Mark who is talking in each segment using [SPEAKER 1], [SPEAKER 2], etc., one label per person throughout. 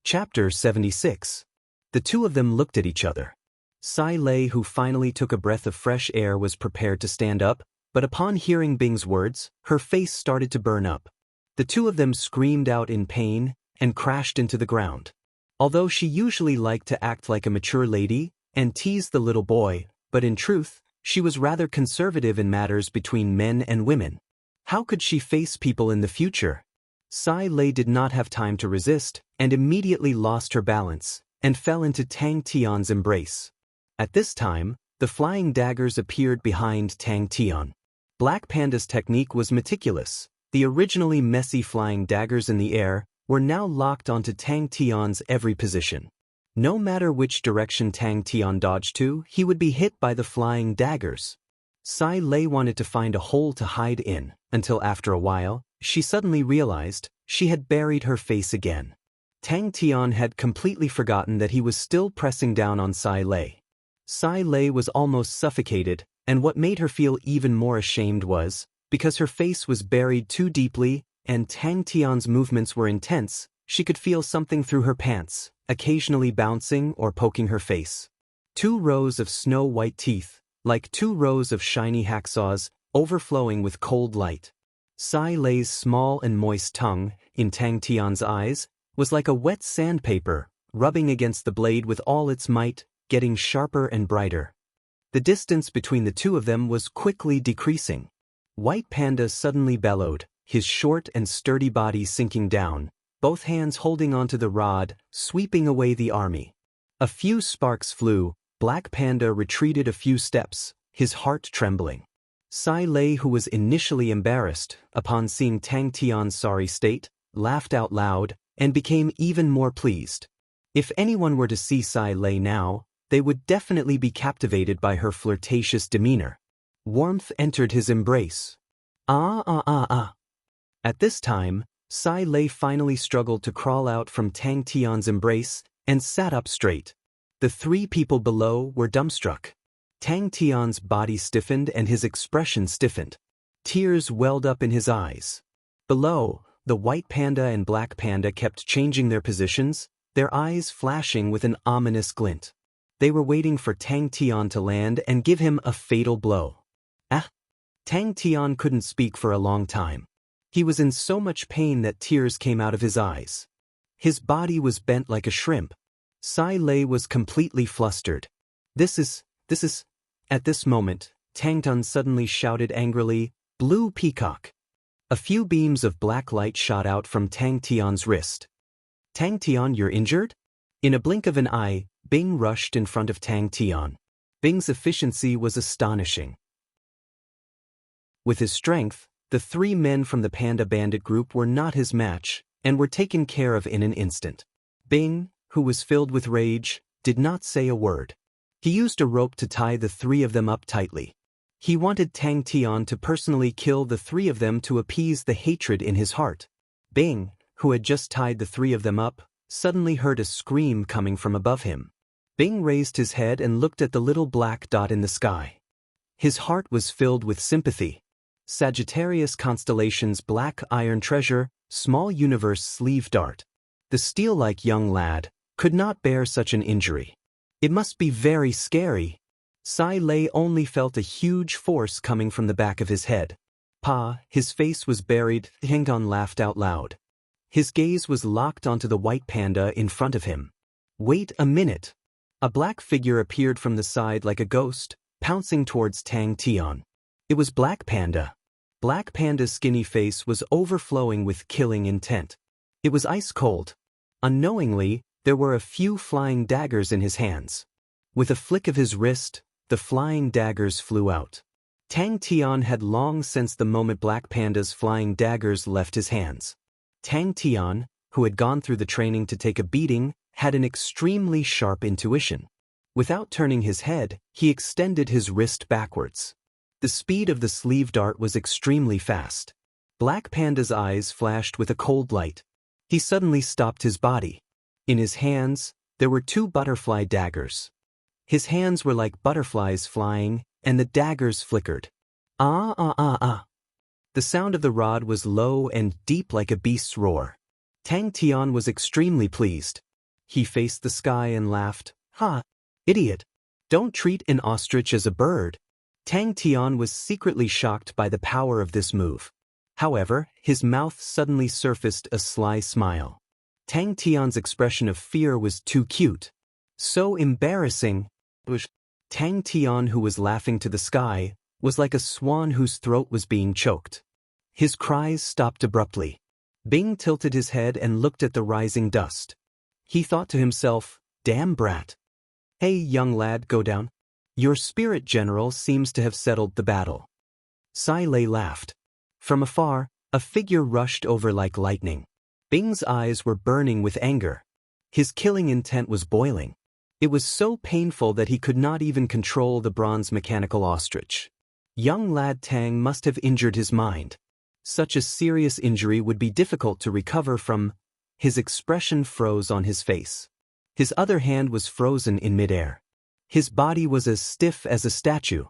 [SPEAKER 1] Chapter 76. The two of them looked at each other. Sai Lei, who finally took a breath of fresh air, was prepared to stand up, but upon hearing Bing's words, her face started to burn up. The two of them screamed out in pain and crashed into the ground. Although she usually liked to act like a mature lady and tease the little boy, but in truth, she was rather conservative in matters between men and women. How could she face people in the future? Sai Lei did not have time to resist and immediately lost her balance and fell into Tang Tian's embrace. At this time, the flying daggers appeared behind Tang Tian. Black Panda's technique was meticulous. The originally messy flying daggers in the air were now locked onto Tang Tian's every position. No matter which direction Tang Tian dodged to, he would be hit by the flying daggers. Sai Lei wanted to find a hole to hide in, until after a while, she suddenly realized she had buried her face again. Tang Tian had completely forgotten that he was still pressing down on Sai Lei. Sai Lei was almost suffocated, and what made her feel even more ashamed was, because her face was buried too deeply and Tang Tian's movements were intense, she could feel something through her pants, occasionally bouncing or poking her face. 2 rows of snow-white teeth, like 2 rows of shiny hacksaws, overflowing with cold light. Sai Lei's small and moist tongue, in Tang Tian's eyes, was like a wet sandpaper, rubbing against the blade with all its might, getting sharper and brighter. The distance between the two of them was quickly decreasing. White Panda suddenly bellowed, his short and sturdy body sinking down, both hands holding onto the rod, sweeping away the army. A few sparks flew. Black Panda retreated a few steps, his heart trembling. Sai Lei, who was initially embarrassed upon seeing Tang Tian's sorry state, laughed out loud and became even more pleased. If anyone were to see Sai Lei now, they would definitely be captivated by her flirtatious demeanor. Warmth entered his embrace. At this time, Sai Lei finally struggled to crawl out from Tang Tian's embrace and sat up straight. The 3 people below were dumbstruck. Tang Tian's body stiffened and his expression stiffened. Tears welled up in his eyes. Below, the White Panda and Black Panda kept changing their positions, their eyes flashing with an ominous glint. They were waiting for Tang Tian to land and give him a fatal blow. Tang Tian couldn't speak for a long time. He was in so much pain that tears came out of his eyes. His body was bent like a shrimp. Sai Lei was completely flustered. This is... At this moment, Tang Tian suddenly shouted angrily, "Blue peacock!" A few beams of black light shot out from Tang Tian's wrist. "Tang Tian, you're injured?" In a blink of an eye, Bing rushed in front of Tang Tian. Bing's efficiency was astonishing. With his strength, the 3 men from the Panda Bandit group were not his match and were taken care of in an instant. Bing, who was filled with rage, did not say a word. He used a rope to tie the 3 of them up tightly. He wanted Tang Tian to personally kill the 3 of them to appease the hatred in his heart. Bing, who had just tied the 3 of them up, suddenly heard a scream coming from above him. Bing raised his head and looked at the little black dot in the sky. His heart was filled with sympathy. Sagittarius constellation's black iron treasure, small universe sleeve dart. The steel-like young lad could not bear such an injury. It must be very scary. Sai Lei only felt a huge force coming from the back of his head. His face was buried. Tang Tian laughed out loud. His gaze was locked onto the White Panda in front of him. Wait a minute. A black figure appeared from the side like a ghost, pouncing towards Tang Tian. It was Black Panda. Black Panda's skinny face was overflowing with killing intent. It was ice cold. Unknowingly, there were a few flying daggers in his hands. With a flick of his wrist, the flying daggers flew out. Tang Tian had long sensed the moment Black Panda's flying daggers left his hands. Tang Tian, who had gone through the training to take a beating, had an extremely sharp intuition. Without turning his head, he extended his wrist backwards. The speed of the sleeve dart was extremely fast. Black Panda's eyes flashed with a cold light. He suddenly stopped his body. In his hands, there were 2 butterfly daggers. His hands were like butterflies flying, and the daggers flickered. The sound of the rod was low and deep like a beast's roar. Tang Tian was extremely pleased. He faced the sky and laughed. Ha! Idiot! Don't treat an ostrich as a bird. Tang Tian was secretly shocked by the power of this move. However, his mouth suddenly surfaced a sly smile. Tang Tian's expression of fear was too cute. So embarrassing. Tang Tian, who was laughing to the sky, was like a swan whose throat was being choked. His cries stopped abruptly. Bing tilted his head and looked at the rising dust. He thought to himself, damn brat. Hey, young lad, go down. Your spirit general seems to have settled the battle. Sai Lei laughed. From afar, a figure rushed over like lightning. Bing's eyes were burning with anger. His killing intent was boiling. It was so painful that he could not even control the bronze mechanical ostrich. Young lad Tang must have injured his mind. Such a serious injury would be difficult to recover from. His expression froze on his face. His other hand was frozen in midair. His body was as stiff as a statue.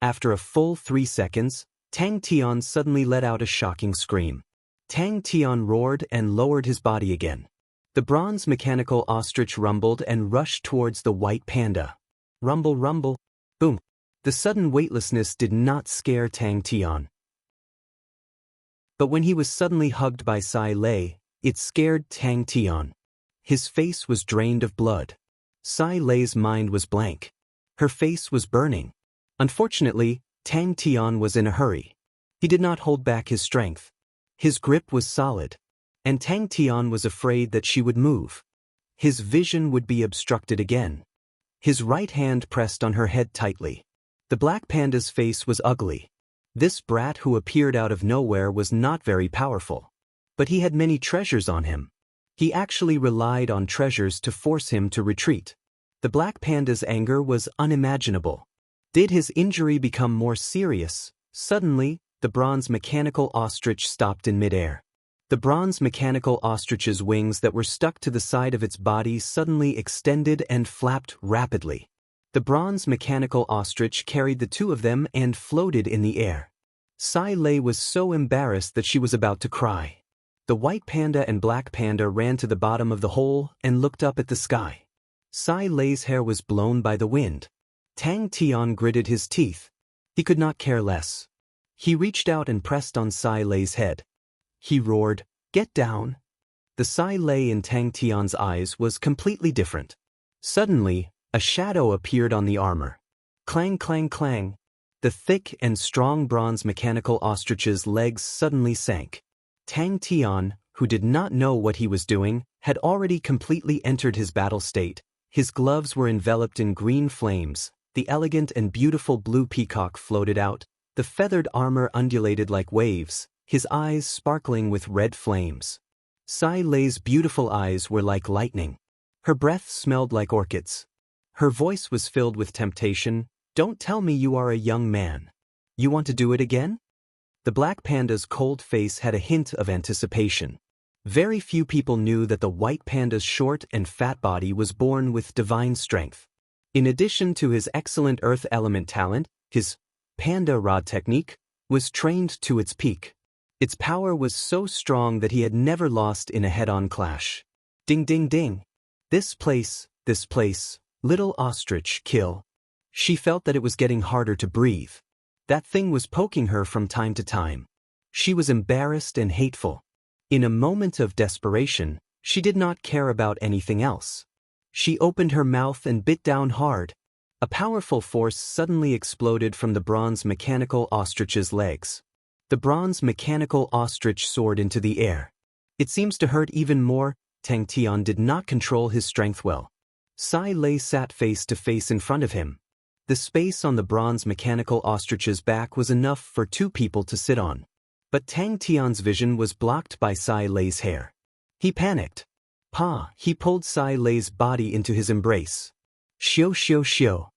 [SPEAKER 1] After a full 3 seconds, Tang Tian suddenly let out a shocking scream. Tang Tian roared and lowered his body again. The bronze mechanical ostrich rumbled and rushed towards the white panda. Rumble, rumble, boom. The sudden weightlessness did not scare Tang Tian. But when he was suddenly hugged by Sai Lei, it scared Tang Tian. His face was drained of blood. Sai Lei's mind was blank. Her face was burning. Unfortunately, Tang Tian was in a hurry. He did not hold back his strength. His grip was solid, and Tang Tian was afraid that she would move. His vision would be obstructed again. His right hand pressed on her head tightly. The black panda's face was ugly. This brat who appeared out of nowhere was not very powerful. But he had many treasures on him. He actually relied on treasures to force him to retreat. The black panda's anger was unimaginable. Did his injury become more serious? Suddenly, the bronze mechanical ostrich stopped in midair. The bronze mechanical ostrich's wings that were stuck to the side of its body suddenly extended and flapped rapidly. The bronze mechanical ostrich carried the two of them and floated in the air. Sai Lei was so embarrassed that she was about to cry. The white panda and black panda ran to the bottom of the hole and looked up at the sky. Sai Lei's hair was blown by the wind. Tang Tian gritted his teeth. He could not care less. He reached out and pressed on Sai Lei's head. He roared, "Get down!" The Sai Lei in Tang Tian's eyes was completely different. Suddenly, a shadow appeared on the armor. Clang, clang, clang. The thick and strong bronze mechanical ostrich's legs suddenly sank. Tang Tian, who did not know what he was doing, had already completely entered his battle state. His gloves were enveloped in green flames, the elegant and beautiful blue peacock floated out, the feathered armor undulated like waves, his eyes sparkling with red flames. Sai Lei's beautiful eyes were like lightning. Her breath smelled like orchids. Her voice was filled with temptation. "Don't tell me you are a young man. You want to do it again?" The black panda's cold face had a hint of anticipation. Very few people knew that the white panda's short and fat body was born with divine strength. In addition to his excellent earth element talent, his panda rod technique was trained to its peak. Its power was so strong that he had never lost in a head-on clash. Ding ding ding. This place, little ostrich, kill. She felt that it was getting harder to breathe. That thing was poking her from time to time. She was embarrassed and hateful. In a moment of desperation, she did not care about anything else. She opened her mouth and bit down hard. A powerful force suddenly exploded from the bronze mechanical ostrich's legs. The bronze mechanical ostrich soared into the air. It seems to hurt even more. Tang Tian did not control his strength well. Sai Lei sat face to face in front of him. The space on the bronze mechanical ostrich's back was enough for 2 people to sit on. But Tang Tian's vision was blocked by Sai Lei's hair. He panicked. He pulled Sai Lei's body into his embrace. Xiu xiu xiu.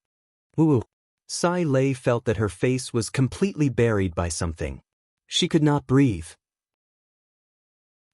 [SPEAKER 1] Ooh. Sai Lei felt that her face was completely buried by something. She could not breathe.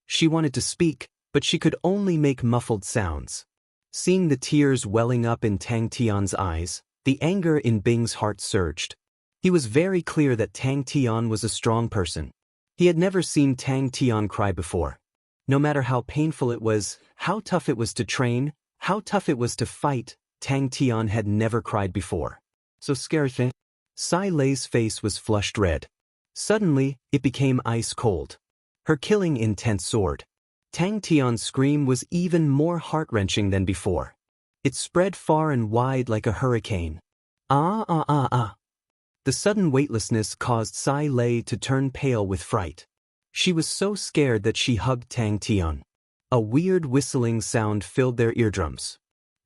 [SPEAKER 1] She wanted to speak, but she could only make muffled sounds. Seeing the tears welling up in Tang Tian's eyes, the anger in Bing's heart surged. He was very clear that Tang Tian was a strong person. He had never seen Tang Tian cry before. No matter how painful it was, how tough it was to train, How tough it was to fight. Tang Tian had never cried before. So scared. Sai Lei's face was flushed red. Suddenly, it became ice cold. Her killing intent soared. Tang Tian's scream was even more heart-wrenching than before. It spread far and wide like a hurricane. Ah ah ah ah. The sudden weightlessness caused Sai Lei to turn pale with fright. She was so scared that she hugged Tang Tian. A weird whistling sound filled their eardrums.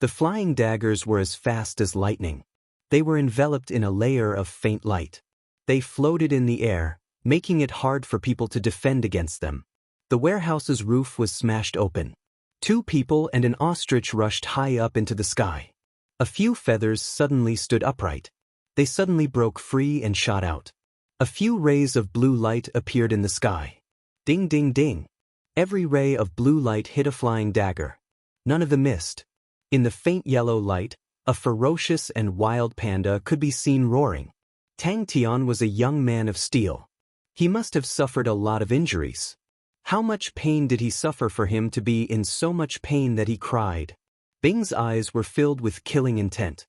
[SPEAKER 1] The flying daggers were as fast as lightning. They were enveloped in a layer of faint light. They floated in the air, making it hard for people to defend against them. The warehouse's roof was smashed open. 2 people and an ostrich rushed high up into the sky. A few feathers suddenly stood upright. They suddenly broke free and shot out. A few rays of blue light appeared in the sky. Ding ding ding. Every ray of blue light hit a flying dagger. None of them missed. In the faint yellow light, a ferocious and wild panda could be seen roaring. Tang Tian was a young man of steel. He must have suffered a lot of injuries. How much pain did he suffer for him to be in so much pain that he cried? Bing's eyes were filled with killing intent.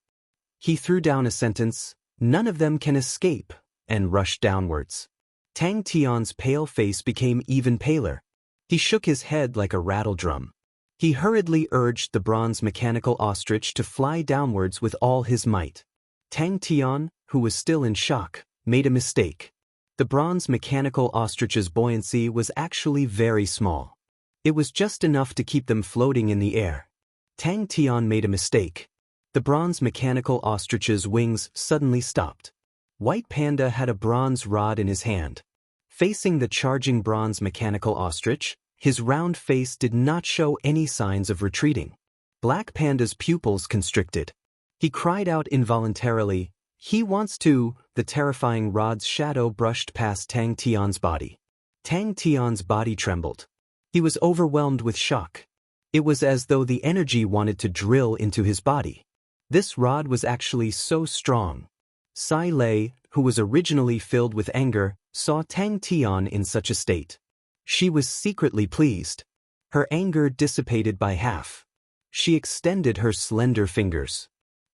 [SPEAKER 1] He threw down a sentence, "None of them can escape," and rushed downwards. Tang Tian's pale face became even paler. He shook his head like a rattle drum. He hurriedly urged the bronze mechanical ostrich to fly downwards with all his might. Tang Tian, who was still in shock, made a mistake. The bronze mechanical ostrich's buoyancy was actually very small. It was just enough to keep them floating in the air. Tang Tian made a mistake. The bronze mechanical ostrich's wings suddenly stopped. White Panda had a bronze rod in his hand. Facing the charging bronze mechanical ostrich, his round face did not show any signs of retreating. Black Panda's pupils constricted. He cried out involuntarily, "He wants to." The terrifying rod's shadow brushed past Tang Tian's body. Tang Tian's body trembled. He was overwhelmed with shock. It was as though the energy wanted to drill into his body. This rod was actually so strong. Sai Lei, who was originally filled with anger, saw Tang Tian in such a state. She was secretly pleased. Her anger dissipated by half. She extended her slender fingers.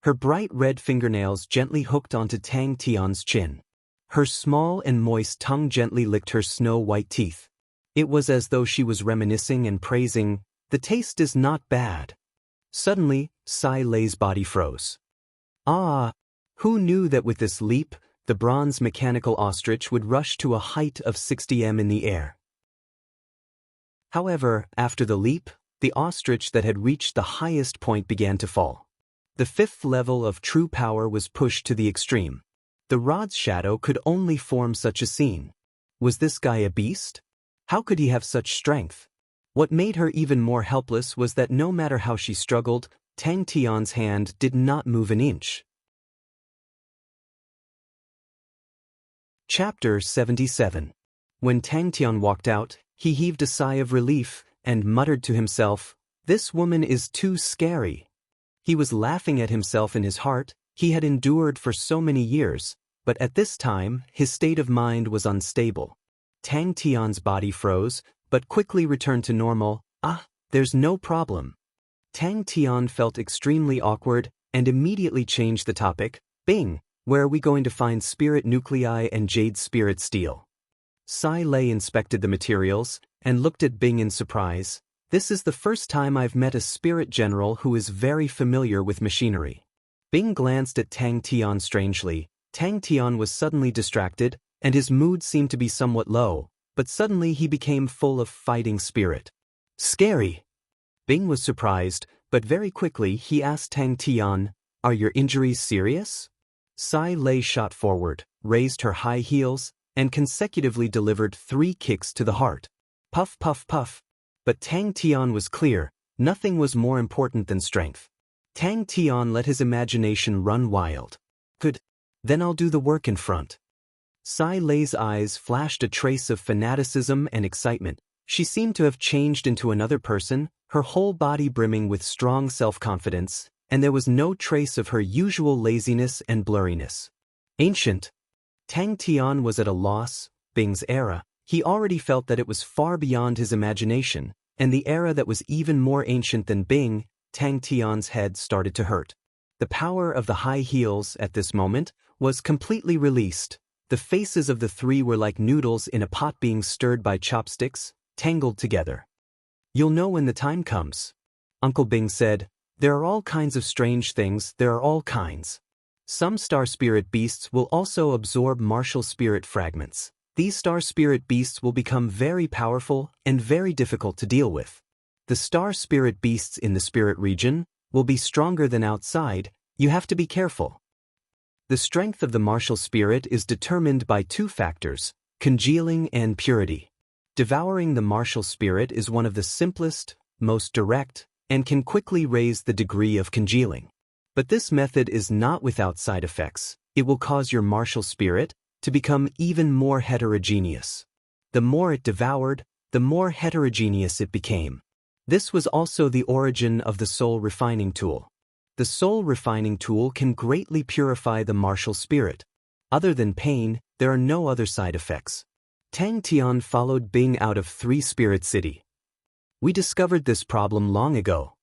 [SPEAKER 1] Her bright red fingernails gently hooked onto Tang Tian's chin. Her small and moist tongue gently licked her snow-white teeth. It was as though she was reminiscing and praising, "The taste is not bad." Suddenly, Sai Lei's body froze. Ah! Who knew that with this leap, the bronze mechanical ostrich would rush to a height of 60 m in the air? However, after the leap, the ostrich that had reached the highest point began to fall. The 5th level of true power was pushed to the extreme. The rod's shadow could only form such a scene. Was this guy a beast? How could he have such strength? What made her even more helpless was that no matter how she struggled, Tang Tian's hand did not move an inch. Chapter 77. When Tang Tian walked out, he heaved a sigh of relief and muttered to himself, "This woman is too scary." He was laughing at himself in his heart. He had endured for so many years, but at this time, his state of mind was unstable. Tang Tian's body froze, but quickly returned to normal. "Ah, there's no problem." Tang Tian felt extremely awkward and immediately changed the topic. "Bing, where are we going to find spirit nuclei and jade spirit steel?" Sai Lei inspected the materials and looked at Bing in surprise. "This is the first time I've met a spirit general who is very familiar with machinery." Bing glanced at Tang Tian strangely. Tang Tian was suddenly distracted, and his mood seemed to be somewhat low, but suddenly he became full of fighting spirit. "Scary!" Bing was surprised, but very quickly he asked Tang Tian, "Are your injuries serious?" Sai Lei shot forward, raised her high heels, and consecutively delivered 3 kicks to the heart. Puff puff puff. But Tang Tian was clear, nothing was more important than strength. Tang Tian let his imagination run wild. "Good. Then I'll do the work in front." Sai Lei's eyes flashed a trace of fanaticism and excitement. She seemed to have changed into another person, her whole body brimming with strong self-confidence, and there was no trace of her usual laziness and blurriness. Ancient. Tang Tian was at a loss. Bing's era. He already felt that it was far beyond his imagination, and the era that was even more ancient than Bing, Tang Tian's head started to hurt. The power of the high heels at this moment was completely released. The faces of the three were like noodles in a pot being stirred by chopsticks, tangled together. "You'll know when the time comes," Uncle Bing said. "There are all kinds of strange things, there are all kinds. Some star spirit beasts will also absorb martial spirit fragments. These star spirit beasts will become very powerful and very difficult to deal with. The star spirit beasts in the spirit region will be stronger than outside. You have to be careful. The strength of the martial spirit is determined by two factors, congealing and purity. Devouring the martial spirit is one of the simplest, most direct, and can quickly raise the degree of congealing. But this method is not without side effects. It will cause your martial spirit to become even more heterogeneous. The more it devoured, the more heterogeneous it became. This was also the origin of the soul refining tool. The soul refining tool can greatly purify the martial spirit. Other than pain, there are no other side effects. Tang Tian followed Bing out of Three Spirit City. "We discovered this problem long ago,"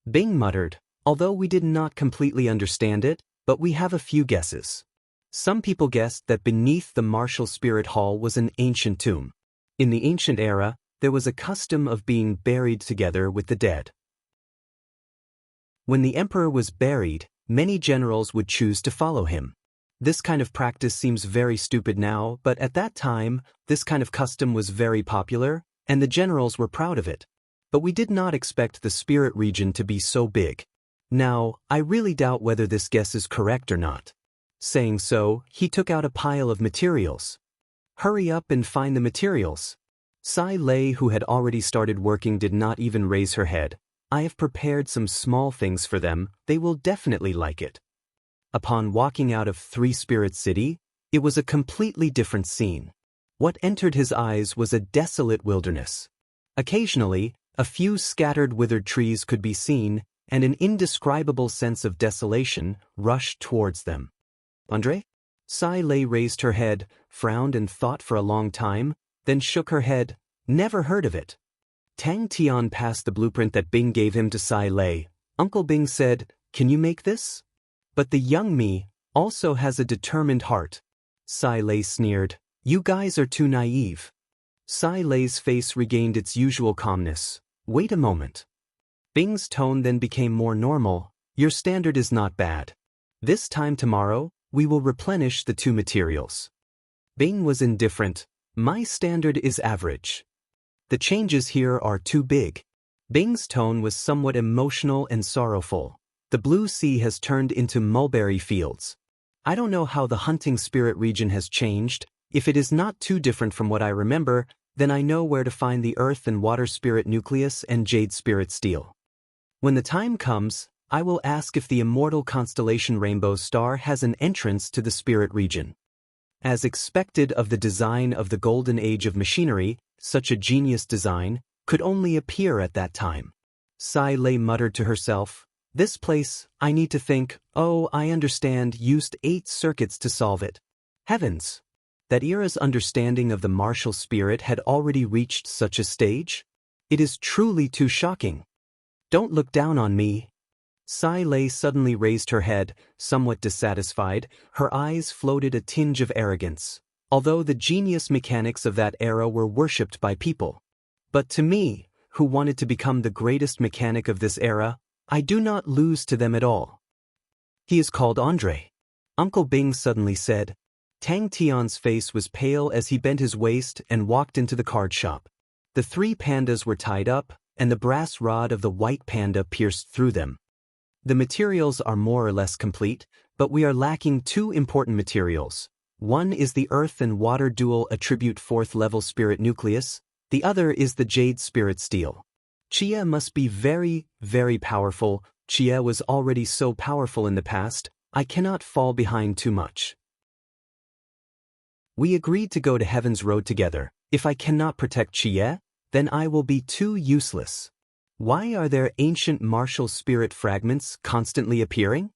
[SPEAKER 1] Bing muttered, "although we did not completely understand it, but we have a few guesses. Some people guessed that beneath the martial spirit hall was an ancient tomb. In the ancient era, there was a custom of being buried together with the dead. When the emperor was buried, many generals would choose to follow him. This kind of practice seems very stupid now, but at that time, this kind of custom was very popular, and the generals were proud of it. But we did not expect the spirit region to be so big. Now, I really doubt whether this guess is correct or not." Saying so, he took out a pile of materials. "Hurry up and find the materials." Sai Lei, who had already started working, did not even raise her head. "I have prepared some small things for them, they will definitely like it." Upon walking out of Three Spirit City, it was a completely different scene. What entered his eyes was a desolate wilderness. Occasionally, a few scattered withered trees could be seen, and an indescribable sense of desolation rushed towards them. "Andre?" Sai Lei raised her head, frowned and thought for a long time, then shook her head. "Never heard of it." Tang Tian passed the blueprint that Bing gave him to Sai Lei. Uncle Bing said, "Can you make this?" "But the young me also has a determined heart." Sai Lei sneered. "You guys are too naive." Sai Lei's face regained its usual calmness. "Wait a moment." Bing's tone then became more normal. "Your standard is not bad. This time tomorrow, we will replenish the two materials." Bing was indifferent. "My standard is average. The changes here are too big." Bing's tone was somewhat emotional and sorrowful. "The blue sea has turned into mulberry fields. I don't know how the hunting spirit region has changed. If it is not too different from what I remember, then I know where to find the earth and water spirit nucleus and jade spirit steel. When the time comes, I will ask if the immortal constellation rainbow star has an entrance to the spirit region." As expected of the design of the golden age of machinery, such a genius design could only appear at that time. Sai Lei muttered to herself, "This place, I need to think, oh, I understand, used 8 circuits to solve it. Heavens! That era's understanding of the martial spirit had already reached such a stage? It is truly too shocking. Don't look down on me." Sai Lei suddenly raised her head, somewhat dissatisfied. Her eyes floated a tinge of arrogance. "Although the genius mechanics of that era were worshipped by people. But to me, who wanted to become the greatest mechanic of this era, I do not lose to them at all." "He is called Andre," Uncle Bing suddenly said. Tang Tian's face was pale as he bent his waist and walked into the card shop. The 3 pandas were tied up, and the brass rod of the white panda pierced through them. "The materials are more or less complete, but we are lacking 2 important materials. One is the earth and water dual attribute 4th level spirit nucleus, the other is the jade spirit steel. Chia must be very, very powerful. Chia was already so powerful in the past, I cannot fall behind too much. We agreed to go to Heaven's Road together. If I cannot protect Chia, then I will be too useless. Why are there ancient martial spirit fragments constantly appearing?"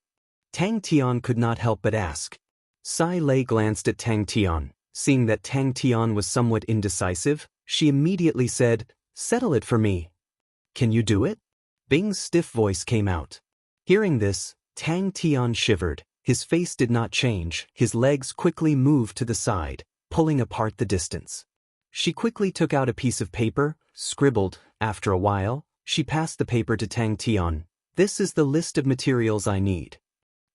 [SPEAKER 1] Tang Tian could not help but ask. Sai Lei glanced at Tang Tian. Seeing that Tang Tian was somewhat indecisive, she immediately said, "Settle it for me." "Can you do it?" Bing's stiff voice came out. Hearing this, Tang Tian shivered. His face did not change, his legs quickly moved to the side, pulling apart the distance. She quickly took out a piece of paper, scribbled. After a while, she passed the paper to Tang Tian. This is the list of materials I need.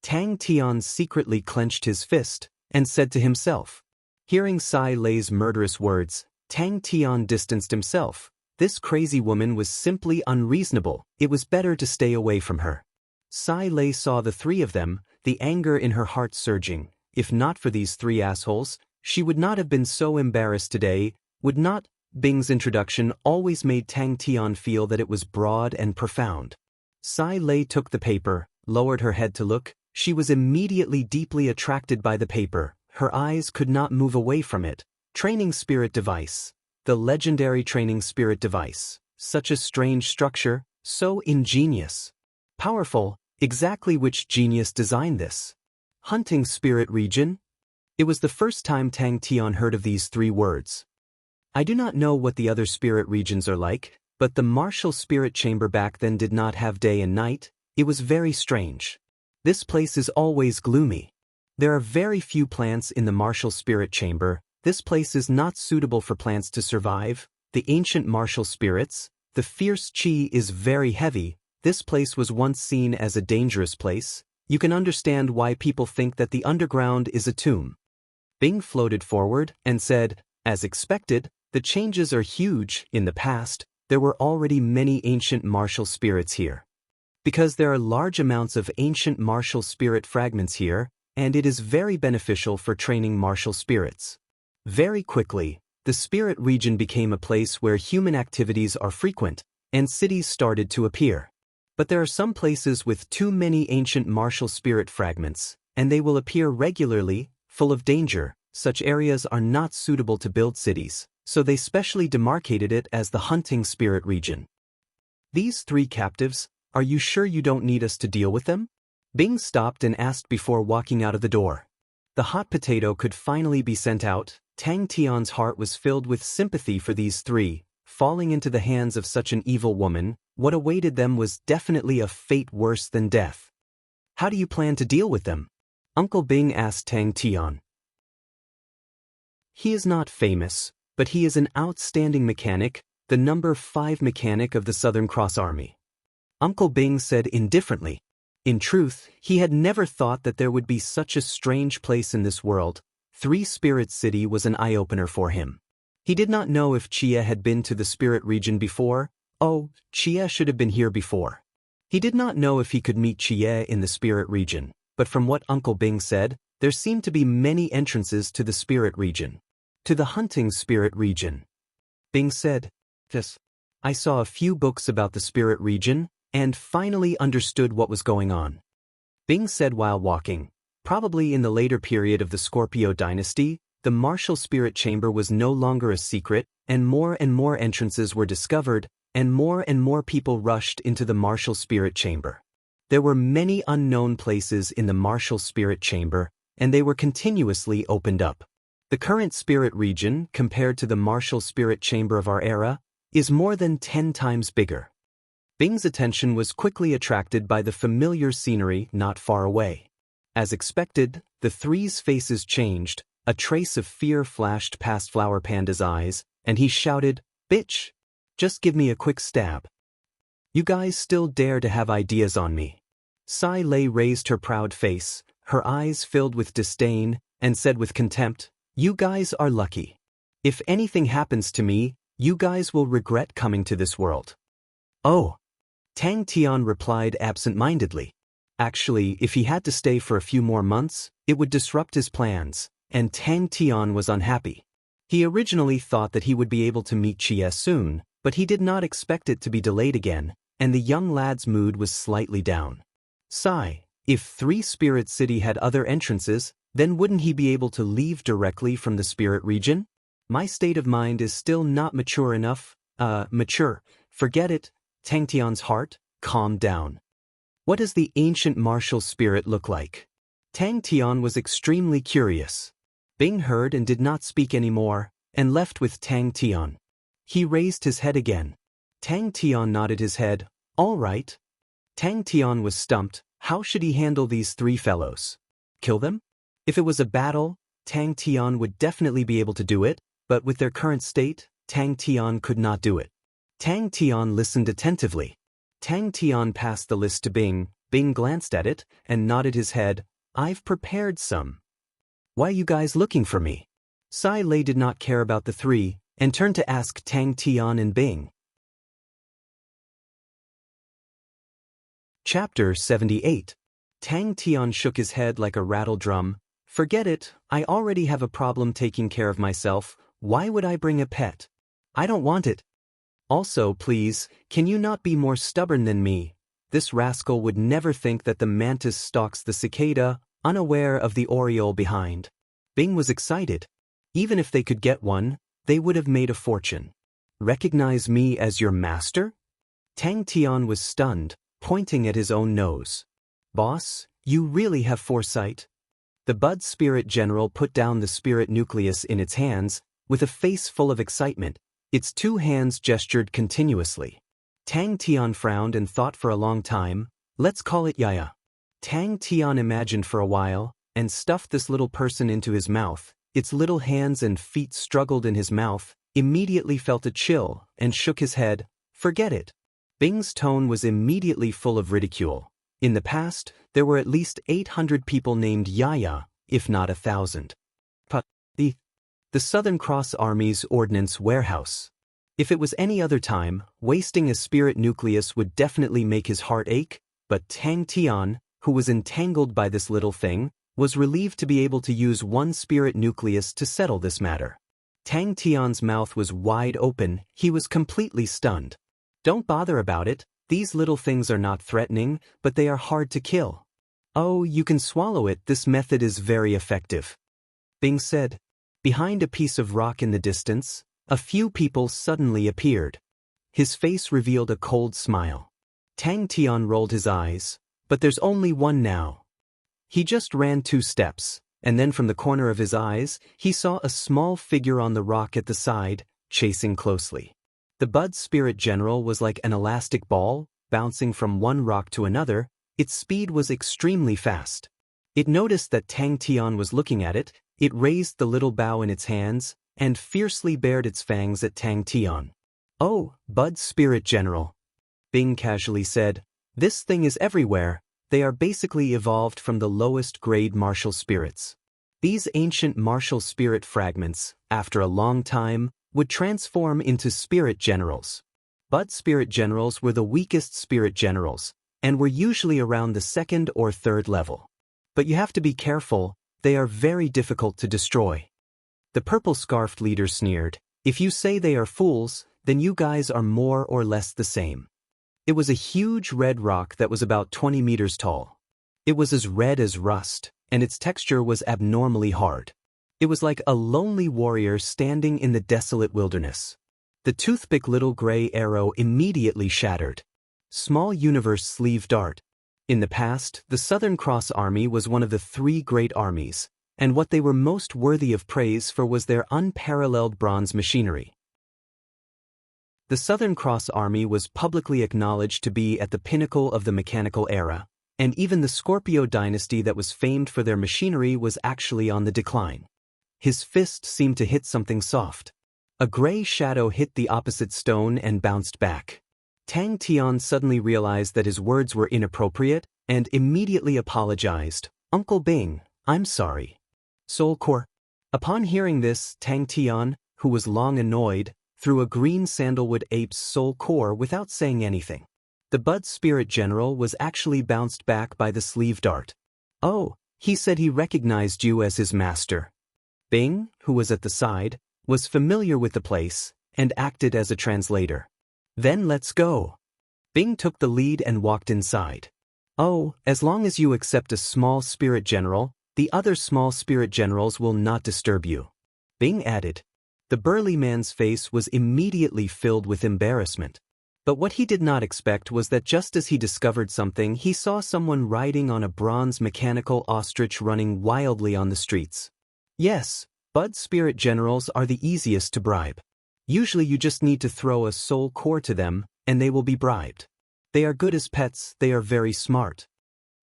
[SPEAKER 1] Tang Tian secretly clenched his fist, and said to himself. Hearing Sai Lei's murderous words, Tang Tian distanced himself. This crazy woman was simply unreasonable, it was better to stay away from her. Sai Lei saw the three of them, the anger in her heart surging. If not for these three assholes, she would not have been so embarrassed today, would not? Bing's introduction always made Tang Tian feel that it was broad and profound. Sai Lei took the paper, lowered her head to look. She was immediately deeply attracted by the paper. Her eyes could not move away from it. Training Spirit Device. The legendary Training Spirit Device. Such a strange structure, so ingenious. Powerful, exactly which genius designed this? Hunting Spirit Region? It was the first time Tang Tian heard of these three words. I do not know what the other spirit regions are like, but the martial spirit chamber back then did not have day and night. It was very strange. This place is always gloomy. There are very few plants in the martial spirit chamber. This place is not suitable for plants to survive. The ancient martial spirits, the fierce qi is very heavy. This place was once seen as a dangerous place. You can understand why people think that the underground is a tomb. Bing floated forward and said, as expected, the changes are huge. In the past, there were already many ancient martial spirits here. Because there are large amounts of ancient martial spirit fragments here, and it is very beneficial for training martial spirits. Very quickly, the spirit region became a place where human activities are frequent, and cities started to appear. But there are some places with too many ancient martial spirit fragments, and they will appear regularly, full of danger. Such areas are not suitable to build cities, so they specially demarcated it as the hunting spirit region. These three captives, are you sure you don't need us to deal with them? Bing stopped and asked before walking out of the door. The hot potato could finally be sent out. Tang Tian's heart was filled with sympathy for these three. Falling into the hands of such an evil woman, what awaited them was definitely a fate worse than death. How do you plan to deal with them? Uncle Bing asked Tang Tian. He is not famous, but he is an outstanding mechanic, the number 5 mechanic of the Southern Cross Army. Uncle Bing said indifferently. In truth, he had never thought that there would be such a strange place in this world. Three Spirit City was an eye-opener for him. He did not know if Chia had been to the spirit region before. Oh, Chia should have been here before. He did not know if he could meet Chia in the spirit region, but from what Uncle Bing said, there seemed to be many entrances to the spirit region. To the hunting spirit region. Bing said, "Yes. I saw a few books about the spirit region, and finally understood what was going on." Bing said while walking. Probably in the later period of the Scorpio dynasty, the martial spirit chamber was no longer a secret, and more entrances were discovered, and more people rushed into the martial spirit chamber. There were many unknown places in the martial spirit chamber, and they were continuously opened up. The current spirit region, compared to the martial spirit chamber of our era, is more than 10 times bigger. Bing's attention was quickly attracted by the familiar scenery not far away. As expected, the three's faces changed, a trace of fear flashed past Flower Panda's eyes, and he shouted, "Bitch! Just give me a quick stab. You guys still dare to have ideas on me." Sai Lei raised her proud face, her eyes filled with disdain, and said with contempt, "You guys are lucky. If anything happens to me, you guys will regret coming to this world." "Oh." Tang Tian replied absent-mindedly. Actually, if he had to stay for a few more months, it would disrupt his plans, and Tang Tian was unhappy. He originally thought that he would be able to meet Chia soon, but he did not expect it to be delayed again, and the young lad's mood was slightly down. Sigh, if 3 Spirit City had other entrances, then wouldn't he be able to leave directly from the spirit region? My state of mind is still not mature enough. Mature. Forget it. Tang Tian's heart calmed down. What does the ancient martial spirit look like? Tang Tian was extremely curious. Bing heard and did not speak anymore, and left with Tang Tian. He raised his head again. Tang Tian nodded his head. All right. Tang Tian was stumped. How should he handle these three fellows? Kill them? If it was a battle, Tang Tian would definitely be able to do it, but with their current state, Tang Tian could not do it. Tang Tian listened attentively. Tang Tian passed the list to Bing. Bing glanced at it and nodded his head. I've prepared some. Why are you guys looking for me? Sai Lei did not care about the three and turned to ask Tang Tian and Bing. Chapter 78. Tang Tian shook his head like a rattle drum. Forget it, I already have a problem taking care of myself. Why would I bring a pet? I don't want it. Also, please, can you not be more stubborn than me? This rascal would never think that the mantis stalks the cicada, unaware of the oriole behind. Bing was excited. Even if they could get one, they would have made a fortune. Recognize me as your master? Tang Tian was stunned, pointing at his own nose. Boss, you really have foresight. The Bud Spirit General put down the spirit nucleus in its hands, with a face full of excitement. Its two hands gestured continuously. Tang Tian frowned and thought for a long time. Let's call it Yaya. Tang Tian imagined for a while, and stuffed this little person into his mouth. Its little hands and feet struggled in his mouth, immediately felt a chill, and shook his head. Forget it. Bing's tone was immediately full of ridicule. In the past, there were at least 800 people named Yaya, if not 1,000. The Southern Cross Army's Ordnance Warehouse. If it was any other time, wasting a spirit nucleus would definitely make his heart ache, but Tang Tian, who was entangled by this little thing, was relieved to be able to use one spirit nucleus to settle this matter. Tang Tian's mouth was wide open, he was completely stunned. Don't bother about it, these little things are not threatening, but they are hard to kill. Oh, you can swallow it, this method is very effective. Bing said. Behind a piece of rock in the distance, a few people suddenly appeared. His face revealed a cold smile. Tang Tian rolled his eyes, but there's only one now. He just ran 2 steps, and then from the corner of his eyes, he saw a small figure on the rock at the side, chasing closely. The Bud Spirit General was like an elastic ball, bouncing from one rock to another. Its speed was extremely fast. It noticed that Tang Tian was looking at it. It raised the little bow in its hands, and fiercely bared its fangs at Tang Tian. Oh, Bud Spirit General. Bing casually said, this thing is everywhere. They are basically evolved from the lowest grade martial spirits. These ancient martial spirit fragments, after a long time, would transform into spirit generals. Bud Spirit Generals were the weakest spirit generals, and were usually around the 2nd or 3rd level. But you have to be careful. They are very difficult to destroy. The purple-scarfed leader sneered. If you say they are fools, then you guys are more or less the same. It was a huge red rock that was about 20 meters tall. It was as red as rust, and its texture was abnormally hard. It was like a lonely warrior standing in the desolate wilderness. The toothpick little gray arrow immediately shattered. Small universe sleeve dart. In the past, the Southern Cross Army was one of the 3 great armies, and what they were most worthy of praise for was their unparalleled bronze machinery. The Southern Cross Army was publicly acknowledged to be at the pinnacle of the mechanical era, and even the Scorpio dynasty that was famed for their machinery was actually on the decline. His fist seemed to hit something soft. A gray shadow hit the opposite stone and bounced back. Tang Tian suddenly realized that his words were inappropriate and immediately apologized. Uncle Bing, I'm sorry. Soul Core. Upon hearing this, Tang Tian, who was long annoyed, threw a green sandalwood ape's soul core without saying anything. The Bud Spirit General was actually bounced back by the sleeve dart. Oh, he said he recognized you as his master. Bing, who was at the side, was familiar with the place and acted as a translator. Then let's go. Bing took the lead and walked inside. Oh, as long as you accept a small spirit general, the other small spirit generals will not disturb you. Bing added. The burly man's face was immediately filled with embarrassment. But what he did not expect was that just as he discovered something, he saw someone riding on a bronze mechanical ostrich running wildly on the streets. Yes, Bud Spirit Generals are the easiest to bribe. Usually you just need to throw a soul core to them, and they will be bribed. They are good as pets, they are very smart.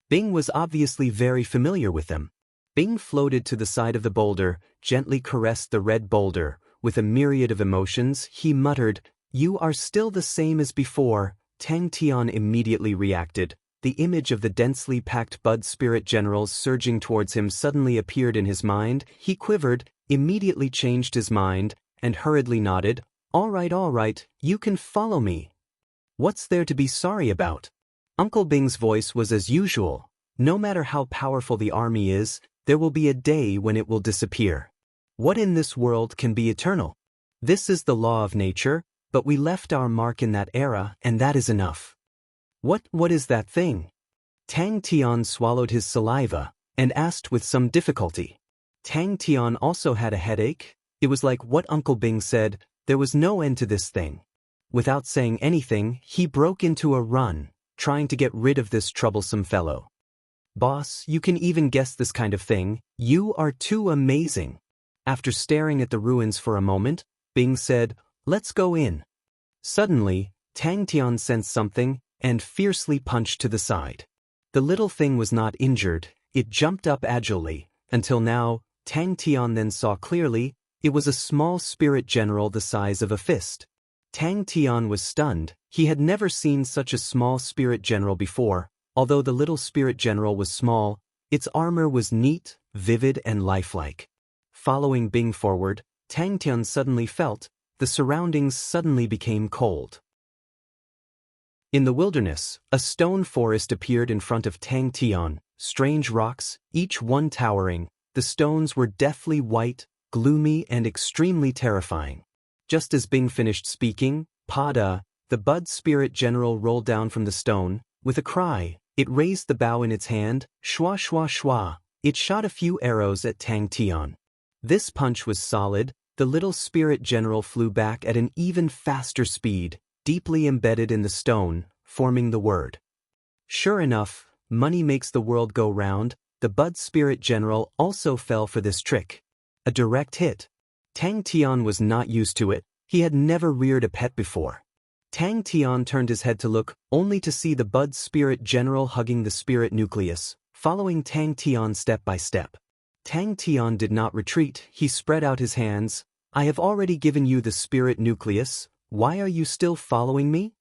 [SPEAKER 1] Bing was obviously very familiar with them. Bing floated to the side of the boulder, gently caressed the red boulder. With a myriad of emotions, he muttered, "You are still the same as before." Tang Tian immediately reacted. The image of the densely packed bud spirit generals surging towards him suddenly appeared in his mind. He quivered, immediately changed his mind, and hurriedly nodded, all right, you can follow me. What's there to be sorry about?" Uncle Bing's voice was as usual. No matter how powerful the army is, there will be a day when it will disappear. What in this world can be eternal? This is the law of nature, but we left our mark in that era, and that is enough. What is that thing? Tang Tian swallowed his saliva, and asked with some difficulty. Tang Tian also had a headache. It was like what Uncle Bing said, there was no end to this thing. Without saying anything, he broke into a run, trying to get rid of this troublesome fellow. "Boss, you can even guess this kind of thing, you are too amazing." After staring at the ruins for a moment, Bing said, "Let's go in." Suddenly, Tang Tian sensed something, and fiercely punched to the side. The little thing was not injured, it jumped up agilely. Until now, Tang Tian then saw clearly, it was a small spirit general the size of a fist. Tang Tian was stunned, he had never seen such a small spirit general before. Although the little spirit general was small, its armor was neat, vivid and lifelike. Following Bing forward, Tang Tian suddenly felt, the surroundings suddenly became cold. In the wilderness, a stone forest appeared in front of Tang Tian, strange rocks, each one towering. The stones were deathly white, gloomy and extremely terrifying. Just as Bing finished speaking, Pada, the bud spirit general rolled down from the stone. With a cry, it raised the bow in its hand, shwa shwa shwa. It shot a few arrows at Tang Tian. This punch was solid. The little spirit general flew back at an even faster speed, deeply embedded in the stone, forming the word. Sure enough, money makes the world go round. The bud spirit general also fell for this trick. A direct hit. Tang Tian was not used to it. He had never reared a pet before. Tang Tian turned his head to look, only to see the bud spirit general hugging the spirit nucleus, following Tang Tian step by step. Tang Tian did not retreat, he spread out his hands. "I have already given you the spirit nucleus, why are you still following me?"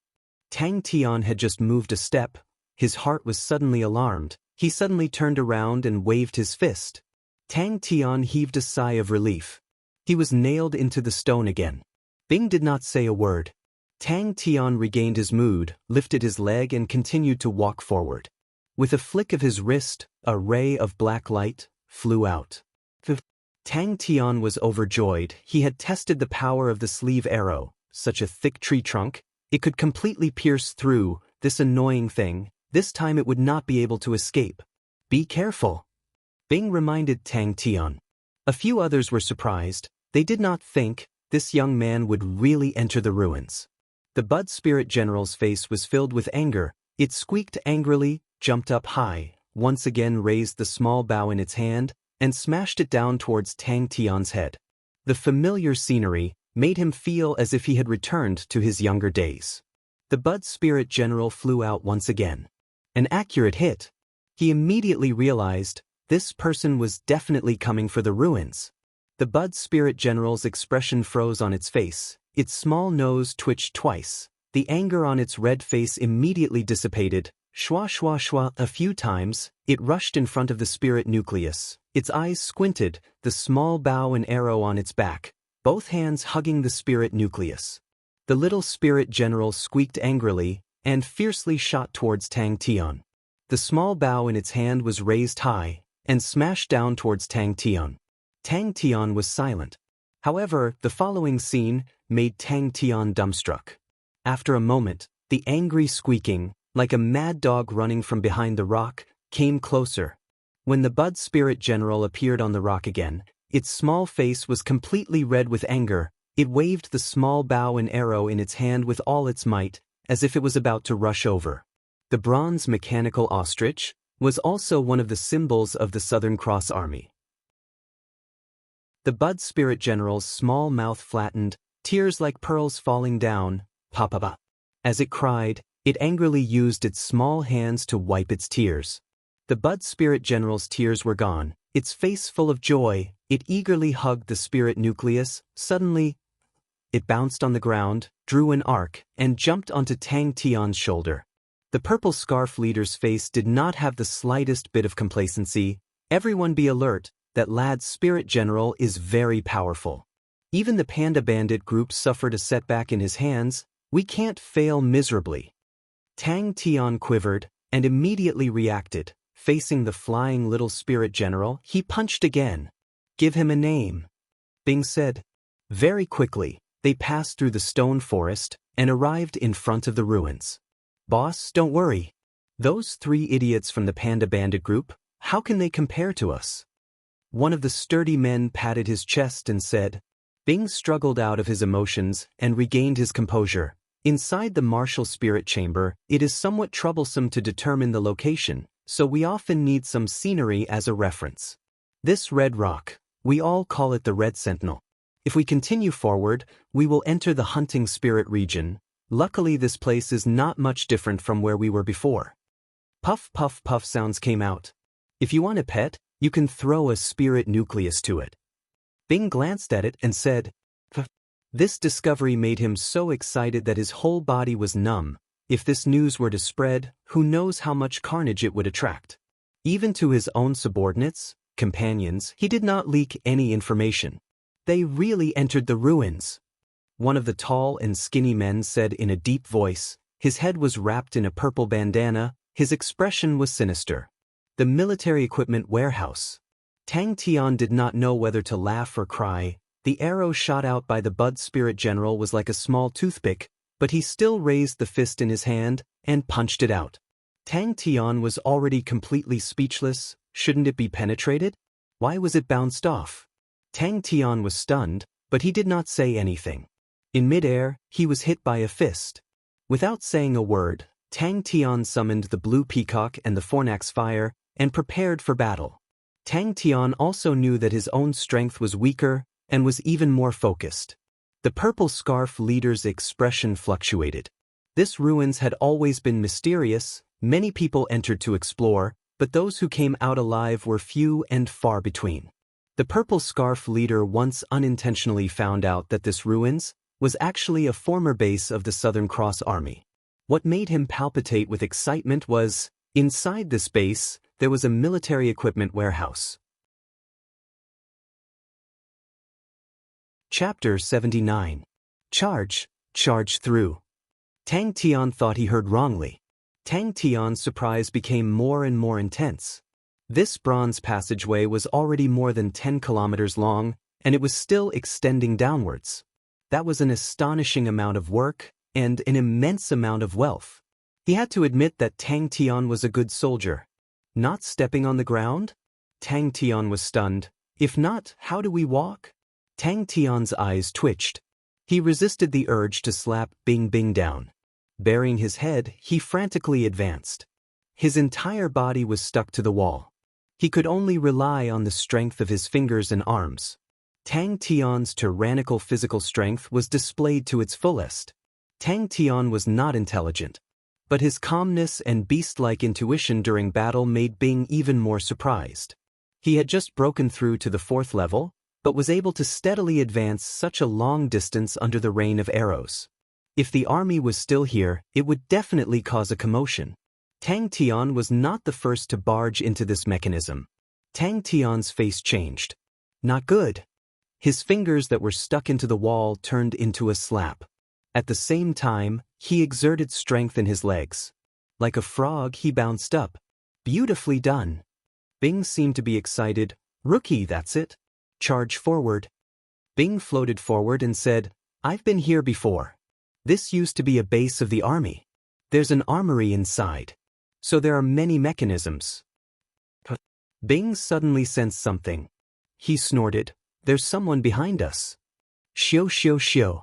[SPEAKER 1] Tang Tian had just moved a step. His heart was suddenly alarmed. He suddenly turned around and waved his fist. Tang Tian heaved a sigh of relief. He was nailed into the stone again. Bing did not say a word. Tang Tian regained his mood, lifted his leg and continued to walk forward. With a flick of his wrist, a ray of black light flew out. Tang Tian was overjoyed. He had tested the power of the sleeve arrow, such a thick tree trunk. It could completely pierce through this annoying thing. This time it would not be able to escape. "Be careful," Bing reminded Tang Tian. A few others were surprised. They did not think this young man would really enter the ruins. The bud spirit general's face was filled with anger. It squeaked angrily, jumped up high, once again raised the small bow in its hand, and smashed it down towards Tang Tian's head. The familiar scenery made him feel as if he had returned to his younger days. The bud spirit general flew out once again. An accurate hit. He immediately realized this person was definitely coming for the ruins. The bud spirit general's expression froze on its face. Its small nose twitched twice. The anger on its red face immediately dissipated. Shwa shwa shwa a few times, it rushed in front of the spirit nucleus. Its eyes squinted, the small bow and arrow on its back, both hands hugging the spirit nucleus. The little spirit general squeaked angrily and fiercely shot towards Tang Tian. The small bow in its hand was raised high and smashed down towards Tang Tian. Tang Tian was silent. However, the following scene made Tang Tian dumbstruck. After a moment, the angry squeaking, like a mad dog running from behind the rock, came closer. When the bud spirit general appeared on the rock again, its small face was completely red with anger. It waved the small bow and arrow in its hand with all its might, as if it was about to rush over. The bronze mechanical ostrich was also one of the symbols of the Southern Cross Army. The bud spirit general's small mouth flattened, tears like pearls falling down, "Pa pa pa." As it cried, It angrily used its small hands to wipe its tears. The Bud Spirit General's tears were gone, its face full of joy. It eagerly hugged the spirit nucleus. Suddenly, it bounced on the ground, drew an arc, and jumped onto Tang Tian's shoulder. The purple scarf leader's face did not have the slightest bit of complacency. Everyone be alert, that lad's spirit general is very powerful. Even the Panda Bandit group suffered a setback in his hands. We can't fail miserably. Tang Tian quivered, and immediately reacted. Facing the flying little spirit general, he punched again. Give him a name, Bing said. Very quickly, they passed through the stone forest and arrived in front of the ruins. Boss, don't worry. Those 3 idiots from the Panda Bandit group, how can they compare to us? One of the sturdy men patted his chest and said. Bing struggled out of his emotions and regained his composure. Inside the martial spirit chamber, it is somewhat troublesome to determine the location, so we often need some scenery as a reference. This red rock, we all call it the Red Sentinel. If we continue forward, we will enter the hunting spirit region. Luckily, this place is not much different from where we were before. Puff puff puff sounds came out. If you want a pet, you can throw a spirit nucleus to it. Bing glanced at it and said, Pff. This discovery made him so excited that his whole body was numb. If this news were to spread, who knows how much carnage it would attract. Even to his own subordinates, companions, he did not leak any information. They really entered the ruins. One of the tall and skinny men said in a deep voice. His head was wrapped in a purple bandana, his expression was sinister. The military equipment warehouse. Tang Tian did not know whether to laugh or cry. The arrow shot out by the Bud Spirit General was like a small toothpick, but he still raised the fist in his hand and punched it out. Tang Tian was already completely speechless. Shouldn't it be penetrated? Why was it bounced off? Tang Tian was stunned, but he did not say anything. In midair, he was hit by a fist. Without saying a word, Tang Tian summoned the Blue Peacock and the Fornax Fire and prepared for battle. Tang Tian also knew that his own strength was weaker and was even more focused. The purple scarf leader's expression fluctuated. This ruins had always been mysterious. Many people entered to explore, but those who came out alive were few and far between. The purple scarf leader once unintentionally found out that this ruins was actually a former base of the Southern Cross Army. What made him palpitate with excitement was, inside this base, there was a military equipment warehouse. Chapter 79. Charge through. Tang Tian thought he heard wrongly. Tang Tian's surprise became more and more intense. This bronze passageway was already more than 10 kilometers long, and it was still extending downwards. That was an astonishing amount of work, and an immense amount of wealth. He had to admit that Tang Tian was a good soldier. Not stepping on the ground? Tang Tian was stunned. If not, how do we walk? Tang Tian's eyes twitched. He resisted the urge to slap Bing Bing down. Burying his head, he frantically advanced. His entire body was stuck to the wall. He could only rely on the strength of his fingers and arms. Tang Tian's tyrannical physical strength was displayed to its fullest. Tang Tian was not intelligent, but his calmness and beast-like intuition during battle made Bing even more surprised. He had just broken through to the 4th level, but was able to steadily advance such a long distance under the rain of arrows. If the army was still here, it would definitely cause a commotion. Tang Tian was not the first to barge into this mechanism. Tang Tian's face changed. Not good. His fingers that were stuck into the wall turned into a slap. At the same time, he exerted strength in his legs. Like a frog, he bounced up. Beautifully done. Bing seemed to be excited. Rookie, that's it. Charge forward. Bing floated forward and said, I've been here before. This used to be a base of the army. There's an armory inside. So there are many mechanisms. Bing suddenly sensed something. He snorted, There's someone behind us. Xiu xiu xiu.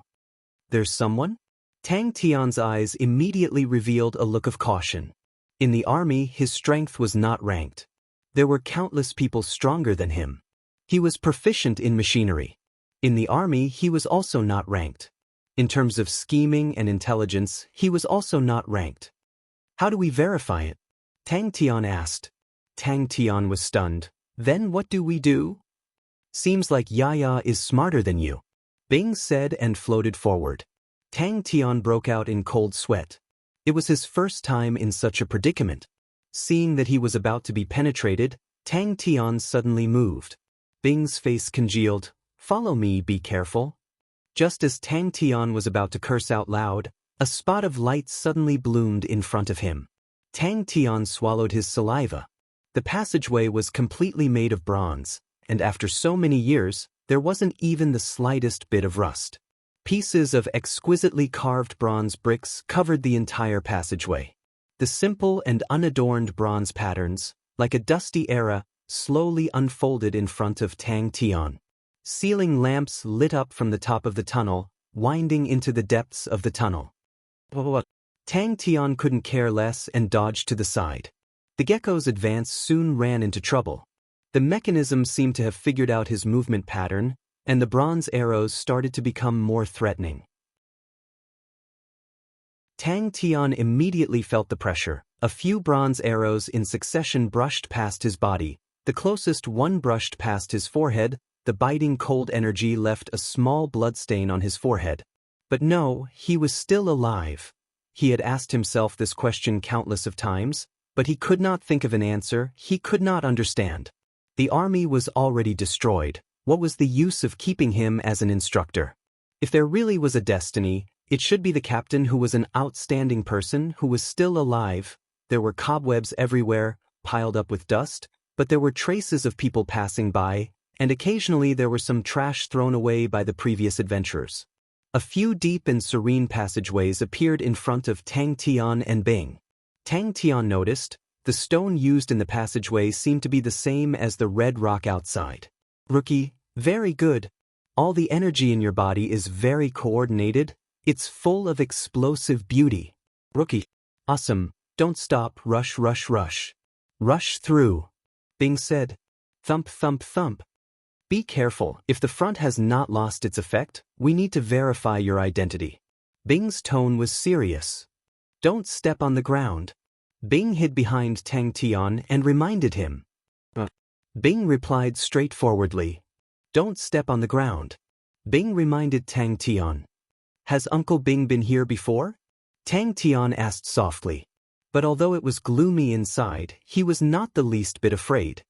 [SPEAKER 1] There's someone? Tang Tian's eyes immediately revealed a look of caution. In the army, his strength was not ranked. There were countless people stronger than him. He was proficient in machinery. In the army, he was also not ranked. In terms of scheming and intelligence, he was also not ranked. How do we verify it? Tang Tian asked. Tang Tian was stunned. Then what do we do? Seems like Yaya is smarter than you, Bing said and floated forward. Tang Tian broke out in cold sweat. It was his first time in such a predicament. Seeing that he was about to be penetrated, Tang Tian suddenly moved. Bing's face congealed. Follow me, be careful. Just as Tang Tian was about to curse out loud, a spot of light suddenly bloomed in front of him. Tang Tian swallowed his saliva. The passageway was completely made of bronze, and after so many years, there wasn't even the slightest bit of rust. Pieces of exquisitely carved bronze bricks covered the entire passageway. The simple and unadorned bronze patterns, like a dusty era, slowly unfolded in front of Tang Tian. Ceiling lamps lit up from the top of the tunnel, winding into the depths of the tunnel. Tang Tian couldn't care less and dodged to the side. The gecko's advance soon ran into trouble. The mechanism seemed to have figured out his movement pattern, and the bronze arrows started to become more threatening. Tang Tian immediately felt the pressure. A few bronze arrows in succession brushed past his body. The closest one brushed past his forehead. The biting cold energy left a small bloodstain on his forehead. But no, he was still alive. He had asked himself this question countless of times, but he could not think of an answer. He could not understand. The army was already destroyed. What was the use of keeping him as an instructor? If there really was a destiny, it should be the captain who was an outstanding person who was still alive. There were cobwebs everywhere, piled up with dust, but there were traces of people passing by, and occasionally there were some trash thrown away by the previous adventurers. A few deep and serene passageways appeared in front of Tang Tian and Bing. Tang Tian noticed, the stone used in the passageway seemed to be the same as the red rock outside. Rookie, very good. All the energy in your body is very coordinated. It's full of explosive beauty. Rookie, awesome. Don't stop, rush, rush, rush. Rush through. Bing said. Thump, thump, thump. Be careful, if the front has not lost its effect, we need to verify your identity. Bing's tone was serious. Don't step on the ground. Bing hid behind Tang Tian and reminded him. Bing replied straightforwardly. Don't step on the ground. Bing reminded Tang Tian. Has Uncle Bing been here before? Tang Tian asked softly. But although it was gloomy inside, he was not the least bit afraid.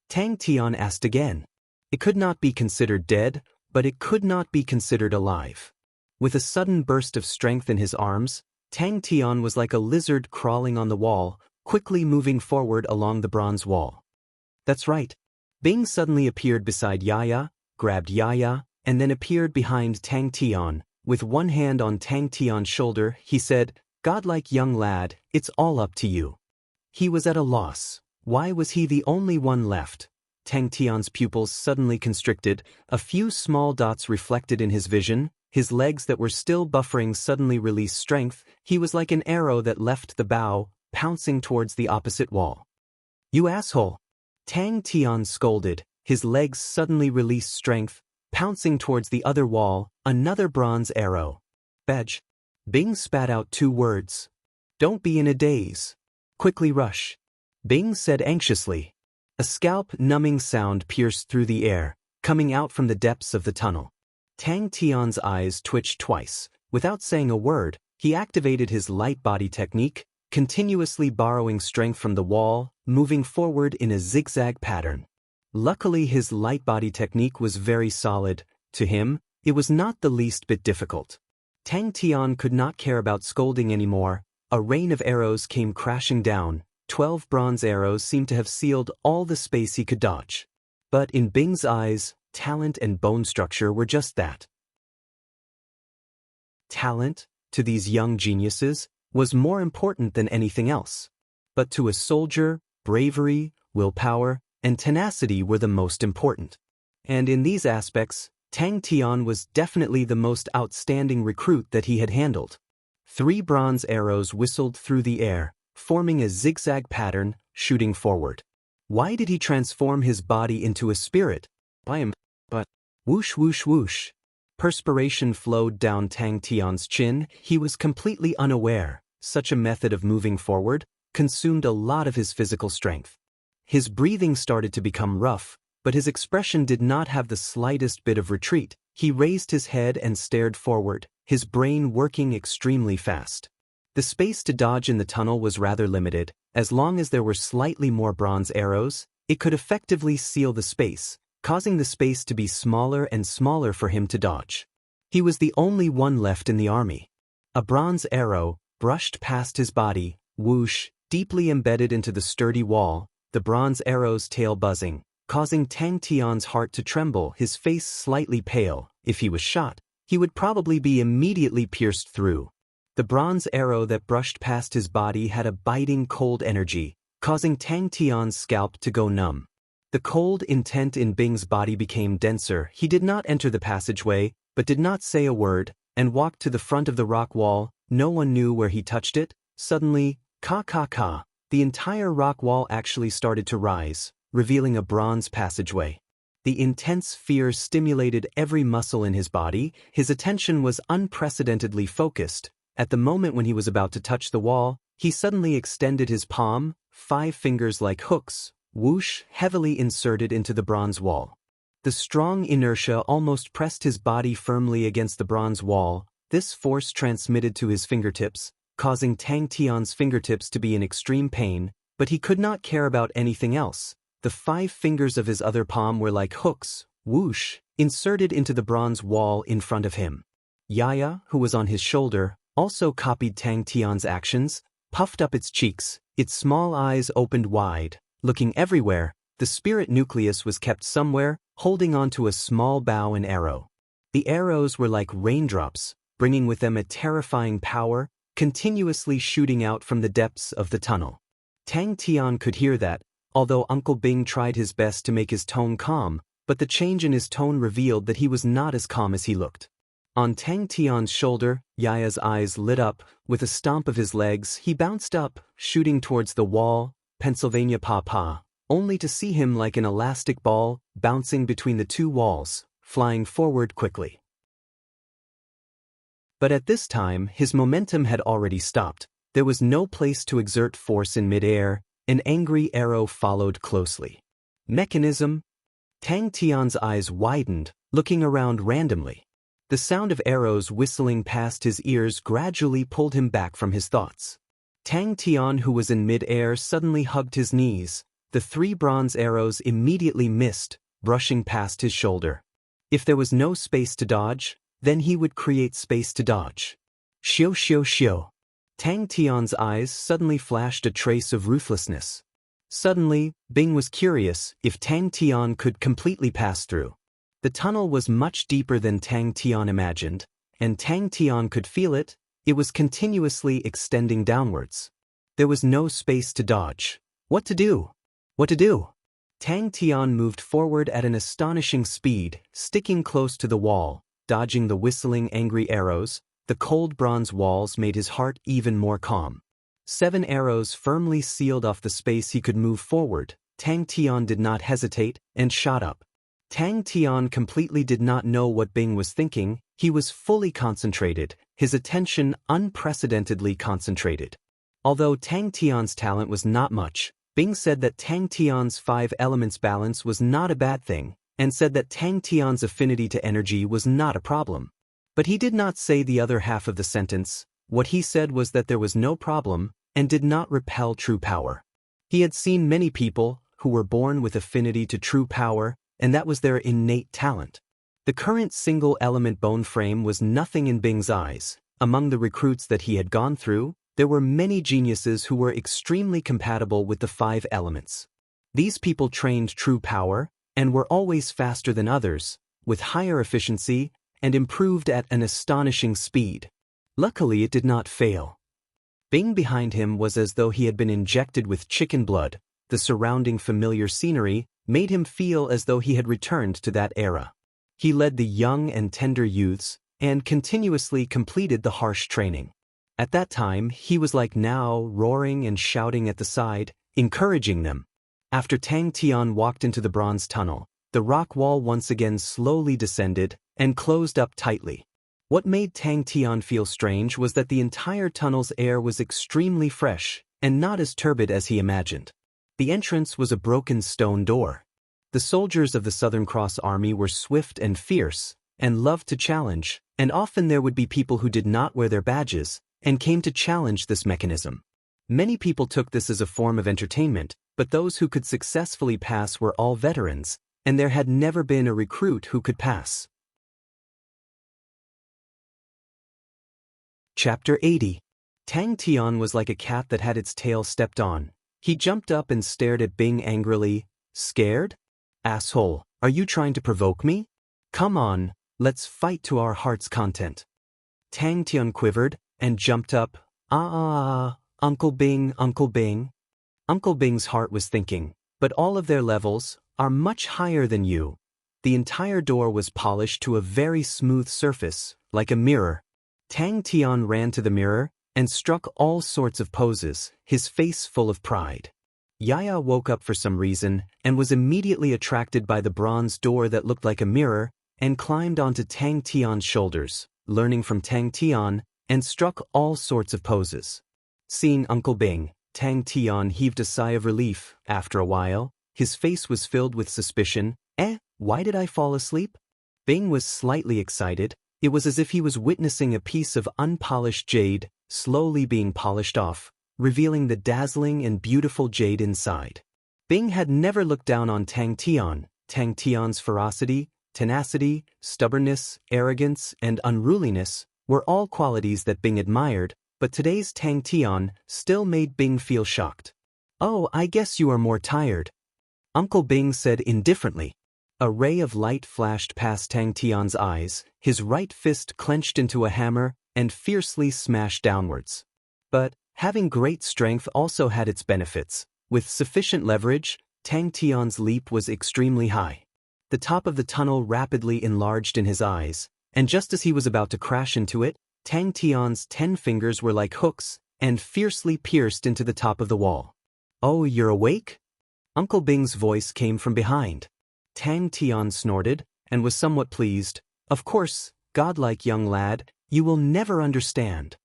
[SPEAKER 1] Tang Tian asked again. It could not be considered dead, but it could not be considered alive. With a sudden burst of strength in his arms, Tang Tian was like a lizard crawling on the wall, quickly moving forward along the bronze wall. That's right. Bing suddenly appeared beside Yaya, grabbed Yaya, and then appeared behind Tang Tian. With one hand on Tang Tian's shoulder, he said, "Godlike young lad, it's all up to you." He was at a loss. Why was he the only one left? Tang Tian's pupils suddenly constricted, a few small dots reflected in his vision, his legs that were still buffering suddenly released strength. He was like an arrow that left the bow, pouncing towards the opposite wall. You asshole! Tang Tian scolded, his legs suddenly released strength, pouncing towards the other wall, another bronze arrow. Badge. Bing spat out 2 words. Don't be in a daze. Quickly rush. Bing said anxiously. A scalp-numbing sound pierced through the air, coming out from the depths of the tunnel. Tang Tian's eyes twitched twice. Without saying a word, he activated his light body technique, continuously borrowing strength from the wall, moving forward in a zigzag pattern. Luckily, his light body technique was very solid. To him, it was not the least bit difficult. Tang Tian could not care about scolding anymore. A rain of arrows came crashing down. 12 bronze arrows seemed to have sealed all the space he could dodge. But in Bing's eyes, talent and bone structure were just that. Talent, to these young geniuses, was more important than anything else. But to a soldier, bravery, willpower, and tenacity were the most important. And in these aspects, Tang Tian was definitely the most outstanding recruit that he had handled. 3 bronze arrows whistled through the air, forming a zigzag pattern, shooting forward. Why did he transform his body into a spirit? But whoosh whoosh whoosh. Perspiration flowed down Tang Tian's chin. He was completely unaware. Such a method of moving forward consumed a lot of his physical strength. His breathing started to become rough, but his expression did not have the slightest bit of retreat. He raised his head and stared forward, his brain working extremely fast. The space to dodge in the tunnel was rather limited. As long as there were slightly more bronze arrows, it could effectively seal the space, causing the space to be smaller and smaller for him to dodge. He was the only one left in the army. A bronze arrow brushed past his body, whoosh, deeply embedded into the sturdy wall, the bronze arrow's tail buzzing, causing Tang Tian's heart to tremble, his face slightly pale. If he was shot, he would probably be immediately pierced through. The bronze arrow that brushed past his body had a biting cold energy, causing Tang Tian's scalp to go numb. The cold intent in Bing's body became denser. He did not enter the passageway, but did not say a word, and walked to the front of the rock wall. No one knew where he touched it. Suddenly, the entire rock wall actually started to rise, revealing a bronze passageway. The intense fear stimulated every muscle in his body. His attention was unprecedentedly focused. At the moment when he was about to touch the wall, he suddenly extended his palm, 5 fingers like hooks, whoosh, heavily inserted into the bronze wall. The strong inertia almost pressed his body firmly against the bronze wall. This force transmitted to his fingertips, causing Tang Tian's fingertips to be in extreme pain, but he could not care about anything else. The 5 fingers of his other palm were like hooks, whoosh, inserted into the bronze wall in front of him. Yaya, who was on his shoulder, also copied Tang Tian's actions, puffed up its cheeks, its small eyes opened wide, looking everywhere. The spirit nucleus was kept somewhere, holding onto a small bow and arrow. The arrows were like raindrops, bringing with them a terrifying power, continuously shooting out from the depths of the tunnel. Tang Tian could hear that, although Uncle Bing tried his best to make his tone calm, but the change in his tone revealed that he was not as calm as he looked. On Tang Tian's shoulder, Yaya's eyes lit up. With a stomp of his legs, he bounced up, shooting towards the wall, Pennsylvania Papa, only to see him like an elastic ball, bouncing between the 2 walls, flying forward quickly. But at this time, his momentum had already stopped. There was no place to exert force in midair. An angry arrow followed closely. Mechanism? Tang Tian's eyes widened, looking around randomly. The sound of arrows whistling past his ears gradually pulled him back from his thoughts. Tang Tian, who was in mid-air, suddenly hugged his knees. The 3 bronze arrows immediately missed, brushing past his shoulder. If there was no space to dodge, then he would create space to dodge. Xiu xiu xiu. Tang Tian's eyes suddenly flashed a trace of ruthlessness. Suddenly, Bing was curious if Tang Tian could completely pass through. The tunnel was much deeper than Tang Tian imagined, and Tang Tian could feel it. It was continuously extending downwards. There was no space to dodge. What to do? What to do? Tang Tian moved forward at an astonishing speed, sticking close to the wall, dodging the whistling angry arrows. The cold bronze walls made his heart even more calm. 7 arrows firmly sealed off the space he could move forward. Tang Tian did not hesitate and shot up. Tang Tian completely did not know what Bing was thinking. He was fully concentrated, his attention unprecedentedly concentrated. Although Tang Tian's talent was not much, Bing said that Tang Tian's 5 elements balance was not a bad thing, and said that Tang Tian's affinity to energy was not a problem. But he did not say the other half of the sentence. What he said was that there was no problem, and did not repel true power. He had seen many people who were born with affinity to true power, and that was their innate talent. The current single-element bone frame was nothing in Bing's eyes. Among the recruits that he had gone through, there were many geniuses who were extremely compatible with the 5 elements. These people trained true power, and were always faster than others, with higher efficiency, and improved at an astonishing speed. Luckily it did not fail. Bing behind him was as though he had been injected with chicken blood. The surrounding familiar scenery made him feel as though he had returned to that era. He led the young and tender youths, and continuously completed the harsh training. At that time, he was like now, roaring and shouting at the side, encouraging them. After Tang Tian walked into the bronze tunnel, the rock wall once again slowly descended, and closed up tightly. What made Tang Tian feel strange was that the entire tunnel's air was extremely fresh and not as turbid as he imagined. The entrance was a broken stone door. The soldiers of the Southern Cross Army were swift and fierce, and loved to challenge, and often there would be people who did not wear their badges, and came to challenge this mechanism. Many people took this as a form of entertainment, but those who could successfully pass were all veterans, and there had never been a recruit who could pass. Chapter 80. Tang Tian was like a cat that had its tail stepped on. He jumped up and stared at Bing angrily. Scared? Asshole, are you trying to provoke me? Come on, let's fight to our heart's content. Tang Tian quivered and jumped up. Uncle Bing, Uncle Bing. Uncle Bing's heart was thinking, but all of their levels are much higher than you. The entire door was polished to a very smooth surface, like a mirror. Tang Tian ran to the mirror and struck all sorts of poses, his face full of pride. Yaya woke up for some reason and was immediately attracted by the bronze door that looked like a mirror and climbed onto Tang Tian's shoulders, learning from Tang Tian, and struck all sorts of poses. Seeing Uncle Bing, Tang Tian heaved a sigh of relief. After a while, his face was filled with suspicion. Why did I fall asleep? Bing was slightly excited. It was as if he was witnessing a piece of unpolished jade slowly being polished off, revealing the dazzling and beautiful jade inside. Bing had never looked down on Tang Tian. Tang Tian's ferocity, tenacity, stubbornness, arrogance, and unruliness were all qualities that Bing admired, but today's Tang Tian still made Bing feel shocked. Oh, I guess you are more tired, Uncle Bing said indifferently. A ray of light flashed past Tang Tian's eyes, his right fist clenched into a hammer and fiercely smashed downwards. But having great strength also had its benefits. With sufficient leverage, Tang Tian's leap was extremely high. The top of the tunnel rapidly enlarged in his eyes, and just as he was about to crash into it, Tang Tian's 10 fingers were like hooks and fiercely pierced into the top of the wall. Oh, you're awake? Uncle Bing's voice came from behind. Tang Tian snorted and was somewhat pleased. Of course, godlike young lad, you will never understand.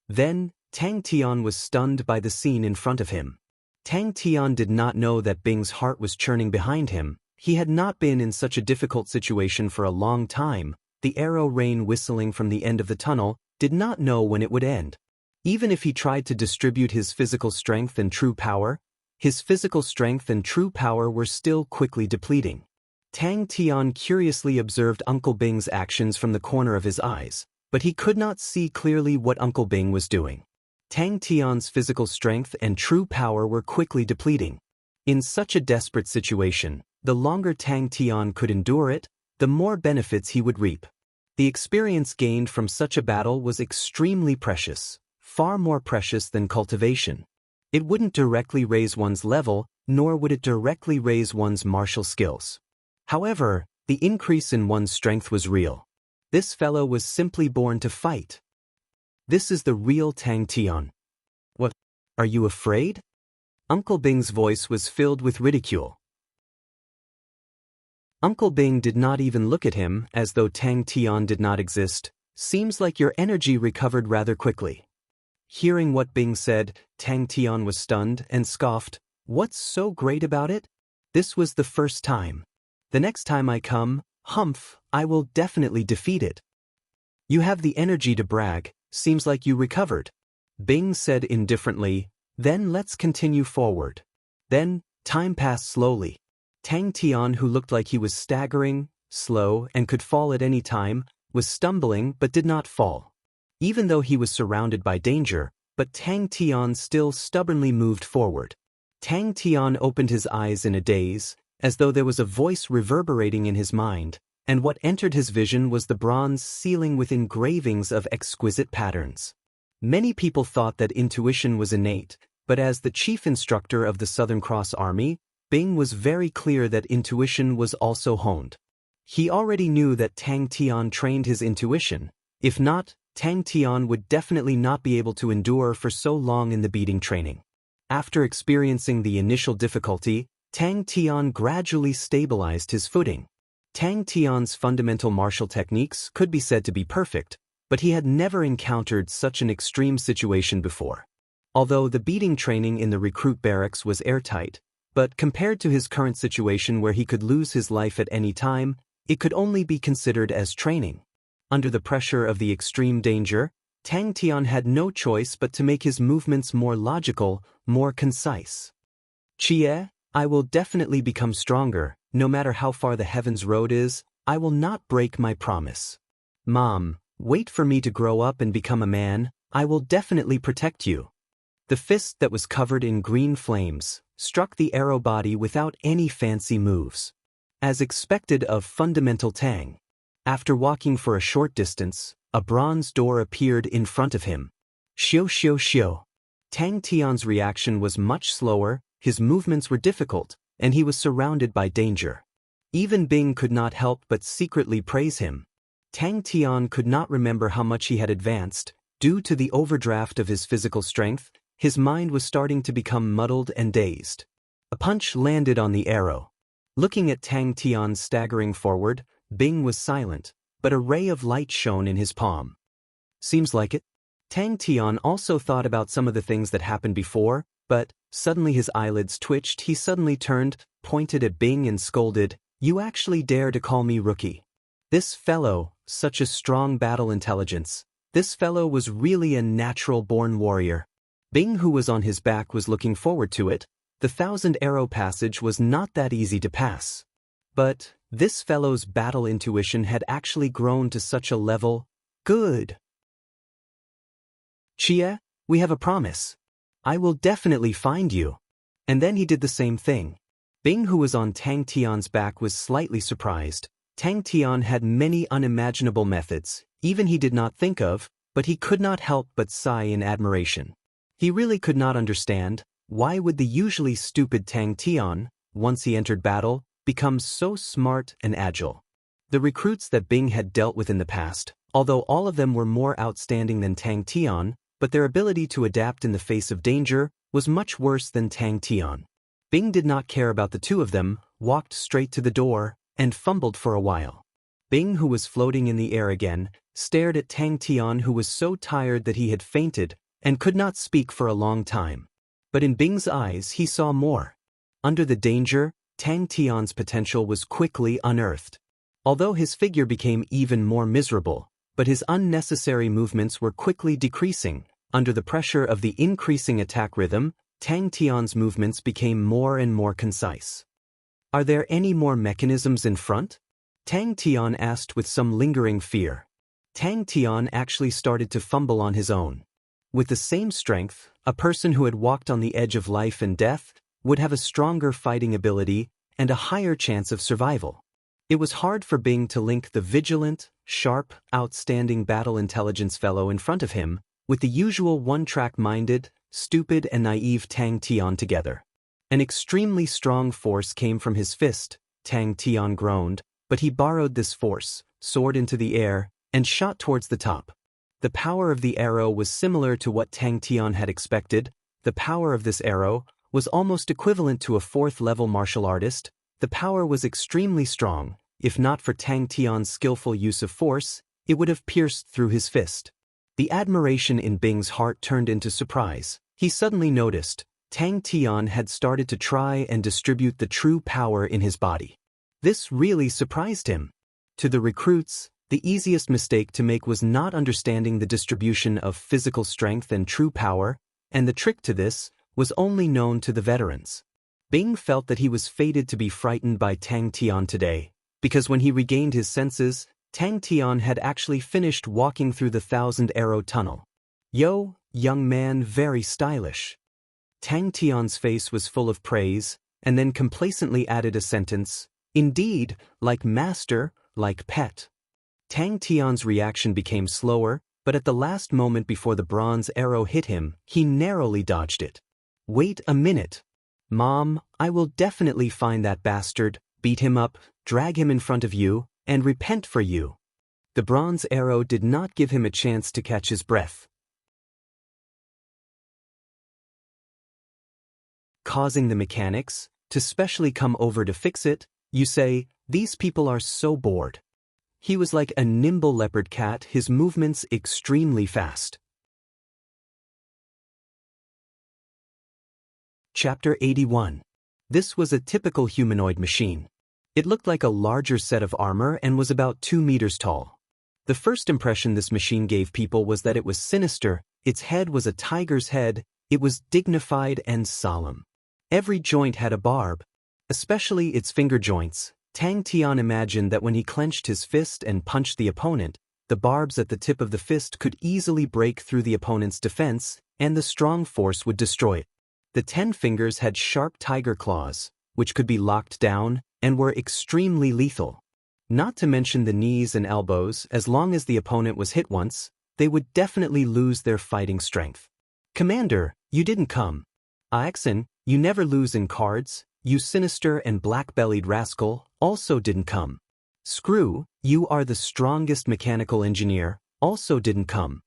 [SPEAKER 1] Then, Tang Tian was stunned by the scene in front of him. Tang Tian did not know that Bing's heart was churning behind him. He had not been in such a difficult situation for a long time. The arrow rain whistling from the end of the tunnel did not know when it would end. Even if he tried to distribute his physical strength and true power, his physical strength and true power were still quickly depleting. Tang Tian curiously observed Uncle Bing's actions from the corner of his eyes, but he could not see clearly what Uncle Bing was doing. Tang Tian's physical strength and true power were quickly depleting. In such a desperate situation, the longer Tang Tian could endure it, the more benefits he would reap. The experience gained from such a battle was extremely precious, far more precious than cultivation. It wouldn't directly raise one's level, nor would it directly raise one's martial skills. However, the increase in one's strength was real. This fellow was simply born to fight. This is the real Tang Tian. What? Are you afraid? Uncle Bing's voice was filled with ridicule. Uncle Bing did not even look at him, as though Tang Tian did not exist. Seems like your energy recovered rather quickly. Hearing what Bing said, Tang Tian was stunned and scoffed. What's so great about it? This was the first time. The next time I come, I will definitely defeat it. You have the energy to brag, seems like you recovered. Bing said indifferently, then let's continue forward. Then, time passed slowly. Tang Tian, who looked like he was staggering, slow, and could fall at any time, was stumbling but did not fall. Even though he was surrounded by danger, but Tang Tian still stubbornly moved forward. Tang Tian opened his eyes in a daze, as though there was a voice reverberating in his mind, and what entered his vision was the bronze ceiling with engravings of exquisite patterns. Many people thought that intuition was innate, but as the chief instructor of the Southern Cross Army, Bing was very clear that intuition was also honed. He already knew that Tang Tian trained his intuition. If not, Tang Tian would definitely not be able to endure for so long in the beating training. After experiencing the initial difficulty, Tang Tian gradually stabilized his footing. Tang Tian's fundamental martial techniques could be said to be perfect, but he had never encountered such an extreme situation before. Although the beating training in the recruit barracks was airtight, but compared to his current situation where he could lose his life at any time, it could only be considered as training. Under the pressure of the extreme danger, Tang Tian had no choice but to make his movements more logical, more concise. Chie, I will definitely become stronger, no matter how far the heaven's road is, I will not break my promise. Mom, wait for me to grow up and become a man, I will definitely protect you. The fist that was covered in green flames struck the arrow body without any fancy moves. As expected of fundamental Tang. After walking for a short distance, a bronze door appeared in front of him. Xiu xiu xiu. Tang Tian's reaction was much slower, his movements were difficult, and he was surrounded by danger. Even Bing could not help but secretly praise him. Tang Tian could not remember how much he had advanced. Due to the overdraft of his physical strength, his mind was starting to become muddled and dazed. A punch landed on the arrow. Looking at Tang Tian staggering forward, Bing was silent, but a ray of light shone in his palm. Seems like it. Tang Tian also thought about some of the things that happened before, but suddenly his eyelids twitched. He suddenly turned, pointed at Bing and scolded, "You actually dare to call me rookie? This fellow, such a strong battle intelligence. This fellow was really a natural-born warrior." Bing, who was on his back, was looking forward to it. The 1,000-arrow passage was not that easy to pass. But this fellow's battle intuition had actually grown to such a level. Good. Chie, we have a promise. I will definitely find you. And then he did the same thing. Bing, who was on Tang Tian's back, was slightly surprised. Tang Tian had many unimaginable methods, even he did not think of, but he could not help but sigh in admiration. He really could not understand, why would the usually stupid Tang Tian, once he entered battle, become so smart and agile? The recruits that Bing had dealt with in the past, although all of them were more outstanding than Tang Tian, but their ability to adapt in the face of danger was much worse than Tang Tian. Bing did not care about the two of them, walked straight to the door, and fumbled for a while. Bing, who was floating in the air again, stared at Tang Tian, who was so tired that he had fainted and could not speak for a long time. But in Bing's eyes he saw more. Under the danger, Tang Tian's potential was quickly unearthed. Although his figure became even more miserable, but his unnecessary movements were quickly decreasing. Under the pressure of the increasing attack rhythm, Tang Tian's movements became more and more concise. Are there any more mechanisms in front? Tang Tian asked with some lingering fear. Tang Tian actually started to fumble on his own. With the same strength, a person who had walked on the edge of life and death would have a stronger fighting ability and a higher chance of survival. It was hard for Bing to link the vigilant, sharp, outstanding battle intelligence fellow in front of him with the usual one-track-minded, stupid and naive Tang Tian together. An extremely strong force came from his fist, Tang Tian groaned, but he borrowed this force, soared into the air, and shot towards the top. The power of the arrow was similar to what Tang Tian had expected. The power of this arrow was almost equivalent to a 4th-level martial artist. The power was extremely strong. If not for Tang Tian's skillful use of force, it would have pierced through his fist. The admiration in Bing's heart turned into surprise. He suddenly noticed Tang Tian had started to try and distribute the true power in his body. This really surprised him. To the recruits, the easiest mistake to make was not understanding the distribution of physical strength and true power, and the trick to this was only known to the veterans. Bing felt that he was fated to be frightened by Tang Tian today, because when he regained his senses, Tang Tian had actually finished walking through the 1,000-arrow tunnel. "Yo, young man, very stylish." Tang Tian's face was full of praise, and then complacently added a sentence, "Indeed, like master, like pet." Tang Tian's reaction became slower, but at the last moment before the bronze arrow hit him, he narrowly dodged it. "Wait a minute. Mom, I will definitely find that bastard, beat him up, drag him in front of you, and repent for you." The bronze arrow did not give him a chance to catch his breath, causing the mechanics to specially come over to fix it. You say, These people are so bored. He was like a nimble leopard cat, his movements extremely fast. Chapter 81. This was a typical humanoid machine. It looked like a larger set of armor and was about 2 meters tall. The first impression this machine gave people was that it was sinister, its head was a tiger's head, it was dignified and solemn. Every joint had a barb, especially its finger joints. Tang Tian imagined that when he clenched his fist and punched the opponent, the barbs at the tip of the fist could easily break through the opponent's defense, and the strong force would destroy it. The 10 fingers had sharp tiger claws, which could be locked down, and were extremely lethal. Not to mention the knees and elbows, as long as the opponent was hit once, they would definitely lose their fighting strength. Commander, you didn't come. Axon, you never lose in cards, you sinister and black-bellied rascal, also didn't come. Screw, you are the strongest mechanical engineer, also didn't come.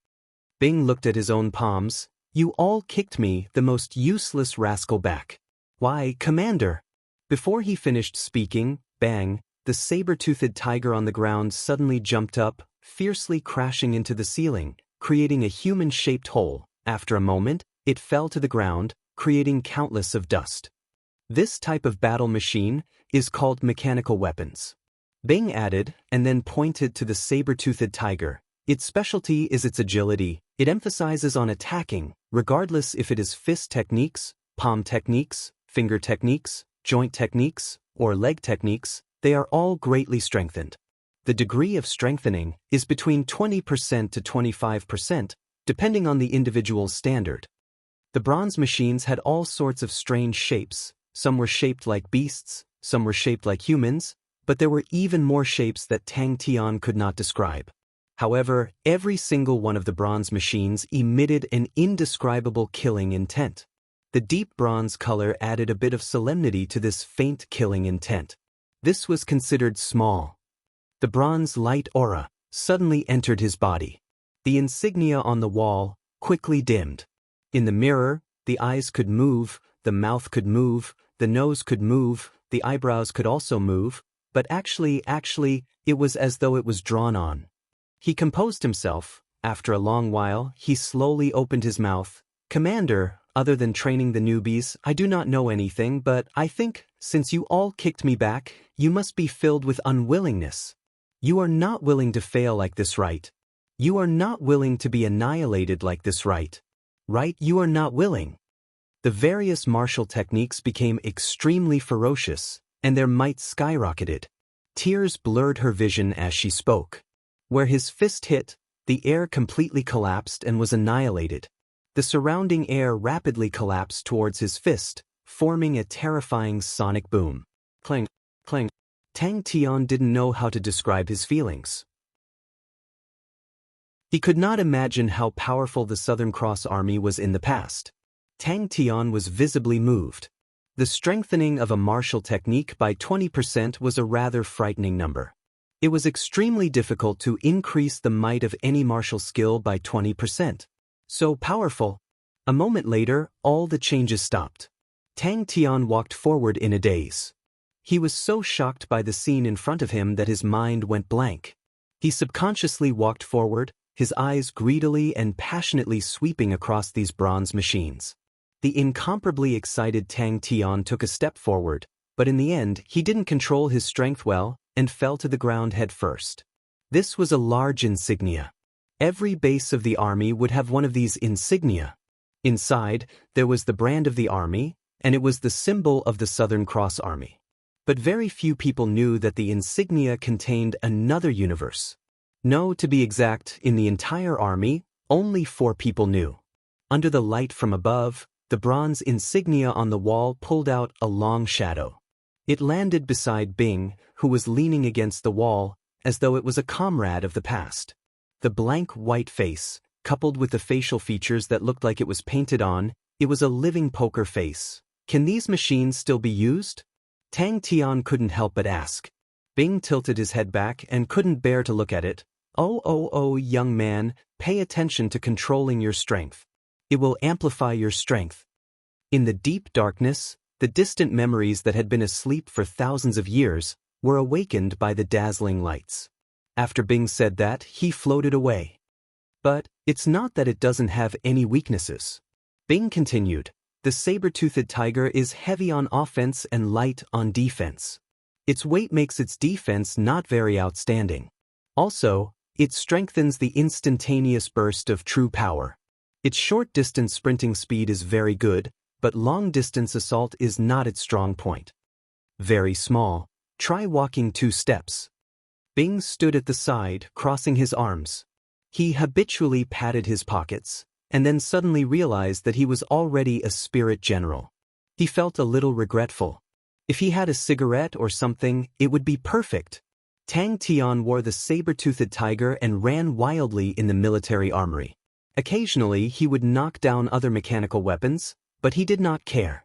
[SPEAKER 1] Bing looked at his own palms. You all kicked me, the most useless rascal, back. Why, Commander? Before he finished speaking, bang, the saber-toothed tiger on the ground suddenly jumped up, fiercely crashing into the ceiling, creating a human-shaped hole. After a moment, it fell to the ground, creating countless of dust. This type of battle machine is called mechanical weapons. Bing added, and then pointed to the saber-toothed tiger. Its specialty is its agility. It emphasizes on attacking, regardless if it is fist techniques, palm techniques, finger techniques, joint techniques, or leg techniques. They are all greatly strengthened. The degree of strengthening is between 20% to 25%, depending on the individual's standard. The bronze machines had all sorts of strange shapes. Some were shaped like beasts, some were shaped like humans, but there were even more shapes that Tang Tian could not describe. However, every single one of the bronze machines emitted an indescribable killing intent. The deep bronze color added a bit of solemnity to this faint killing intent. This was considered small. The bronze light aura suddenly entered his body. The insignia on the wall quickly dimmed. In the mirror, the eyes could move, the mouth could move, the nose could move, the eyebrows could also move, but actually, it was as though it was drawn on. He composed himself. After a long while, he slowly opened his mouth. Commander, other than training the newbies, I do not know anything, but I think, since you all kicked me back, you must be filled with unwillingness. You are not willing to fail like this, right? You are not willing to be annihilated like this, right? Right, you are not willing. The various martial techniques became extremely ferocious, and their might skyrocketed. Tears blurred her vision as she spoke. Where his fist hit, the air completely collapsed and was annihilated. The surrounding air rapidly collapsed towards his fist, forming a terrifying sonic boom. Clang, clang. Tang Tian didn't know how to describe his feelings. He could not imagine how powerful the Southern Cross Army was in the past. Tang Tian was visibly moved. The strengthening of a martial technique by 20% was a rather frightening number. It was extremely difficult to increase the might of any martial skill by 20%. So powerful. A moment later, all the changes stopped. Tang Tian walked forward in a daze. He was so shocked by the scene in front of him that his mind went blank. He subconsciously walked forward, his eyes greedily and passionately sweeping across these bronze machines. The incomparably excited Tang Tian took a step forward, but in the end he didn't control his strength well and fell to the ground head first. This was a large insignia. Every base of the army would have one of these insignia. Inside, there was the brand of the army, and it was the symbol of the Southern Cross Army. But very few people knew that the insignia contained another universe. No, to be exact, in the entire army, only 4 people knew. Under the light from above, the bronze insignia on the wall pulled out a long shadow. It landed beside Bing, who was leaning against the wall, as though it was a comrade of the past. The blank white face, coupled with the facial features that looked like it was painted on, it was a living poker face. Can these machines still be used? Tang Tian couldn't help but ask. Bing tilted his head back and couldn't bear to look at it. Oh, young man, pay attention to controlling your strength. It will amplify your strength. In the deep darkness, the distant memories that had been asleep for thousands of years were awakened by the dazzling lights. After Bing said that, he floated away. But it's not that it doesn't have any weaknesses. Bing continued, the saber-toothed tiger is heavy on offense and light on defense. Its weight makes its defense not very outstanding. Also, it strengthens the instantaneous burst of true power. Its short-distance sprinting speed is very good, but long-distance assault is not its strong point. Very small. Try walking 2 steps. Bing stood at the side, crossing his arms. He habitually patted his pockets, and then suddenly realized that he was already a spirit general. He felt a little regretful. If he had a cigarette or something, it would be perfect. Tang Tian wore the saber-toothed tiger and ran wildly in the military armory. Occasionally he would knock down other mechanical weapons, but he did not care.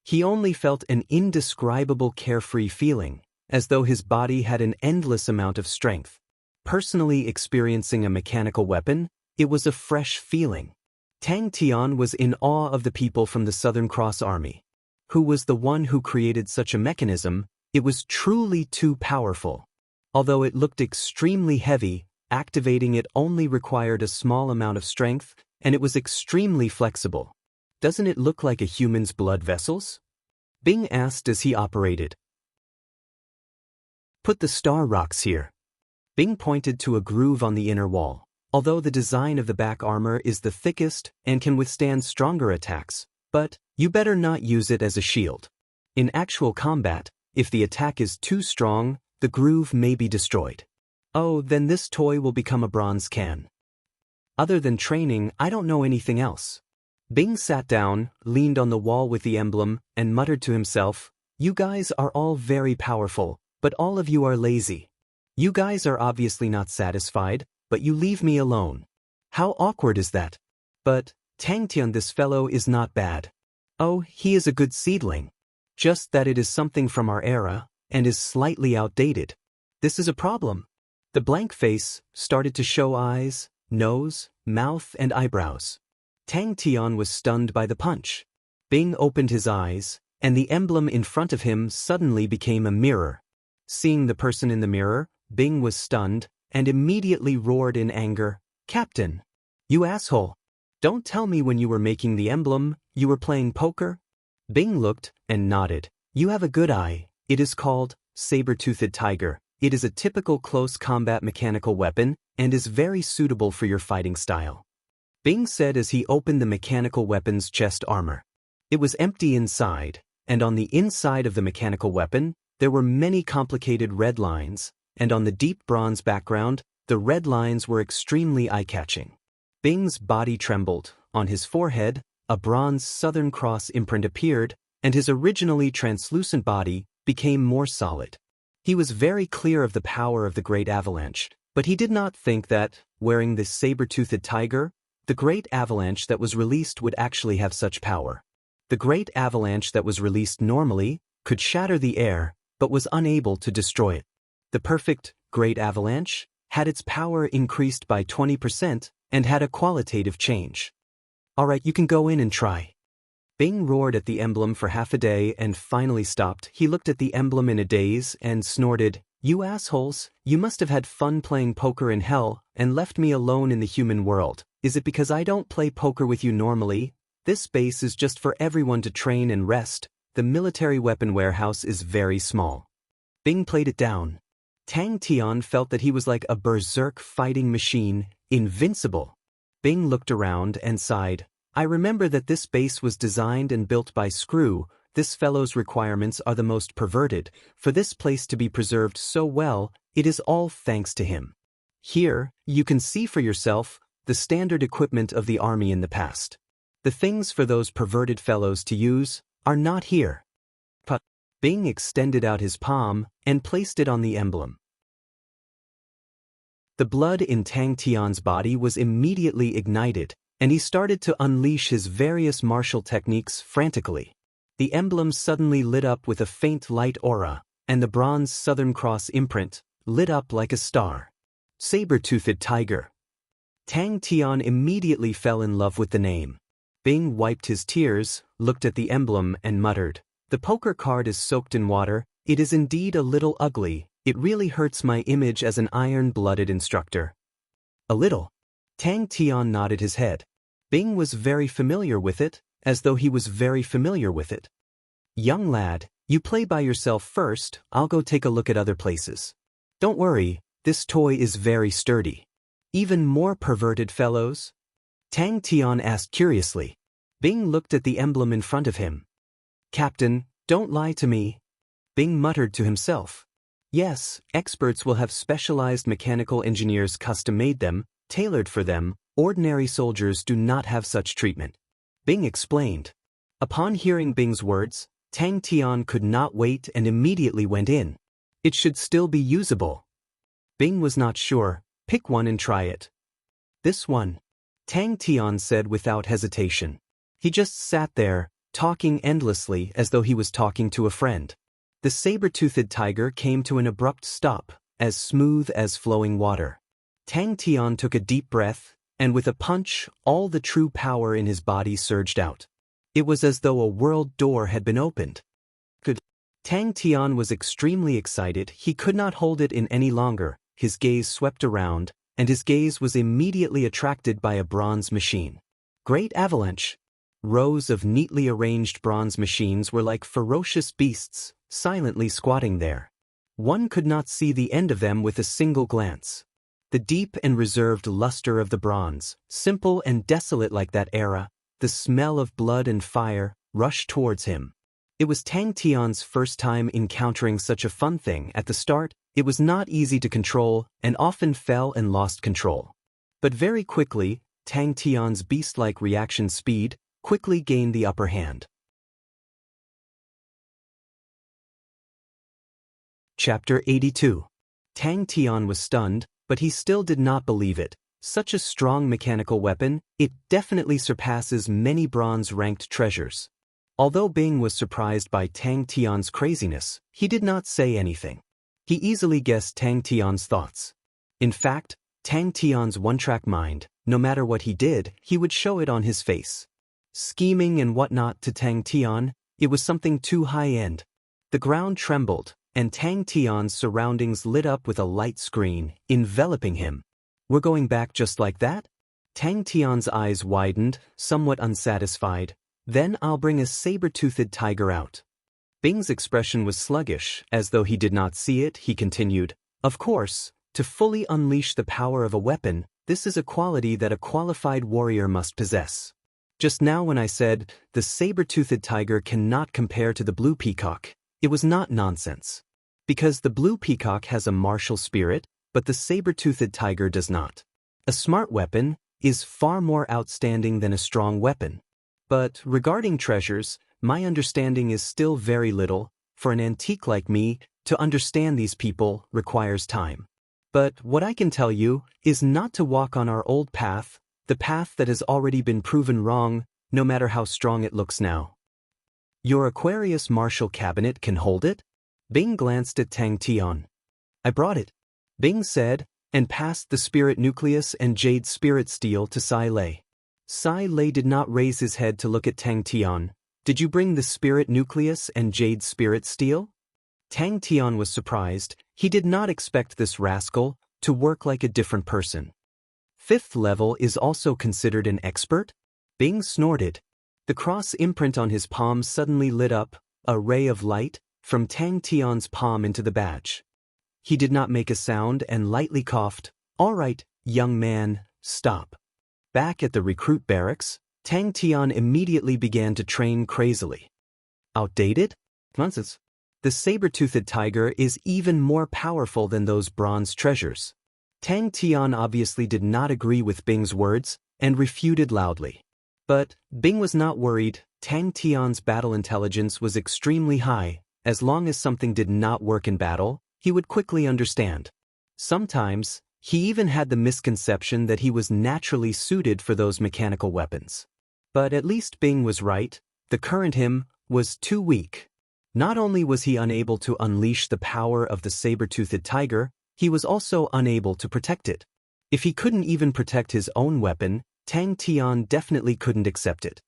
[SPEAKER 1] He only felt an indescribable carefree feeling, as though his body had an endless amount of strength. Personally experiencing a mechanical weapon, it was a fresh feeling. Tang Tian was in awe of the people from the Southern Cross Army. Who was the one who created such a mechanism? It was truly too powerful. Although it looked extremely heavy, activating it only required a small amount of strength, and it was extremely flexible. Doesn't it look like a human's blood vessels? Bing asked as he operated. Put the star rocks here. Bing pointed to a groove on the inner wall. Although the design of the back armor is the thickest and can withstand stronger attacks, but you better not use it as a shield. In actual combat, if the attack is too strong, the groove may be destroyed. Oh, then this toy will become a bronze can. Other than training, I don't know anything else. Bing sat down, leaned on the wall with the emblem, and muttered to himself, you guys are all very powerful, but all of you are lazy. You guys are obviously not satisfied, but you leave me alone. How awkward is that? But, Tang Tian, this fellow is not bad. Oh, he is a good seedling. Just that it is something from our era, and is slightly outdated. This is a problem. The blank face started to show eyes, nose, mouth, and eyebrows. Tang Tian was stunned by the punch. Bing opened his eyes, and the emblem in front of him suddenly became a mirror. Seeing the person in the mirror, Bing was stunned, and immediately roared in anger, Captain! You asshole! Don't tell me when you were making the emblem, you were playing poker? Bing looked and nodded. You have a good eye. It is called saber-toothed tiger. It is a typical close combat mechanical weapon, and is very suitable for your fighting style. Bing said as he opened the mechanical weapon's chest armor. It was empty inside, and on the inside of the mechanical weapon, there were many complicated red lines, and on the deep bronze background, the red lines were extremely eye-catching. Bing's body trembled. On his forehead, a bronze Southern Cross imprint appeared, and his originally translucent body became more solid. He was very clear of the power of the Great Avalanche, but he did not think that, wearing this saber-toothed tiger, the Great Avalanche that was released would actually have such power. The Great Avalanche that was released normally could shatter the air, but was unable to destroy it. The perfect Great Avalanche had its power increased by 20% and had a qualitative change. Alright, you can go in and try. Bing roared at the emblem for half a day and finally stopped. He looked at the emblem in a daze and snorted, You assholes, you must have had fun playing poker in hell and left me alone in the human world. Is it because I don't play poker with you normally? This base is just for everyone to train and rest. The military weapon warehouse is very small. Bing played it down. Tang Tian felt that he was like a berserk fighting machine, invincible. Bing looked around and sighed. I remember that this base was designed and built by Screw. This fellow's requirements are the most perverted. For this place to be preserved so well, it is all thanks to him. Here, you can see for yourself the standard equipment of the army in the past. The things for those perverted fellows to use are not here. But Bing extended out his palm and placed it on the emblem. The blood in Tang Tian's body was immediately ignited, and he started to unleash his various martial techniques frantically. The emblem suddenly lit up with a faint light aura, and the bronze Southern Cross imprint lit up like a star. Saber-toothed tiger. Tang Tian immediately fell in love with the name. Bing wiped his tears, looked at the emblem and muttered, The poker card is soaked in water, It is indeed a little ugly. It really hurts my image as an iron-blooded instructor. A little. Tang Tian nodded his head. Bing was very familiar with it, as though he was very familiar with it. Young lad, you play by yourself first, I'll go take a look at other places. Don't worry, this toy is very sturdy. Even more perverted fellows? Tang Tian asked curiously. Bing looked at the emblem in front of him. Captain, don't lie to me. Bing muttered to himself. Yes, experts will have specialized mechanical engineers custom-made them, tailored for them. Ordinary soldiers do not have such treatment. Bing explained. Upon hearing Bing's words, Tang Tian could not wait and immediately went in. It should still be usable. Bing was not sure. Pick one and try it. This one. Tang Tian said without hesitation. He just sat there, talking endlessly as though he was talking to a friend. The saber-toothed tiger came to an abrupt stop, as smooth as flowing water. Tang Tian took a deep breath, and with a punch, all the true power in his body surged out. It was as though a world door had been opened. Good. Tang Tian was extremely excited. He could not hold it in any longer. His gaze swept around, and his gaze was immediately attracted by a bronze machine. Great avalanche. Rows of neatly arranged bronze machines were like ferocious beasts, silently squatting there. One could not see the end of them with a single glance. The deep and reserved luster of the bronze, simple and desolate like that era, the smell of blood and fire, rushed towards him. It was Tang Tian's first time encountering such a fun thing. At the start, it was not easy to control and often fell and lost control. But very quickly, Tang Tian's beast-like reaction speed quickly gained the upper hand. Chapter 82. Tang Tian was stunned, but he still did not believe it. Such a strong mechanical weapon, it definitely surpasses many bronze-ranked treasures. Although Bing was surprised by Tang Tian's craziness, he did not say anything. He easily guessed Tang Tian's thoughts. In fact, Tang Tian's one-track mind, no matter what he did, he would show it on his face. Scheming and whatnot to Tang Tian, it was something too high-end. The ground trembled, and Tang Tian's surroundings lit up with a light screen, enveloping him. We're going back just like that? Tang Tian's eyes widened, somewhat unsatisfied. Then I'll bring a saber-toothed tiger out. Bing's expression was sluggish, as though he did not see it. He continued, of course, to fully unleash the power of a weapon, this is a quality that a qualified warrior must possess. Just now when I said, the saber-toothed tiger cannot compare to the blue peacock, it was not nonsense. Because the blue peacock has a martial spirit, but the saber-toothed tiger does not. A smart weapon is far more outstanding than a strong weapon. But regarding treasures, my understanding is still very little. For an antique like me, to understand these people requires time. But what I can tell you is not to walk on our old path, the path that has already been proven wrong, no matter how strong it looks now. Your Aquarius Martial Cabinet can hold it? Bing glanced at Tang Tian. I brought it, Bing said, and passed the spirit nucleus and jade spirit steel to Sai Lei. Sai Lei did not raise his head to look at Tang Tian. Did you bring the spirit nucleus and jade spirit steel? Tang Tian was surprised. He did not expect this rascal to work like a different person. Fifth level is also considered an expert? Bing snorted. The cross imprint on his palm suddenly lit up, a ray of light, from Tang Tian's palm into the badge. He did not make a sound and lightly coughed. All right, young man, stop. Back at the recruit barracks, Tang Tian immediately began to train crazily. Outdated? Nonsense. The saber-toothed tiger is even more powerful than those bronze treasures. Tang Tian obviously did not agree with Bing's words and refuted loudly. But Bing was not worried. Tang Tian's battle intelligence was extremely high. As long as something did not work in battle, he would quickly understand. Sometimes, he even had the misconception that he was naturally suited for those mechanical weapons. But at least Bing was right. The current him was too weak. Not only was he unable to unleash the power of the saber-toothed tiger, he was also unable to protect it. If he couldn't even protect his own weapon, Tang Tian definitely couldn't accept it.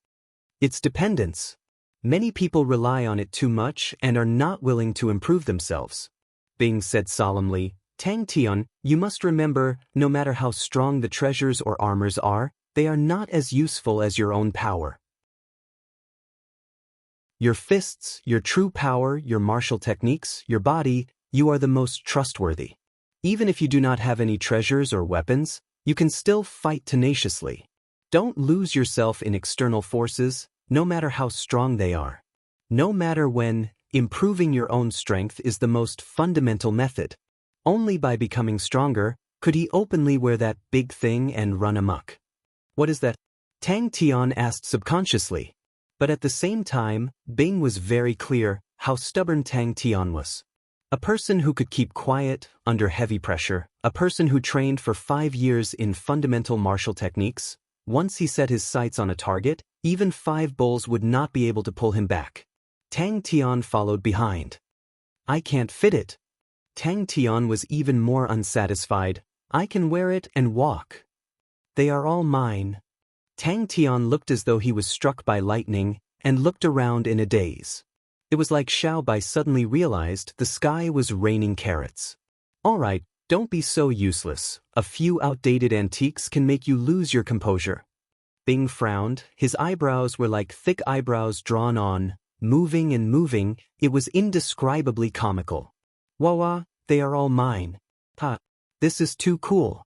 [SPEAKER 1] Its dependence. Many people rely on it too much and are not willing to improve themselves. Bing said solemnly, Tang Tian, you must remember, no matter how strong the treasures or armors are, they are not as useful as your own power. Your fists, your true power, your martial techniques, your body, you are the most trustworthy. Even if you do not have any treasures or weapons, you can still fight tenaciously. Don't lose yourself in external forces, no matter how strong they are. No matter when, improving your own strength is the most fundamental method. Only by becoming stronger could he openly wear that big thing and run amok. What is that? Tang Tian asked subconsciously. But at the same time, Bing was very clear how stubborn Tang Tian was. A person who could keep quiet under heavy pressure, a person who trained for 5 years in fundamental martial techniques. Once he set his sights on a target, even 5 bulls would not be able to pull him back. Tang Tian followed behind. I can't fit it. Tang Tian was even more unsatisfied. I can wear it and walk. They are all mine. Tang Tian looked as though he was struck by lightning and looked around in a daze. It was like Xiao Bai suddenly realized the sky was raining carrots. All right, don't be so useless. A few outdated antiques can make you lose your composure. Bing frowned. His eyebrows were like thick eyebrows drawn on, moving and moving. It was indescribably comical. Wawa, they are all mine. Ha, this is too cool.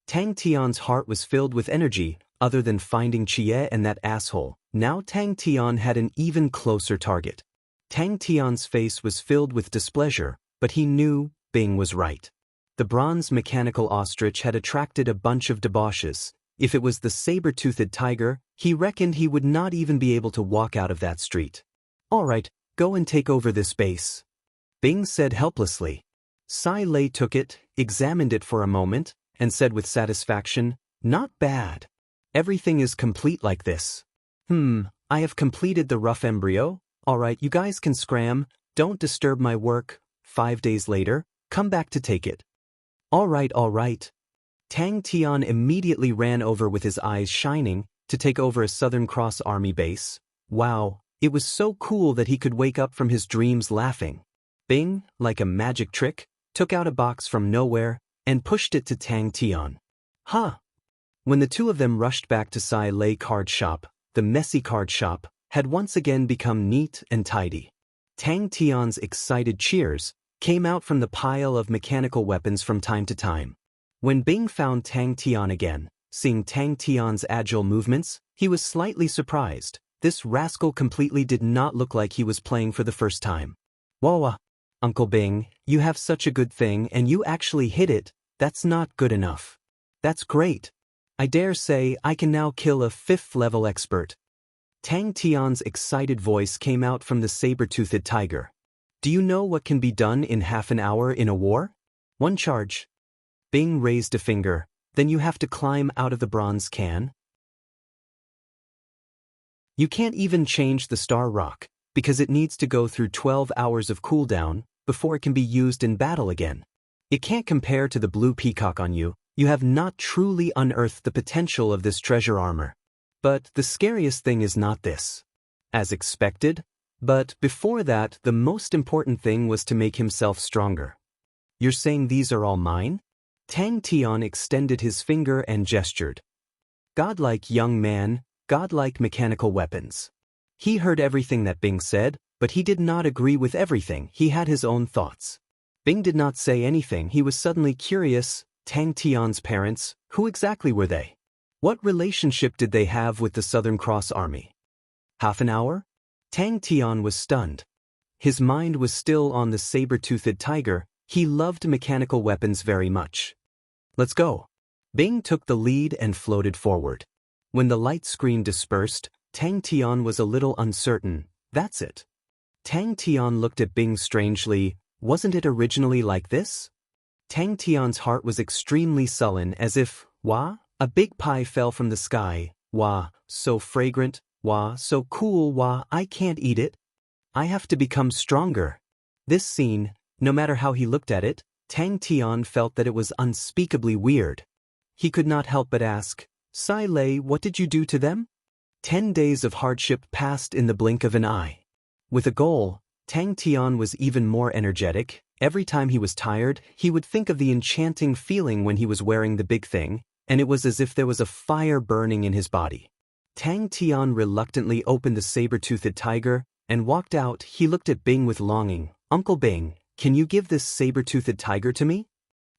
[SPEAKER 1] Tang Tian's heart was filled with energy. Other than finding Chie and that asshole, now Tang Tian had an even closer target. Tang Tian's face was filled with displeasure, but he knew Bing was right. The bronze mechanical ostrich had attracted a bunch of debauches. If it was the saber-toothed tiger, he reckoned he would not even be able to walk out of that street. All right, go and take over this base. Bing said helplessly. Sai Lei took it, examined it for a moment, and said with satisfaction, not bad. Everything is complete like this. I have completed the rough embryo. All right, you guys can scram. Don't disturb my work. 5 days later, come back to take it. All right. Tang Tian immediately ran over with his eyes shining to take over a Southern Cross Army base. Wow, it was so cool that he could wake up from his dreams laughing. Bing, like a magic trick, took out a box from nowhere and pushed it to Tang Tian. Huh. When the two of them rushed back to Sai Lei card shop, the messy card shop had once again become neat and tidy. Tang Tian's excited cheers came out from the pile of mechanical weapons from time to time. When Bing found Tang Tian again, seeing Tang Tian's agile movements, he was slightly surprised. This rascal completely did not look like he was playing for the first time. Wawa, Uncle Bing, you have such a good thing and you actually hit it. That's not good enough. That's great. I dare say I can now kill a 5th-level expert. Tang Tian's excited voice came out from the saber-toothed tiger. Do you know what can be done in half an hour in a war? 1 charge. Bing raised a finger. Then you have to climb out of the bronze can. You can't even change the star rock, because it needs to go through 12 hours of cooldown before it can be used in battle again. It can't compare to the blue peacock on you. You have not truly unearthed the potential of this treasure armor. But the scariest thing is not this. As expected, but before that, the most important thing was to make himself stronger. You're saying these are all mine? Tang Tian extended his finger and gestured. Godlike young man, godlike mechanical weapons. He heard everything that Bing said, but he did not agree with everything. He had his own thoughts. Bing did not say anything. He was suddenly curious. Tang Tian's parents, who exactly were they? What relationship did they have with the Southern Cross Army? Half an hour? Tang Tian was stunned. His mind was still on the saber-toothed tiger. He loved mechanical weapons very much. Let's go. Bing took the lead and floated forward. When the light screen dispersed, Tang Tian was a little uncertain. That's it. Tang Tian looked at Bing strangely. Wasn't it originally like this? Tang Tian's heart was extremely sullen, as if, wah, a big pie fell from the sky. Wah, so fragrant. Wah, so cool. Wah, I can't eat it. I have to become stronger. This scene, no matter how he looked at it, Tang Tian felt that it was unspeakably weird. He could not help but ask, Sai Lei, what did you do to them? 10 days of hardship passed in the blink of an eye. With a goal, Tang Tian was even more energetic. Every time he was tired, he would think of the enchanting feeling when he was wearing the big thing, and it was as if there was a fire burning in his body. Tang Tian reluctantly opened the saber-toothed tiger and walked out. He looked at Bing with longing. "Uncle Bing, can you give this saber-toothed tiger to me?"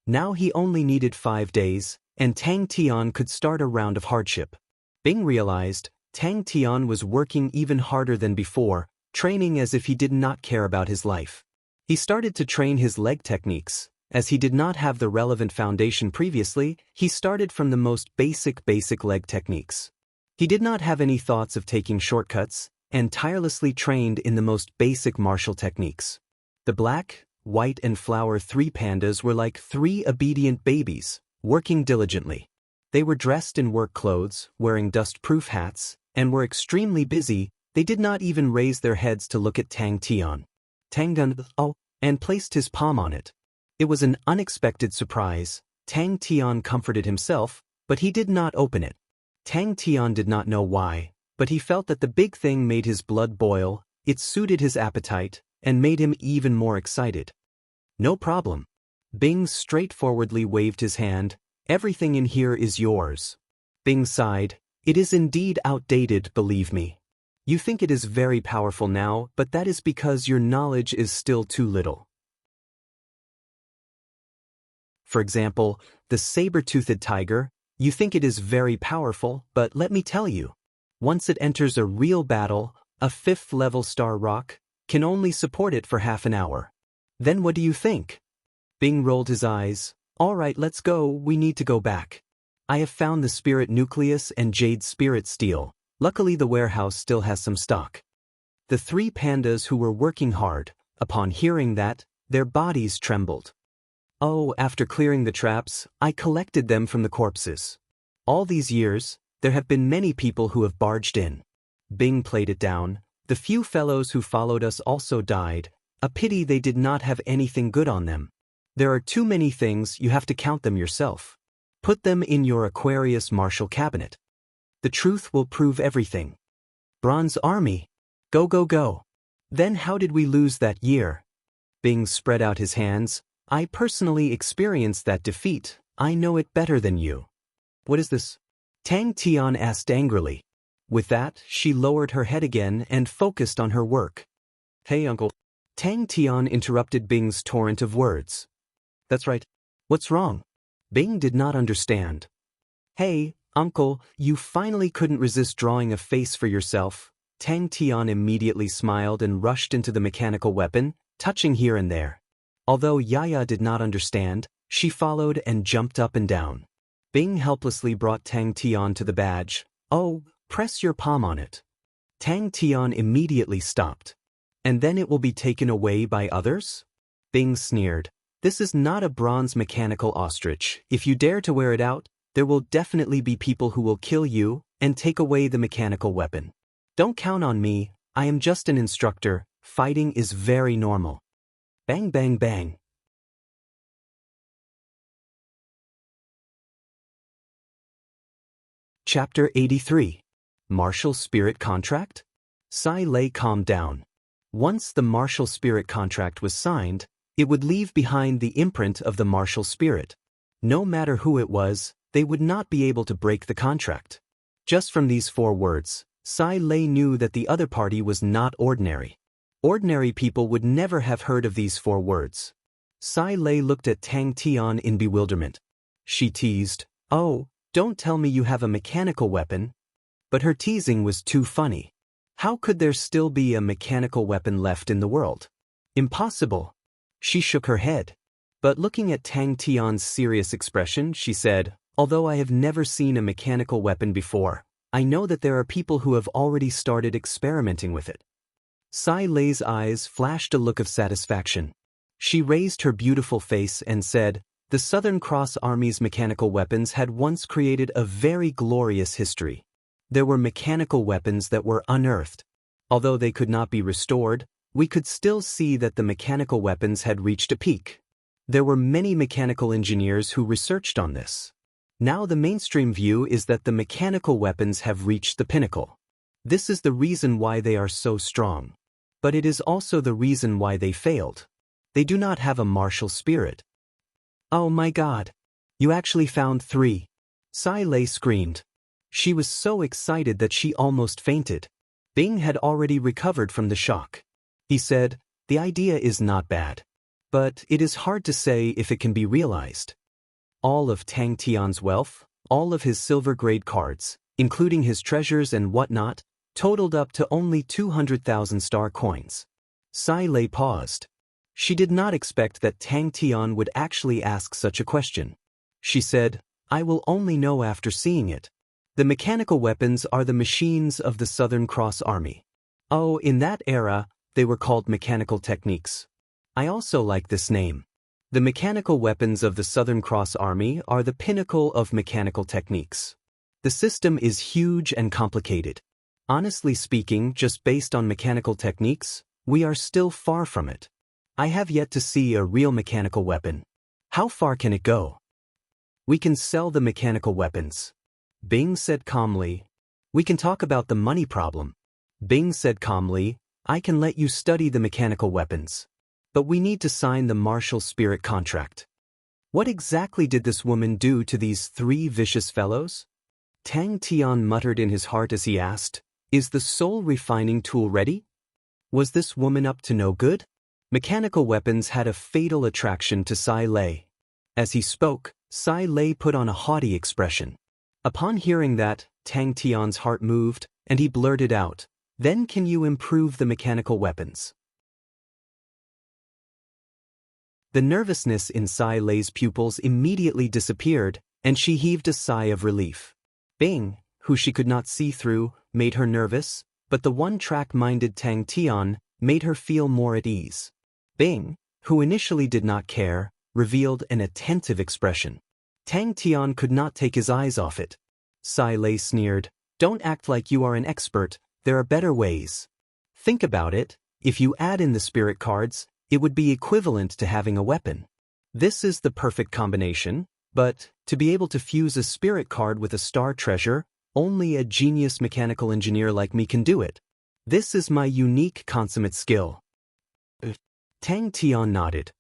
[SPEAKER 1] Now he only needed 5 days, and Tang Tian could start a round of hardship. Bing realized Tang Tian was working even harder than before, training as if he did not care about his life. He started to train his leg techniques. As he did not have the relevant foundation previously, he started from the most basic leg techniques. He did not have any thoughts of taking shortcuts, and tirelessly trained in the most basic martial techniques. The black, white and flower 3 pandas were like 3 obedient babies, working diligently. They were dressed in work clothes, wearing dust-proof hats, and were extremely busy. They did not even raise their heads to look at Tang Tian. Tang Tian, and placed his palm on it. It was an unexpected surprise. Tang Tian comforted himself, but he did not open it. Tang Tian did not know why, but he felt that the big thing made his blood boil. It suited his appetite, and made him even more excited. "No problem." Bing straightforwardly waved his hand. "Everything in here is yours." Bing sighed. "It is indeed outdated, believe me. You think it is very powerful now, but that is because your knowledge is still too little. For example, the saber-toothed tiger, you think it is very powerful, but let me tell you. Once it enters a real battle, a 5th-level star rock can only support it for half an hour. Then what do you think?" Bing rolled his eyes. "All right, let's go. We need to go back. I have found the spirit nucleus and jade spirit steel. Luckily the warehouse still has some stock." The 3 pandas who were working hard, upon hearing that, their bodies trembled. "Oh, after clearing the traps, I collected them from the corpses. All these years, there have been many people who have barged in." Bing played it down. "The few fellows who followed us also died. A pity they did not have anything good on them. There are too many things, you have to count them yourself. Put them in your Aquarius Marshall cabinet. The truth will prove everything. Bronze Army. Go, go, go. Then how did we lose that year?" Bing spread out his hands. "I personally experienced that defeat. I know it better than you." "What is this?" Tang Tian asked angrily. With that, she lowered her head again and focused on her work. "Hey, Uncle." Tang Tian interrupted Bing's torrent of words. "That's right. What's wrong?" Bing did not understand. "Hey, Uncle, you finally couldn't resist drawing a face for yourself." Tang Tian immediately smiled and rushed into the mechanical weapon, touching here and there. Although Yaya did not understand, she followed and jumped up and down. Bing helplessly brought Tang Tian to the badge. "Oh, press your palm on it." Tang Tian immediately stopped. "And then it will be taken away by others?" Bing sneered. "This is not a bronze mechanical ostrich. If you dare to wear it out, there will definitely be people who will kill you and take away the mechanical weapon. Don't count on me. I am just an instructor. Fighting is very normal." Bang, bang, bang. Chapter 83. Martial Spirit Contract? Sai Lei calmed down. Once the martial spirit contract was signed, it would leave behind the imprint of the martial spirit. No matter who it was, they would not be able to break the contract. Just from these 4 words, Sai Lei knew that the other party was not ordinary. Ordinary people would never have heard of these 4 words. Sai Lei looked at Tang Tian in bewilderment. She teased, "Oh, don't tell me you have a mechanical weapon." But her teasing was too funny. How could there still be a mechanical weapon left in the world? Impossible. She shook her head. But looking at Tang Tian's serious expression, she said, "Although I have never seen a mechanical weapon before, I know that there are people who have already started experimenting with it." Sai Lei's eyes flashed a look of satisfaction. She raised her beautiful face and said, "The Southern Cross Army's mechanical weapons had once created a very glorious history. There were mechanical weapons that were unearthed. Although they could not be restored, we could still see that the mechanical weapons had reached a peak. There were many mechanical engineers who researched on this. Now the mainstream view is that the mechanical weapons have reached the pinnacle. This is the reason why they are so strong. But it is also the reason why they failed. They do not have a martial spirit. Oh my God! You actually found 3. Sai Lei screamed. She was so excited that she almost fainted. Bing had already recovered from the shock. He said, "The idea is not bad. But it is hard to say if it can be realized." All of Tang Tian's wealth, all of his silver-grade cards, including his treasures and whatnot, totaled up to only 200,000 star coins. Sai Lei paused. She did not expect that Tang Tian would actually ask such a question. She said, "I will only know after seeing it. The mechanical weapons are the machines of the Southern Cross Army." Oh, in that era, they were called mechanical techniques. I also like this name. The mechanical weapons of the Southern Cross Army are the pinnacle of mechanical techniques. The system is huge and complicated. Honestly speaking, just based on mechanical techniques, we are still far from it. I have yet to see a real mechanical weapon. How far can it go? We can sell the mechanical weapons. Bing said calmly. We can talk about the money problem. Bing said calmly, I can let you study the mechanical weapons. But we need to sign the martial spirit contract. What exactly did this woman do to these 3 vicious fellows? Tang Tian muttered in his heart as he asked, "Is the soul refining tool ready?" Was this woman up to no good? Mechanical weapons had a fatal attraction to Sai Lei. As he spoke, Sai Lei put on a haughty expression. Upon hearing that, Tang Tian's heart moved, and he blurted out, "Then can you improve the mechanical weapons?" The nervousness in Sai Lei's pupils immediately disappeared, and she heaved a sigh of relief. Bing, who she could not see through, made her nervous, but the one-track-minded Tang Tian made her feel more at ease. Bing, who initially did not care, revealed an attentive expression. Tang Tian could not take his eyes off it. Sai Lei sneered, "Don't act like you are an expert, there are better ways. Think about it, if you add in the spirit cards, it would be equivalent to having a weapon. This is the perfect combination, but to be able to fuse a spirit card with a star treasure, only a genius mechanical engineer like me can do it. This is my unique consummate skill." Tang Tian nodded.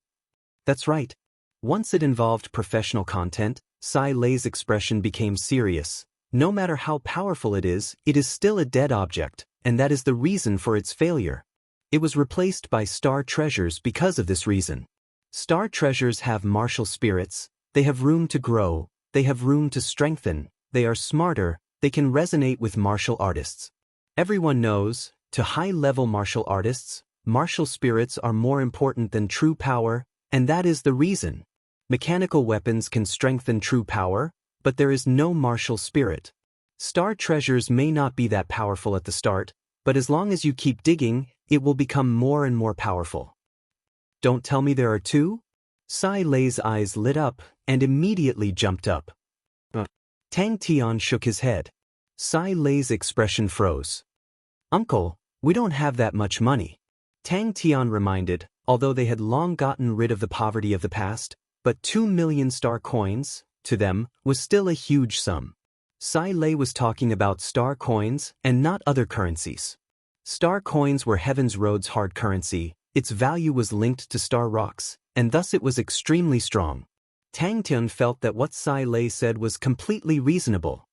[SPEAKER 1] That's right. Once it involved professional content, Sai Lei's expression became serious. No matter how powerful it is still a dead object, and that is the reason for its failure. It was replaced by star treasures because of this reason. Star treasures have martial spirits, they have room to grow, they have room to strengthen, they are smarter, they can resonate with martial artists. Everyone knows, to high-level martial artists, martial spirits are more important than true power, and that is the reason. Mechanical weapons can strengthen true power, but there is no martial spirit. Star treasures may not be that powerful at the start, but as long as you keep digging, it will become more and more powerful. Don't tell me there are 2? Sai Lei's eyes lit up and immediately jumped up. Tang Tian shook his head. Sai Lei's expression froze. "Uncle, we don't have that much money." Tang Tian reminded, although they had long gotten rid of the poverty of the past, but 2 million star coins, to them, was still a huge sum. Sai Lei was talking about star coins and not other currencies. Star coins were Heaven's Road's hard currency, its value was linked to star rocks, and thus it was extremely strong. Tang Tian felt that what Sai Lei said was completely reasonable.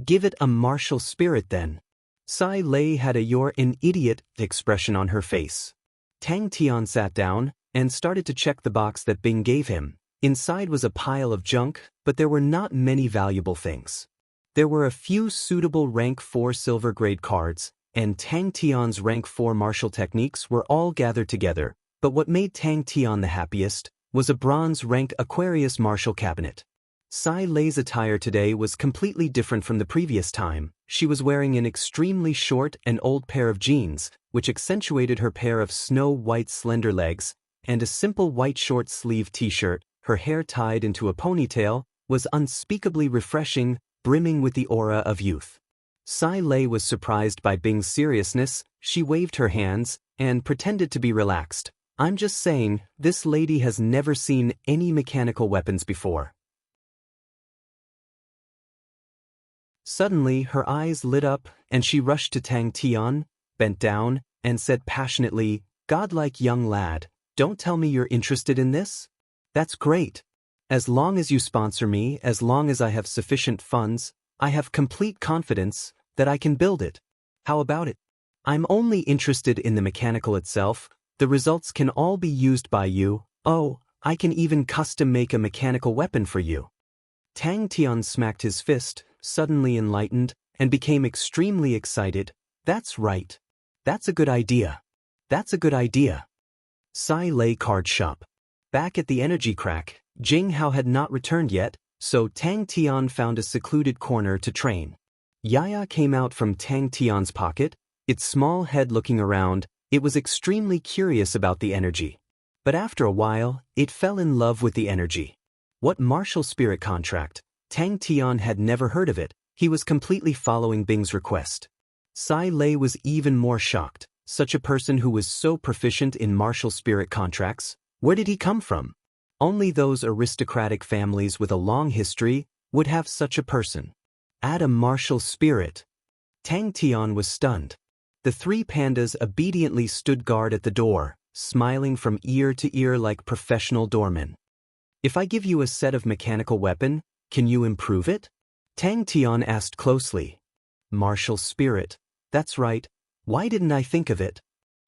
[SPEAKER 1] Give it a martial spirit then. Sai Lei had a "you're an idiot" expression on her face. Tang Tian sat down and started to check the box that Bing gave him. Inside was a pile of junk, but there were not many valuable things. There were a few suitable rank 4 silver-grade cards, and Tang Tian's rank 4 martial techniques were all gathered together, but what made Tang Tian the happiest was a bronze rank Aquarius martial cabinet. Sai Lei's attire today was completely different from the previous time. She was wearing an extremely short and old pair of jeans, which accentuated her pair of snow-white slender legs, and a simple white short-sleeved t-shirt. Her hair tied into a ponytail was unspeakably refreshing, brimming with the aura of youth. Sai Lei was surprised by Bing's seriousness. She waved her hands and pretended to be relaxed. "I'm just saying, this lady has never seen any mechanical weapons before." Suddenly, her eyes lit up, and she rushed to Tang Tian, bent down, and said passionately, "Godlike young lad, don't tell me you're interested in this? That's great. As long as you sponsor me, as long as I have sufficient funds, I have complete confidence that I can build it. How about it? I'm only interested in the mechanical itself. The results can all be used by you. Oh, I can even custom make a mechanical weapon for you." Tang Tian smacked his fist, suddenly enlightened, and became extremely excited. "That's right. That's a good idea. That's a good idea." Sai Lei Card Shop. Back at the energy crack, Jing Hao had not returned yet, so Tang Tian found a secluded corner to train. Yaya came out from Tang Tian's pocket, its small head looking around. It was extremely curious about the energy. But after a while, it fell in love with the energy. What martial spirit contract? Tang Tian had never heard of it. He was completely following Bing's request. Sai Lei was even more shocked. Such a person who was so proficient in martial spirit contracts, where did he come from? Only those aristocratic families with a long history would have such a person. Add a martial spirit. Tang Tian was stunned. The three pandas obediently stood guard at the door, smiling from ear to ear like professional doormen. "If I give you a set of mechanical weapon, can you improve it?" Tang Tian asked closely. "Martial spirit. That's right. Why didn't I think of it?"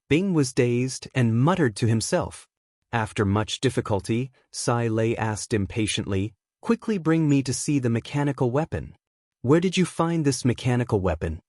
[SPEAKER 1] Bing was dazed and muttered to himself. After much difficulty, Sai Lei asked impatiently, "Quickly bring me to see the mechanical weapon. Where did you find this mechanical weapon?"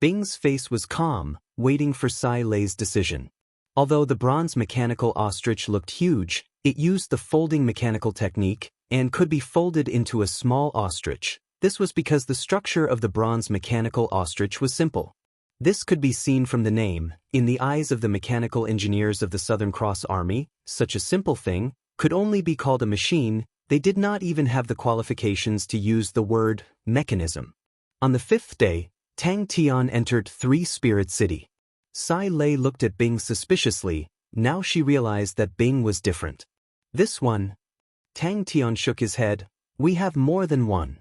[SPEAKER 1] Bing's face was calm, waiting for Sai Lei's decision. Although the bronze mechanical ostrich looked huge, it used the folding mechanical technique and could be folded into a small ostrich. This was because the structure of the bronze mechanical ostrich was simple. This could be seen from the name. In the eyes of the mechanical engineers of the Southern Cross Army, such a simple thing could only be called a machine. They did not even have the qualifications to use the word mechanism. On the fifth day, Tang Tian entered Three Spirit City. Sai Lei looked at Bing suspiciously. Now she realized that Bing was different. "This one?" Tang Tian shook his head. "We have more than one."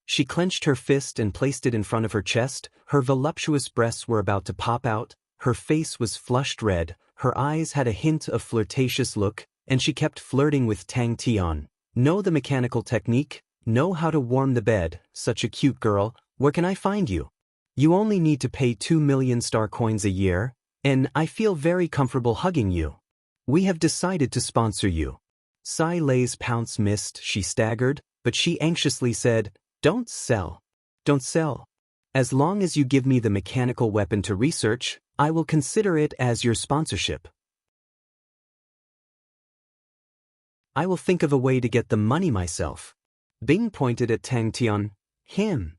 [SPEAKER 1] She clenched her fist and placed it in front of her chest. Her voluptuous breasts were about to pop out. Her face was flushed red. Her eyes had a hint of flirtatious look, and she kept flirting with Tang Tian. "Know the mechanical technique? Know how to warm the bed? Such a cute girl. Where can I find you? You only need to pay 2 million star coins a year, and I feel very comfortable hugging you. We have decided to sponsor you." Sai Lei's pounce missed. She staggered, but she anxiously said, "Don't sell. Don't sell. As long as you give me the mechanical weapon to research, I will consider it as your sponsorship. I will think of a way to get the money myself." Bing pointed at Tang Tian. "Him.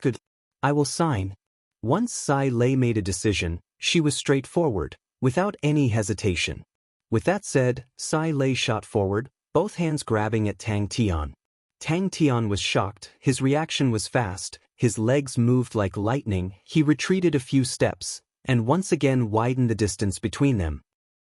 [SPEAKER 1] Good. I will sign." Once Sai Lei made a decision, she was straightforward, without any hesitation. With that said, Sai Lei shot forward, both hands grabbing at Tang Tian. Tang Tian was shocked. His reaction was fast. His legs moved like lightning. He retreated a few steps, and once again widened the distance between them.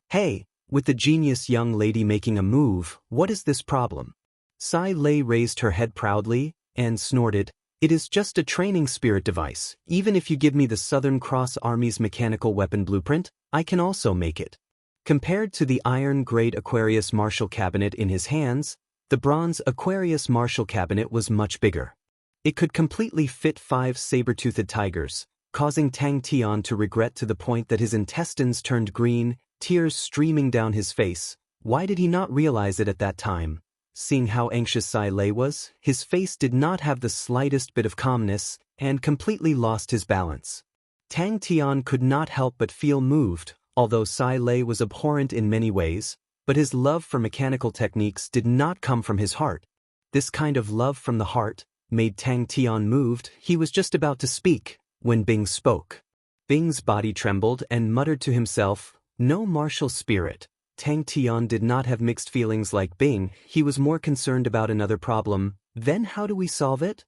[SPEAKER 1] "Hey, with the genius young lady making a move, what is this problem?" Sai Lei raised her head proudly and snorted. "It is just a training spirit device. Even if you give me the Southern Cross Army's mechanical weapon blueprint, I can also make it." Compared to the iron-grade Aquarius Martial Cabinet in his hands, the bronze Aquarius Martial Cabinet was much bigger. It could completely fit 5 saber-toothed tigers, causing Tang Tian to regret to the point that his intestines turned green, tears streaming down his face. Why did he not realize it at that time? Seeing how anxious Sai Lei was, his face did not have the slightest bit of calmness, and completely lost his balance. Tang Tian could not help but feel moved, although Sai Lei was abhorrent in many ways, but his love for mechanical techniques did not come from his heart. This kind of love from the heart made Tang Tian moved. He was just about to speak when Bing spoke. Bing's body trembled and muttered to himself, "No martial spirit." Tang Tian did not have mixed feelings like Bing. He was more concerned about another problem. "Then how do we solve it?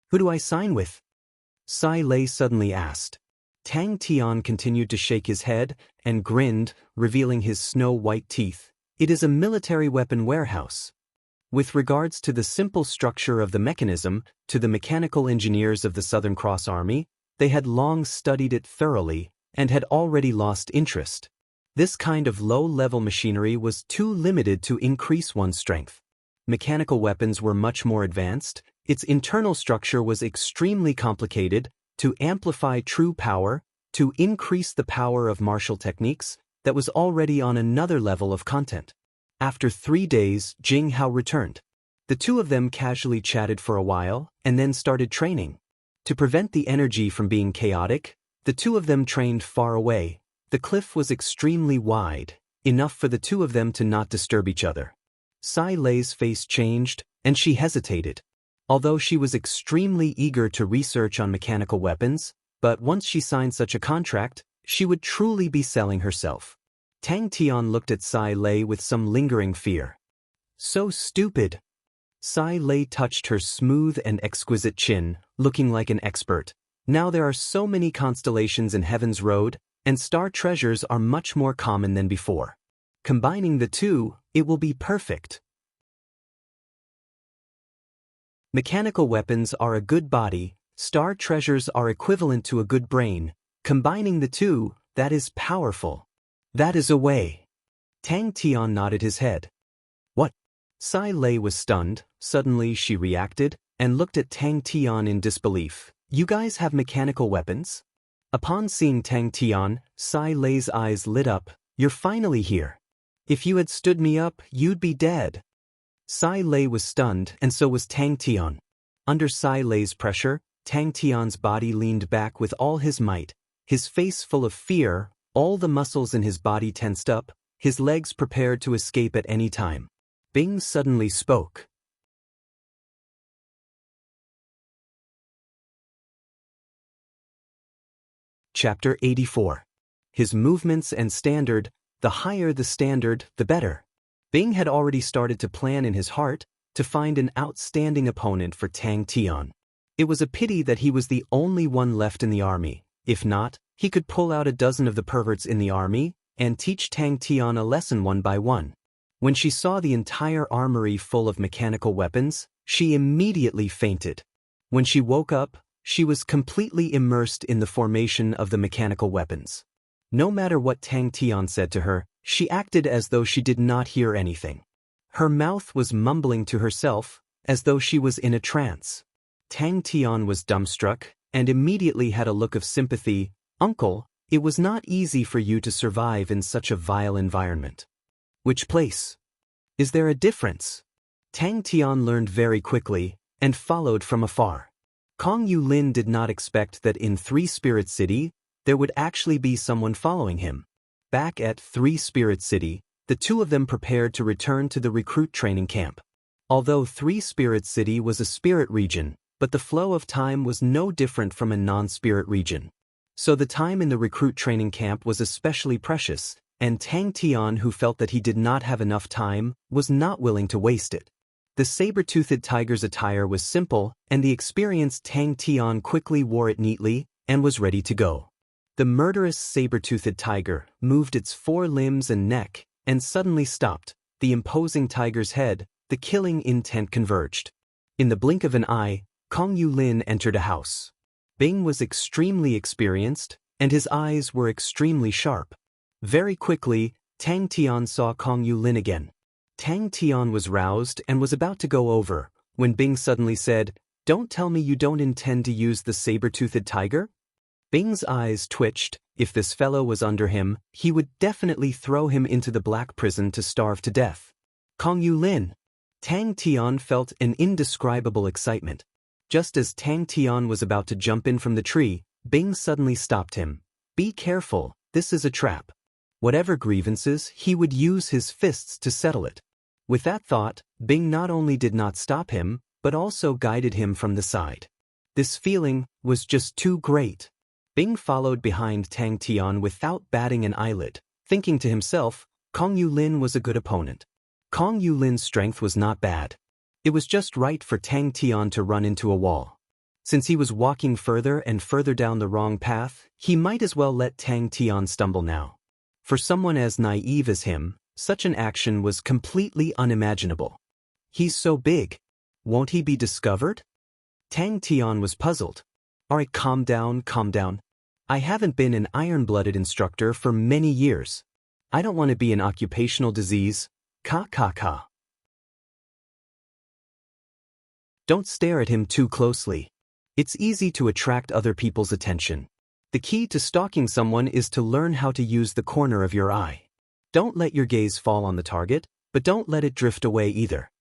[SPEAKER 1] Who do I sign with?" Sai Lei suddenly asked. Tang Tian continued to shake his head and grinned, revealing his snow-white teeth. "It is a military weapon warehouse." With regards to the simple structure of the mechanism, to the mechanical engineers of the Southern Cross Army, they had long studied it thoroughly and had already lost interest. This kind of low-level machinery was too limited to increase one's strength. Mechanical weapons were much more advanced, its internal structure was extremely complicated, to amplify true power, to increase the power of martial techniques, that was already on another level of content. After 3 days, Jing Hao returned. The two of them casually chatted for a while, and then started training. To prevent the energy from being chaotic, the two of them trained far away. The cliff was extremely wide, enough for the two of them to not disturb each other. Sai Lei's face changed, and she hesitated. Although she was extremely eager to research on mechanical weapons, but once she signed such a contract, she would truly be selling herself. Tang Tian looked at Sai Lei with some lingering fear. So stupid. Sai Lei touched her smooth and exquisite chin, looking like an expert. Now there are so many constellations in Heaven's Road, and star treasures are much more common than before. Combining the two, it will be perfect. Mechanical weapons are a good body, star treasures are equivalent to a good brain. Combining the two, that is powerful. That is a way. Tang Tian nodded his head. What? Sai Lei was stunned. Suddenly she reacted, and looked at Tang Tian in disbelief. You guys have mechanical weapons? Upon seeing Tang Tian, Sai Lei's eyes lit up. You're finally here. If you had stood me up, you'd be dead. Sai Lei was stunned, and so was Tang Tian. Under Sai Lei's pressure, Tang Tian's body leaned back with all his might, his face full of fear, all the muscles in his body tensed up, his legs prepared to escape at any time. Bing suddenly spoke. Chapter 84. His movements and standard, the higher the standard, the better. Bing had already started to plan in his heart to find an outstanding opponent for Tang Tian. It was a pity that he was the only one left in the army. If not, he could pull out a dozen of the perverts in the army and teach Tang Tian a lesson one by one. When she saw the entire armory full of mechanical weapons, she immediately fainted. When she woke up, she was completely immersed in the formation of the mechanical weapons. No matter what Tang Tian said to her, she acted as though she did not hear anything. Her mouth was mumbling to herself, as though she was in a trance. Tang Tian was dumbstruck, and immediately had a look of sympathy. Uncle, it was not easy for you to survive in such a vile environment. Which place? Is there a difference? Tang Tian learned very quickly, and followed from afar. Kong Yulin did not expect that in Three Spirit City, there would actually be someone following him. Back at Three Spirit City, the two of them prepared to return to the recruit training camp. Although Three Spirit City was a spirit region, but the flow of time was no different from a non-spirit region. So the time in the recruit training camp was especially precious, and Tang Tian, who felt that he did not have enough time, was not willing to waste it. The saber-toothed tiger's attire was simple, and the experienced Tang Tian quickly wore it neatly and was ready to go. The murderous saber-toothed tiger moved its 4 limbs and neck, and suddenly stopped. The imposing tiger's head, the killing intent converged. In the blink of an eye, Kong Yulin entered a house. Bing was extremely experienced, and his eyes were extremely sharp. Very quickly, Tang Tian saw Kong Yulin again. Tang Tian was roused and was about to go over, when Bing suddenly said, "Don't tell me you don't intend to use the saber-toothed tiger?" Bing's eyes twitched. If this fellow was under him, he would definitely throw him into the black prison to starve to death. Kong Yulin! Tang Tian felt an indescribable excitement. Just as Tang Tian was about to jump in from the tree, Bing suddenly stopped him. "Be careful, this is a trap." Whatever grievances, he would use his fists to settle it. With that thought, Bing not only did not stop him, but also guided him from the side. This feeling was just too great. Bing followed behind Tang Tian without batting an eyelid, thinking to himself, Kong Yulin was a good opponent. Kong Yulin's strength was not bad. It was just right for Tang Tian to run into a wall. Since he was walking further and further down the wrong path, he might as well let Tang Tian stumble now. For someone as naive as him, such an action was completely unimaginable. He's so big. Won't he be discovered? Tang Tian was puzzled. Alright, calm down, calm down. I haven't been an iron-blooded instructor for many years. I don't want to be an occupational disease. Ka. Don't stare at him too closely. It's easy to attract other people's attention. The key to stalking someone is to learn how to use the corner of your eye. Don't let your gaze fall on the target, but don't let it drift away either.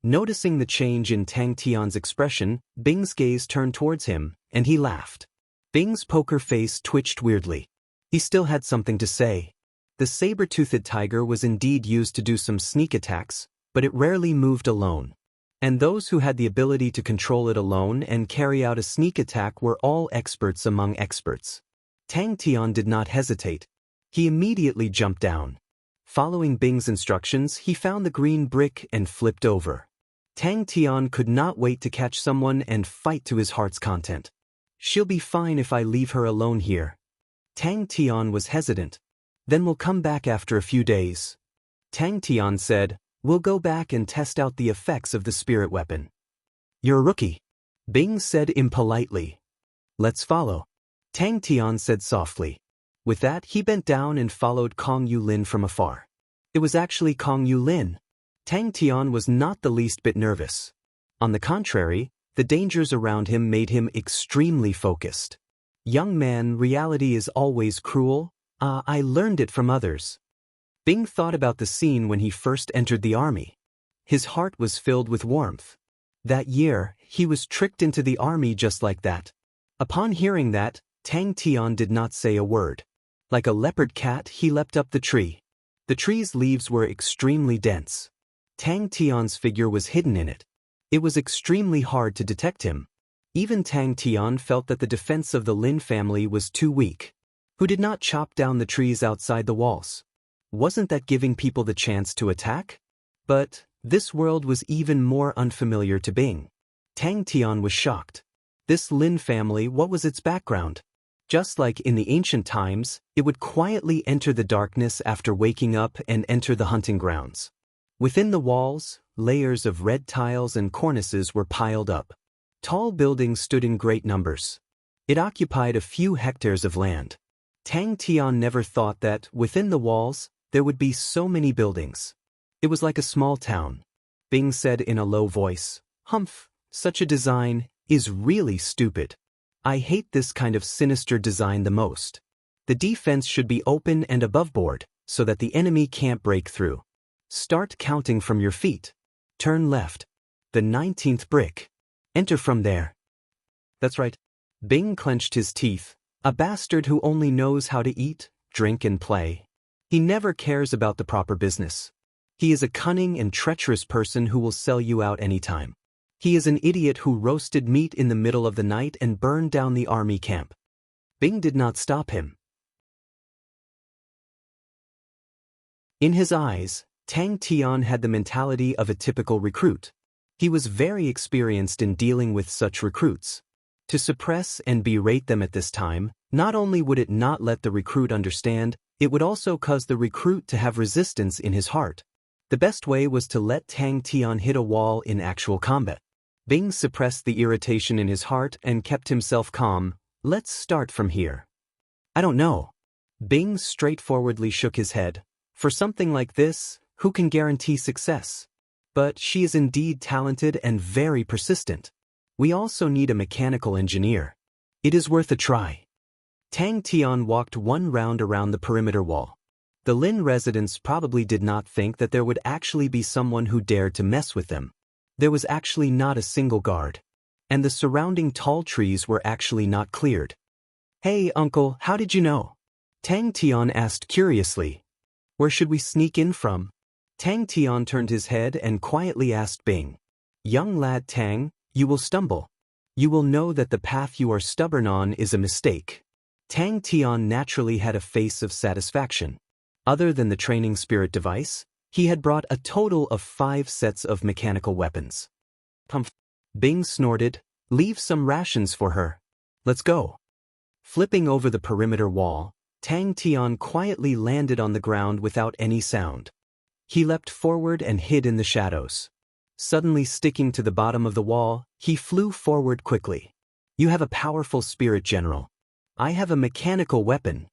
[SPEAKER 1] Noticing the change in Tang Tian's expression, Bing's gaze turned towards him, and he laughed. Bing's poker face twitched weirdly. He still had something to say. The saber-toothed tiger was indeed used to do some sneak attacks, but it rarely moved alone. And those who had the ability to control it alone and carry out a sneak attack were all experts among experts. Tang Tian did not hesitate. He immediately jumped down. Following Bing's instructions, he found the green brick and flipped over. Tang Tian could not wait to catch someone and fight to his heart's content. She'll be fine if I leave her alone here. Tang Tian was hesitant. Then we'll come back after a few days. Tang Tian said, we'll go back and test out the effects of the spirit weapon. You're a rookie, Bing said impolitely. Let's follow, Tang Tian said softly. With that, he bent down and followed Kong Yulin from afar. It was actually Kong Yulin. Tang Tian was not the least bit nervous. On the contrary, the dangers around him made him extremely focused. Young man, reality is always cruel. I learned it from others. Bing thought about the scene when he first entered the army. His heart was filled with warmth. That year, he was tricked into the army just like that. Upon hearing that, Tang Tian did not say a word. Like a leopard cat, he leapt up the tree. The tree's leaves were extremely dense. Tang Tian's figure was hidden in it. It was extremely hard to detect him. Even Tang Tian felt that the defense of the Lin family was too weak. Who did not chop down the trees outside the walls? Wasn't that giving people the chance to attack? But this world was even more unfamiliar to Bing. Tang Tian was shocked. This Lin family, what was its background? Just like in the ancient times, it would quietly enter the darkness after waking up and enter the hunting grounds. Within the walls, layers of red tiles and cornices were piled up. Tall buildings stood in great numbers. It occupied a few hectares of land. Tang Tian never thought that, within the walls, there would be so many buildings. It was like a small town. Bing said in a low voice, "Humph, such a design is really stupid. I hate this kind of sinister design the most. The defense should be open and above board, so that the enemy can't break through. Start counting from your feet. Turn left. The 19th brick. Enter from there." That's right. Bing clenched his teeth. A bastard who only knows how to eat, drink and play. He never cares about the proper business. He is a cunning and treacherous person who will sell you out anytime. He is an idiot who roasted meat in the middle of the night and burned down the army camp. Bing did not stop him. In his eyes, Tang Tian had the mentality of a typical recruit. He was very experienced in dealing with such recruits. To suppress and berate them at this time, not only would it not let the recruit understand, it would also cause the recruit to have resistance in his heart. The best way was to let Tang Tian hit a wall in actual combat. Bing suppressed the irritation in his heart and kept himself calm. Let's start from here. I don't know. Bing straightforwardly shook his head. For something like this, who can guarantee success? But she is indeed talented and very persistent. We also need a mechanical engineer. It is worth a try. Tang Tian walked one round around the perimeter wall. The Lin residents probably did not think that there would actually be someone who dared to mess with them. There was actually not a single guard. And the surrounding tall trees were actually not cleared. "Hey, uncle, how did you know?" Tang Tian asked curiously. "Where should we sneak in from?" Tang Tian turned his head and quietly asked Bing. "Young lad Tang, you will stumble. You will know that the path you are stubborn on is a mistake." Tang Tian naturally had a face of satisfaction. Other than the training spirit device, he had brought a total of 5 sets of mechanical weapons. "Pumph." Bing snorted. "Leave some rations for her. Let's go." Flipping over the perimeter wall, Tang Tian quietly landed on the ground without any sound. He leapt forward and hid in the shadows. Suddenly sticking to the bottom of the wall, he flew forward quickly. You have a powerful spirit, General. I have a mechanical weapon.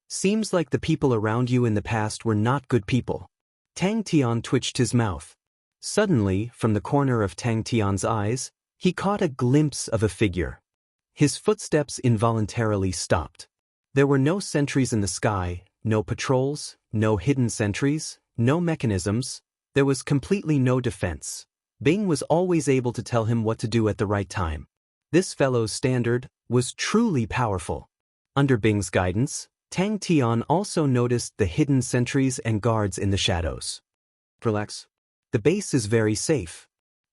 [SPEAKER 1] Seems like the people around you in the past were not good people. Tang Tian twitched his mouth. Suddenly, from the corner of Tang Tian's eyes, he caught a glimpse of a figure. His footsteps involuntarily stopped. There were no sentries in the sky, no patrols, no hidden sentries, no mechanisms. There was completely no defense. Bing was always able to tell him what to do at the right time. This fellow's standard was truly powerful. Under Bing's guidance, Tang Tian also noticed the hidden sentries and guards in the shadows. Relax. The base is very safe.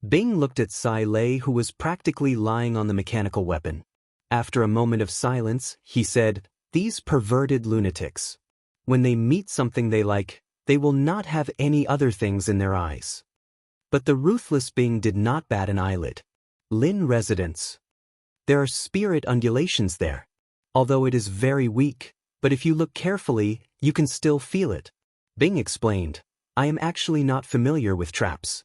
[SPEAKER 1] Bing looked at Sai Lei, who was practically lying on the mechanical weapon. After a moment of silence, he said, "These perverted lunatics. When they meet something they like, they will not have any other things in their eyes." But the ruthless Bing did not bat an eyelid. Lin residence. There are spirit undulations there. Although it is very weak, but if you look carefully, you can still feel it. Bing explained, I am actually not familiar with traps.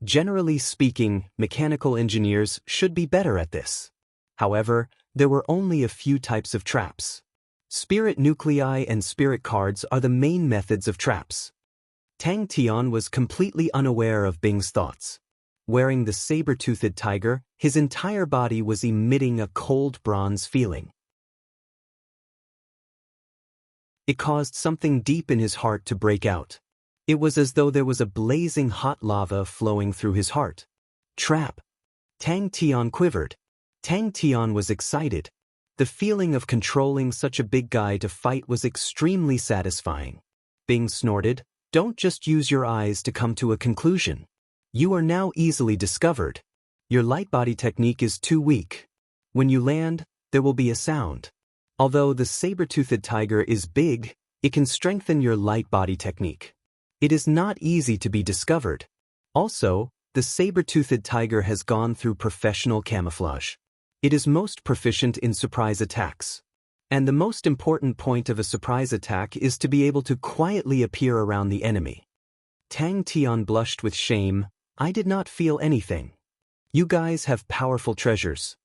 [SPEAKER 1] Generally speaking, mechanical engineers should be better at this. However, there were only a few types of traps. Spirit nuclei and spirit cards are the main methods of traps. Tang Tian was completely unaware of Bing's thoughts. Wearing the saber-toothed tiger, his entire body was emitting a cold bronze feeling. It caused something deep in his heart to break out. It was as though there was a blazing hot lava flowing through his heart. Trap. Tang Tian quivered. Tang Tian was excited. The feeling of controlling such a big guy to fight was extremely satisfying. Bing snorted, "Don't just use your eyes to come to a conclusion. You are now easily discovered. Your light body technique is too weak. When you land, there will be a sound. Although the saber-toothed tiger is big, it can strengthen your light body technique. It is not easy to be discovered. Also, the saber-toothed tiger has gone through professional camouflage. It is most proficient in surprise attacks. And the most important point of a surprise attack is to be able to quietly appear around the enemy." Tang Tian blushed with shame. "I did not feel anything. You guys have powerful treasures.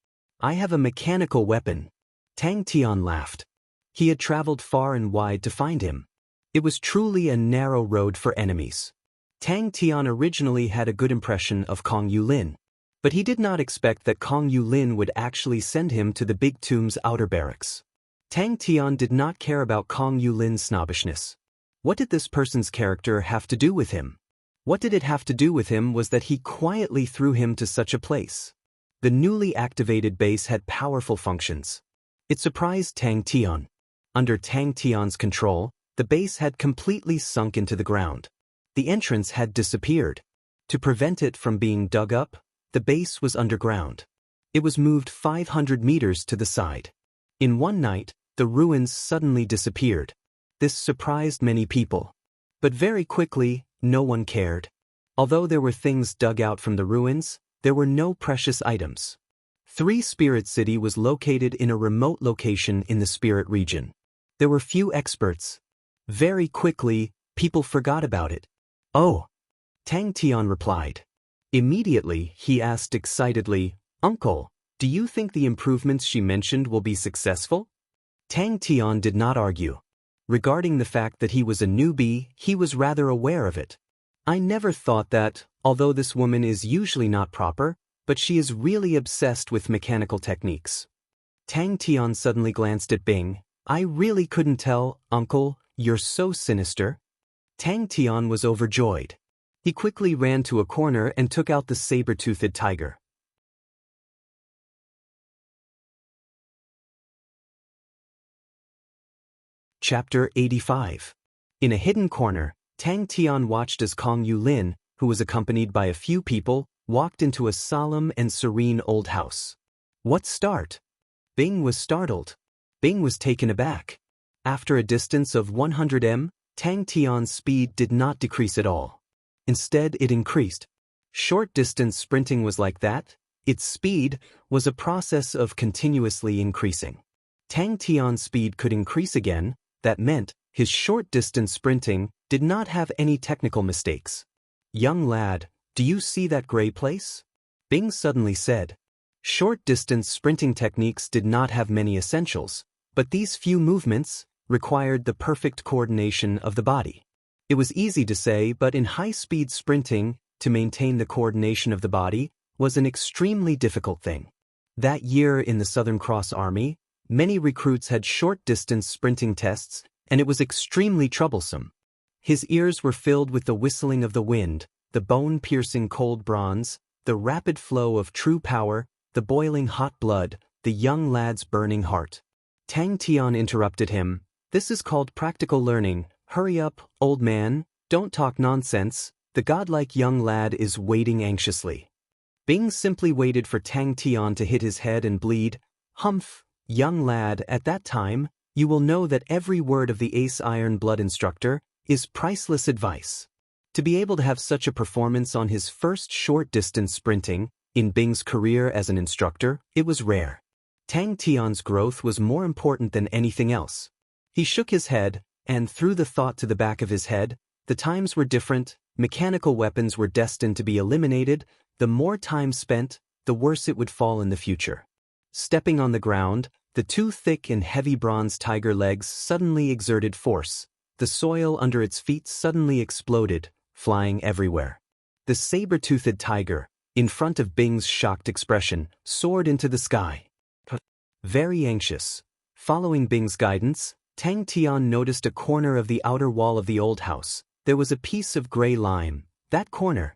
[SPEAKER 1] I have a mechanical weapon." Tang Tian laughed. He had traveled far and wide to find him. It was truly a narrow road for enemies. Tang Tian originally had a good impression of Kong Yulin, but he did not expect that Kong Yulin would actually send him to the Big Tomb's outer barracks. Tang Tian did not care about Kong Yulin's snobbishness. What did this person's character have to do with him? What did it have to do with him was that he quietly threw him to such a place. The newly activated base had powerful functions. It surprised Tang Tian. Under Tang Tian's control, the base had completely sunk into the ground. The entrance had disappeared. To prevent it from being dug up, the base was underground. It was moved 500 meters to the side. In one night, the ruins suddenly disappeared. This surprised many people. But very quickly, no one cared. Although there were things dug out from the ruins, there were no precious items. Three Spirit City was located in a remote location in the Spirit region. There were few experts. Very quickly, people forgot about it. "Oh," Tang Tian replied. Immediately, he asked excitedly, "Uncle, do you think the improvements she mentioned will be successful?" Tang Tian did not argue. Regarding the fact that he was a newbie, he was rather aware of it. "I never thought that, although this woman is usually not proper, but she is really obsessed with mechanical techniques." Tang Tian suddenly glanced at Bing. "I really couldn't tell, Uncle, you're so sinister." Tang Tian was overjoyed. He quickly ran to a corner and took out the saber-toothed tiger. Chapter 85. In a hidden corner, Tang Tian watched as Kong Yulin, who was accompanied by a few people, walked into a solemn and serene old house. "What start?" Bing was startled. Bing was taken aback. After a distance of 100 m, Tang Tian's speed did not decrease at all. Instead, it increased. Short-distance sprinting was like that. Its speed was a process of continuously increasing. Tang Tian's speed could increase again. That meant his short-distance sprinting did not have any technical mistakes. "Young lad, Do you see that gray place? Bing suddenly said. Short-distance sprinting techniques did not have many essentials, but these few movements required the perfect coordination of the body. It was easy to say, but in high-speed sprinting, to maintain the coordination of the body was an extremely difficult thing. That year in the Southern Cross Army, many recruits had short-distance sprinting tests, and it was extremely troublesome. His ears were filled with the whistling of the wind, the bone-piercing cold bronze, the rapid flow of true power, the boiling hot blood, the young lad's burning heart. Tang Tian interrupted him. This is called practical learning. Hurry up, old man, don't talk nonsense. The godlike young lad is waiting anxiously. Bing simply waited for Tang Tian to hit his head and bleed. Humph, young lad, at that time, you will know that every word of the Ace Iron Blood instructor is priceless advice. To be able to have such a performance on his first short-distance sprinting, in Bing's career as an instructor, it was rare. Tang Tian's growth was more important than anything else. He shook his head, and threw the thought to the back of his head. The times were different, mechanical weapons were destined to be eliminated, the more time spent, the worse it would fall in the future. Stepping on the ground, the two thick and heavy bronze tiger legs suddenly exerted force. The soil under its feet suddenly exploded, flying everywhere. The saber-toothed tiger, in front of Bing's shocked expression, soared into the sky. Very anxious. Following Bing's guidance, Tang Tian noticed a corner of the outer wall of the old house. There was a piece of gray lime. That corner.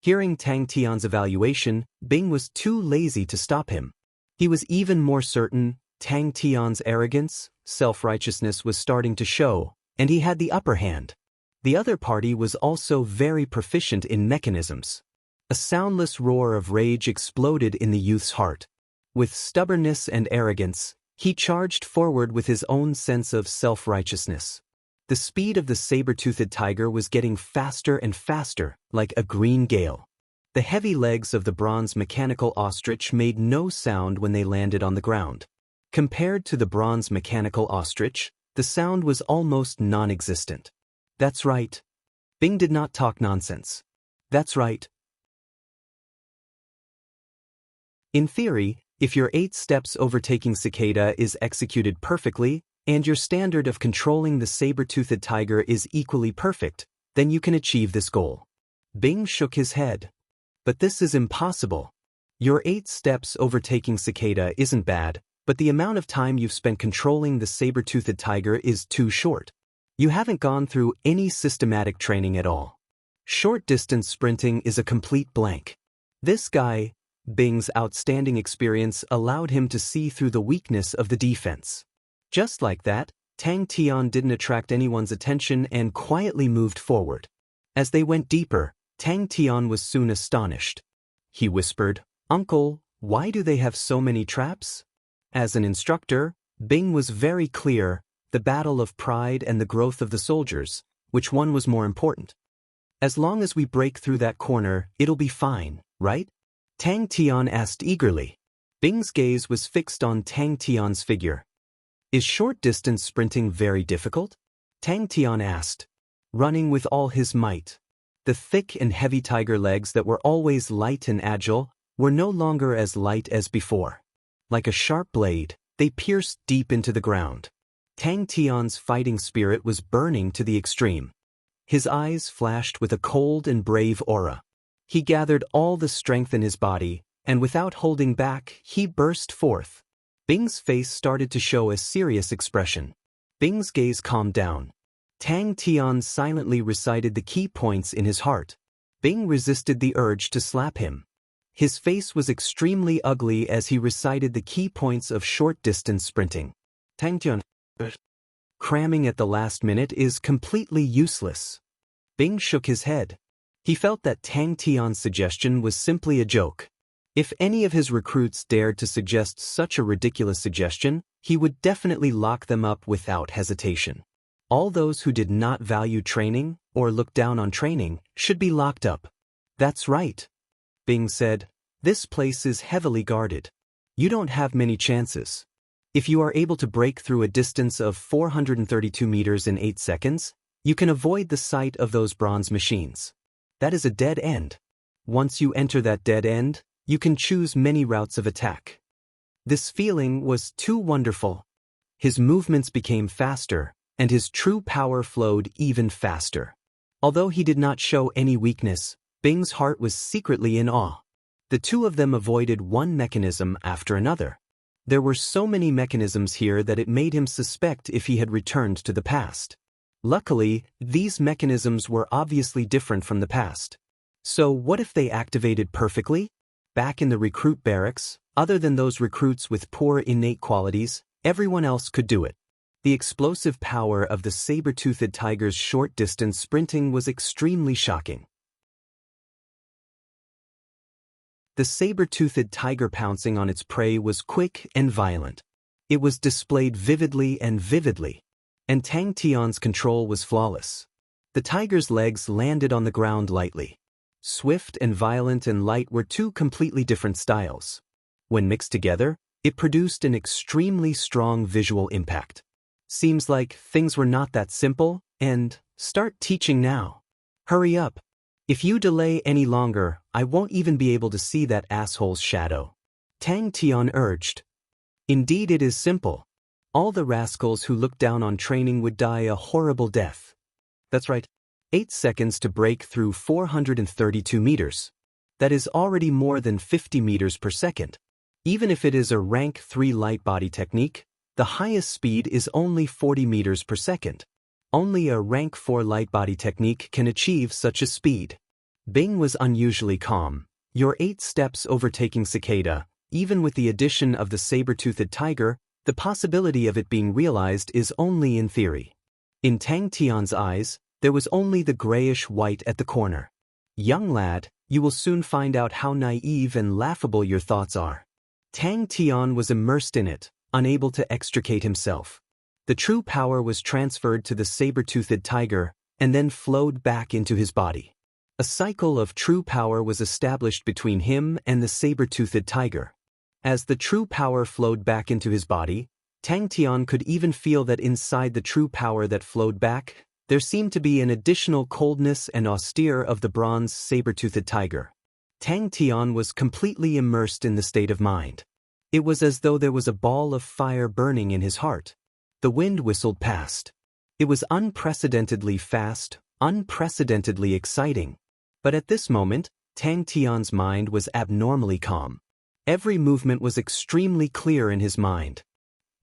[SPEAKER 1] Hearing Tang Tian's evaluation, Bing was too lazy to stop him. He was even more certain. Tang Tian's arrogance, self-righteousness was starting to show, and he had the upper hand. The other party was also very proficient in mechanisms. A soundless roar of rage exploded in the youth's heart. With stubbornness and arrogance, he charged forward with his own sense of self-righteousness. The speed of the saber-toothed tiger was getting faster and faster, like a green gale. The heavy legs of the bronze mechanical ostrich made no sound when they landed on the ground. Compared to the bronze mechanical ostrich, the sound was almost non-existent. That's right. Bing did not talk nonsense. That's right. In theory, if your 8 steps overtaking cicada is executed perfectly, and your standard of controlling the saber-toothed tiger is equally perfect, then you can achieve this goal. Bing shook his head. But this is impossible. Your 8 steps overtaking cicada isn't bad, but the amount of time you've spent controlling the saber-toothed tiger is too short. You haven't gone through any systematic training at all. Short-distance sprinting is a complete blank. This guy, Bing's outstanding experience allowed him to see through the weakness of the defense. Just like that, Tang Tian didn't attract anyone's attention and quietly moved forward. As they went deeper, Tang Tian was soon astonished. He whispered, "Uncle, why do they have so many traps?" As an instructor, Bing was very clear, the battle of pride and the growth of the soldiers, which one was more important? As long as we break through that corner, it'll be fine, right? Tang Tian asked eagerly. Bing's gaze was fixed on Tang Tian's figure. Is short-distance sprinting very difficult? Tang Tian asked, running with all his might. The thick and heavy tiger legs that were always light and agile were no longer as light as before. Like a sharp blade, they pierced deep into the ground. Tang Tian's fighting spirit was burning to the extreme. His eyes flashed with a cold and brave aura. He gathered all the strength in his body, and without holding back, he burst forth. Bing's face started to show a serious expression. Bing's gaze calmed down. Tang Tian silently recited the key points in his heart. Bing resisted the urge to slap him. His face was extremely ugly as he recited the key points of short-distance sprinting. Tang Tian, cramming at the last minute is completely useless. Bing shook his head. He felt that Tang Tian's suggestion was simply a joke. If any of his recruits dared to suggest such a ridiculous suggestion, he would definitely lock them up without hesitation. All those who did not value training or look down on training should be locked up. That's right. Bing said, this place is heavily guarded. You don't have many chances. If you are able to break through a distance of 432 meters in 8 seconds, you can avoid the sight of those bronze machines. That is a dead end. Once you enter that dead end, you can choose many routes of attack. This feeling was too wonderful. His movements became faster, and his true power flowed even faster. Although he did not show any weakness, Bing's heart was secretly in awe. The two of them avoided one mechanism after another. There were so many mechanisms here that it made him suspect if he had returned to the past. Luckily, these mechanisms were obviously different from the past. So what if they activated perfectly? Back in the recruit barracks, other than those recruits with poor innate qualities, everyone else could do it. The explosive power of the saber-toothed tiger's short-distance sprinting was extremely shocking. The saber-toothed tiger pouncing on its prey was quick and violent. It was displayed vividly, and Tang Tian's control was flawless. The tiger's legs landed on the ground lightly. Swift and violent and light were two completely different styles. When mixed together, it produced an extremely strong visual impact. Seems like things were not that simple, and start teaching now. Hurry up. If you delay any longer, I won't even be able to see that asshole's shadow. Tang Tian urged. Indeed, it is simple. All the rascals who look down on training would die a horrible death. That's right. 8 seconds to break through 432 meters. That is already more than 50 meters per second. Even if it is a rank 3 light body technique, the highest speed is only 40 meters per second. Only a rank 4 light body technique can achieve such a speed. Bing was unusually calm. Your 8 steps overtaking Cicada, even with the addition of the saber-toothed tiger, the possibility of it being realized is only in theory. In Tang Tian's eyes, there was only the grayish-white at the corner. Young lad, you will soon find out how naive and laughable your thoughts are. Tang Tian was immersed in it, unable to extricate himself. The true power was transferred to the saber-toothed tiger, and then flowed back into his body. A cycle of true power was established between him and the saber-toothed tiger. As the true power flowed back into his body, Tang Tian could even feel that inside the true power that flowed back, there seemed to be an additional coldness and austere of the bronze saber-toothed tiger. Tang Tian was completely immersed in the state of mind. It was as though there was a ball of fire burning in his heart. The wind whistled past. It was unprecedentedly fast, unprecedentedly exciting. But at this moment, Tang Tian's mind was abnormally calm. Every movement was extremely clear in his mind.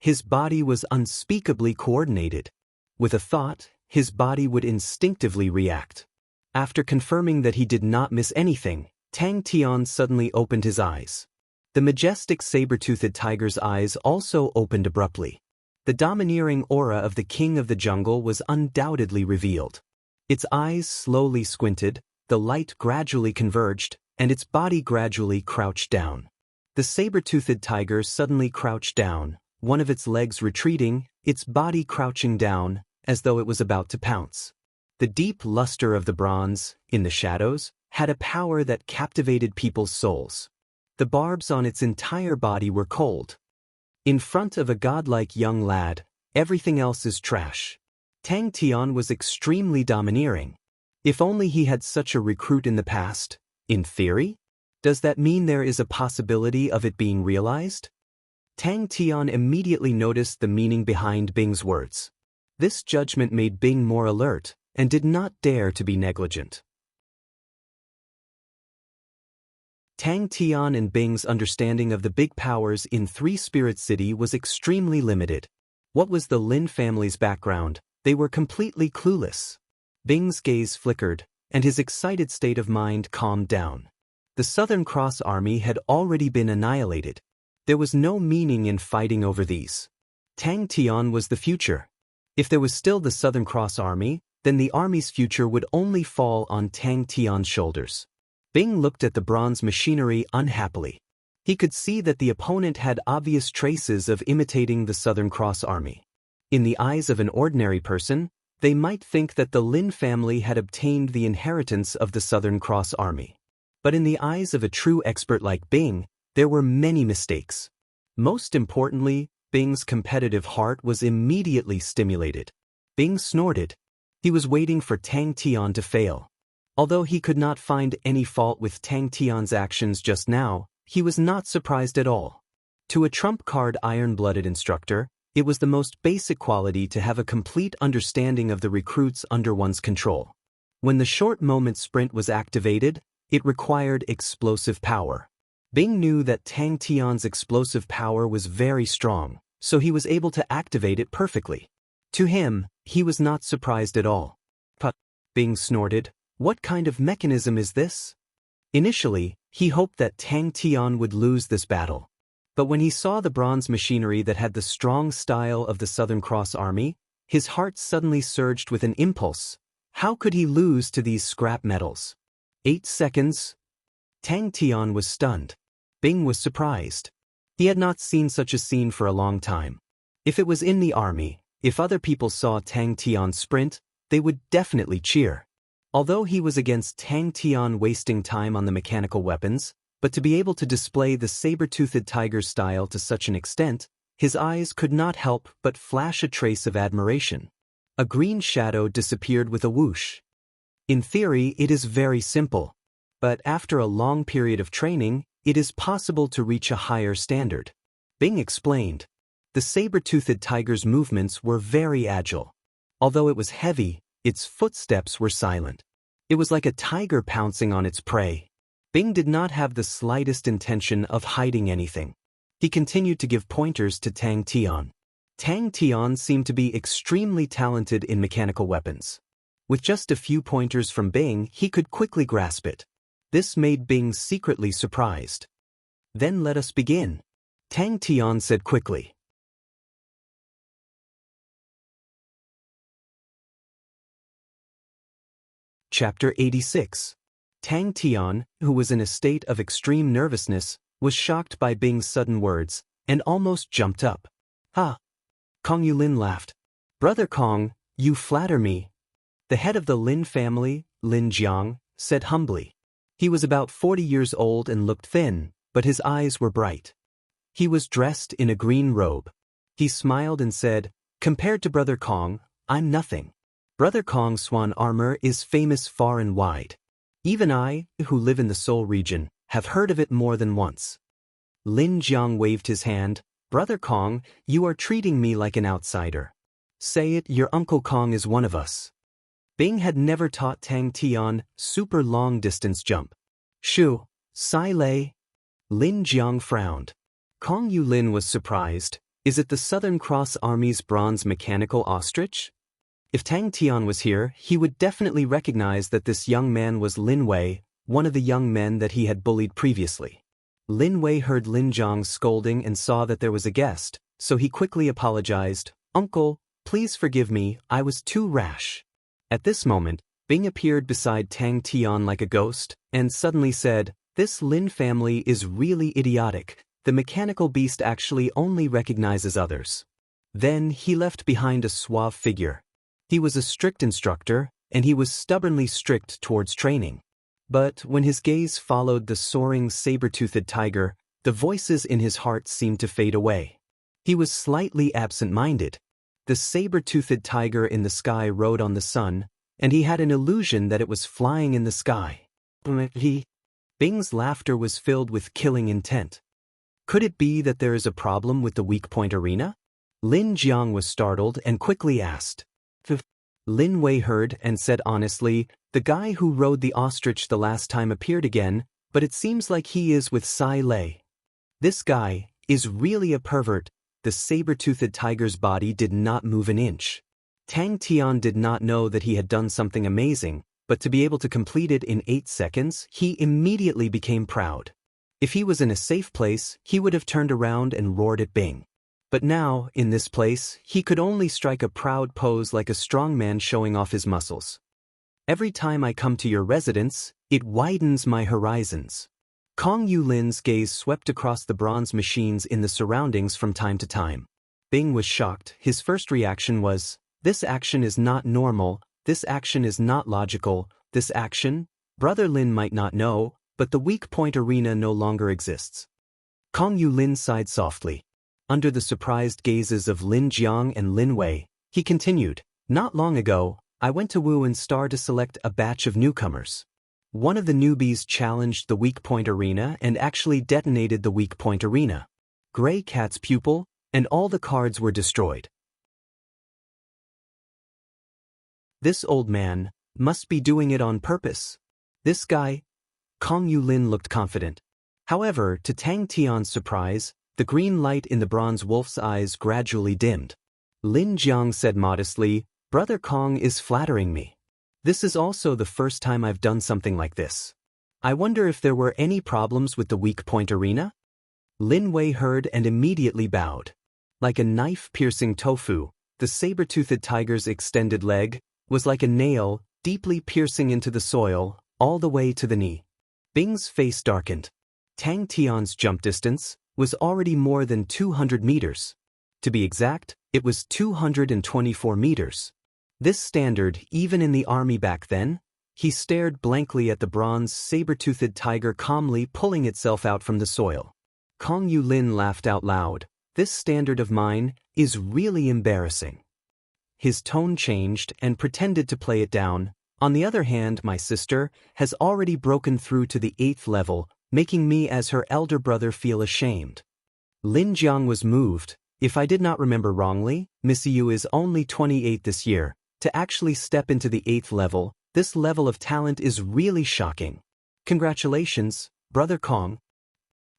[SPEAKER 1] His body was unspeakably coordinated. With a thought, his body would instinctively react. After confirming that he did not miss anything, Tang Tian suddenly opened his eyes. The majestic saber-toothed tiger's eyes also opened abruptly. The domineering aura of the king of the jungle was undoubtedly revealed. Its eyes slowly squinted, the light gradually converged, and its body gradually crouched down. The saber-toothed tiger suddenly crouched down, one of its legs retreating, its body crouching down, as though it was about to pounce. The deep luster of the bronze, in the shadows, had a power that captivated people's souls. The barbs on its entire body were cold. In front of a godlike young lad, everything else is trash. Tang Tian was extremely domineering. If only he had such a recruit in the past, in theory? Does that mean there is a possibility of it being realized? Tang Tian immediately noticed the meaning behind Bing's words. This judgment made Bing more alert, and did not dare to be negligent. Tang Tian and Bing's understanding of the big powers in Three Spirit City was extremely limited. What was the Lin family's background? They were completely clueless. Bing's gaze flickered, and his excited state of mind calmed down. The Southern Cross Army had already been annihilated. There was no meaning in fighting over these. Tang Tian was the future. If there was still the Southern Cross Army, then the army's future would only fall on Tang Tian's shoulders. Bing looked at the bronze machinery unhappily. He could see that the opponent had obvious traces of imitating the Southern Cross Army. In the eyes of an ordinary person, they might think that the Lin family had obtained the inheritance of the Southern Cross Army. But in the eyes of a true expert like Bing, there were many mistakes. Most importantly, Bing's competitive heart was immediately stimulated. Bing snorted. He was waiting for Tang Tian to fail. Although he could not find any fault with Tang Tian's actions just now, he was not surprised at all. To a trump-card iron-blooded instructor, it was the most basic quality to have a complete understanding of the recruits under one's control. When the short moment sprint was activated, it required explosive power. Bing knew that Tang Tian's explosive power was very strong, so he was able to activate it perfectly. To him, he was not surprised at all. But, Bing snorted, "What kind of mechanism is this?" Initially, he hoped that Tang Tian would lose this battle. But when he saw the bronze machinery that had the strong style of the Southern Cross Army, his heart suddenly surged with an impulse. How could he lose to these scrap metals? 8 seconds. Tang Tian was stunned. Bing was surprised. He had not seen such a scene for a long time. If it was in the army, if other people saw Tang Tian sprint, they would definitely cheer. Although he was against Tang Tian wasting time on the mechanical weapons, but to be able to display the saber-toothed tiger style to such an extent, his eyes could not help but flash a trace of admiration. A green shadow disappeared with a whoosh. In theory, it is very simple. But after a long period of training, it is possible to reach a higher standard. Bing explained. The saber-toothed tiger's movements were very agile. Although it was heavy, its footsteps were silent. It was like a tiger pouncing on its prey. Bing did not have the slightest intention of hiding anything. He continued to give pointers to Tang Tian. Tang Tian seemed to be extremely talented in mechanical weapons. With just a few pointers from Bing, he could quickly grasp it. This made Bing secretly surprised. "Then let us begin," Tang Tian said quickly. Chapter 86. Tang Tian, who was in a state of extreme nervousness, was shocked by Bing's sudden words, and almost jumped up. "Ha!" Kong Yulin laughed. "Brother Kong, you flatter me." The head of the Lin family, Lin Jiang, said humbly. He was about 40 years old and looked thin, but his eyes were bright. He was dressed in a green robe. He smiled and said, "Compared to Brother Kong, I'm nothing. Brother Kong's swan armor is famous far and wide. Even I, who live in the Seoul region, have heard of it more than once." Lin Jiang waved his hand. "Brother Kong, you are treating me like an outsider. Say it, your Uncle Kong is one of us." Bing had never taught Tang Tian super long-distance jump. "Shu, Sai Lei." Lin Jiang frowned. Kong Yulin was surprised. "Is it the Southern Cross Army's bronze mechanical ostrich?" If Tang Tian was here, he would definitely recognize that this young man was Lin Wei, one of the young men that he had bullied previously. Lin Wei heard Lin Jiang's scolding and saw that there was a guest, so he quickly apologized. "Uncle, please forgive me, I was too rash." At this moment, Bing appeared beside Tang Tian like a ghost, and suddenly said, "This Lin family is really idiotic. The mechanical beast actually only recognizes others." Then he left behind a suave figure. He was a strict instructor, and he was stubbornly strict towards training. But when his gaze followed the soaring saber-toothed tiger, the voices in his heart seemed to fade away. He was slightly absent-minded. The saber-toothed tiger in the sky rode on the sun, and he had an illusion that it was flying in the sky. Bing's laughter was filled with killing intent. Could it be that there is a problem with the weak point arena? Lin Jiang was startled and quickly asked. Lin Wei heard and said honestly, "The guy who rode the ostrich the last time appeared again, but it seems like he is with Sai Lei. This guy is really a pervert." The saber-toothed tiger's body did not move an inch. Tang Tian did not know that he had done something amazing, but to be able to complete it in 8 seconds, he immediately became proud. If he was in a safe place, he would have turned around and roared at Bing. But now, in this place, he could only strike a proud pose like a strong man showing off his muscles. "Every time I come to your residence, it widens my horizons." Kong Yulin's gaze swept across the bronze machines in the surroundings from time to time. Bing was shocked. His first reaction was, "This action is not normal, this action is not logical, this action, Brother Lin might not know, but the weak point arena no longer exists." Kong Yulin sighed softly. Under the surprised gazes of Lin Jiang and Lin Wei, he continued, "Not long ago, I went to Wu and Star to select a batch of newcomers. One of the newbies challenged the weak point arena and actually detonated the weak point arena. Gray Cat's pupil, and all the cards were destroyed. This old man must be doing it on purpose. This guy, Kong Yulin looked confident. However, to Tang Tian's surprise, the green light in the bronze wolf's eyes gradually dimmed. Lin Jiang said modestly, "Brother Kong is flattering me. This is also the first time I've done something like this. I wonder if there were any problems with the weak point arena?" Lin Wei heard and immediately bowed. Like a knife-piercing tofu, the saber-toothed tiger's extended leg was like a nail, deeply piercing into the soil, all the way to the knee. Bing's face darkened. Tang Tian's jump distance was already more than 200 meters. To be exact, it was 224 meters. This standard even in the army back then. He stared blankly at the bronze saber-toothed tiger calmly pulling itself out from the soil. Kong Yulin laughed out loud. "This standard of mine is really embarrassing." His tone changed and pretended to play it down. "On the other hand, my sister has already broken through to the 8th level, making me as her elder brother feel ashamed." Lin Jiang was moved. "If I did not remember wrongly, Miss Yu is only 28 this year. To actually step into the 8th level, this level of talent is really shocking. Congratulations, Brother Kong."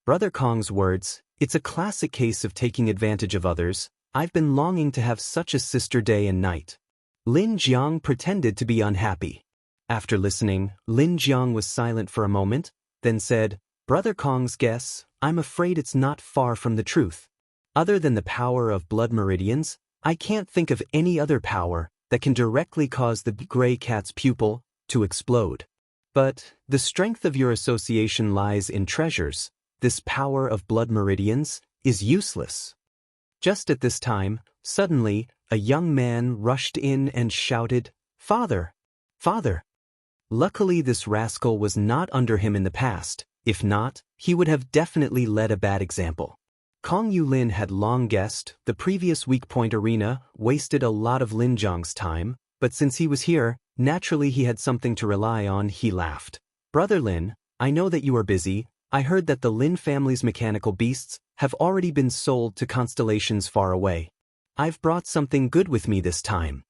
[SPEAKER 1] Brother Kong's words, "It's a classic case of taking advantage of others. I've been longing to have such a sister day and night." Lin Jiang pretended to be unhappy. After listening, Lin Jiang was silent for a moment, then said, "Brother Kong's guess, I'm afraid it's not far from the truth. Other than the power of blood meridians, I can't think of any other power that can directly cause the gray cat's pupil to explode. But the strength of your association lies in treasures. This power of blood meridians is useless." Just at this time, suddenly, a young man rushed in and shouted, "Father! Father!" Luckily this rascal was not under him in the past. If not, he would have definitely led a bad example. Kong Yulin had long guessed the previous weak point arena wasted a lot of Lin Jiang's time, but since he was here, naturally he had something to rely on. He laughed. "Brother Lin, I know that you are busy. I heard that the Lin family's mechanical beasts have already been sold to constellations far away. I've brought something good with me this time."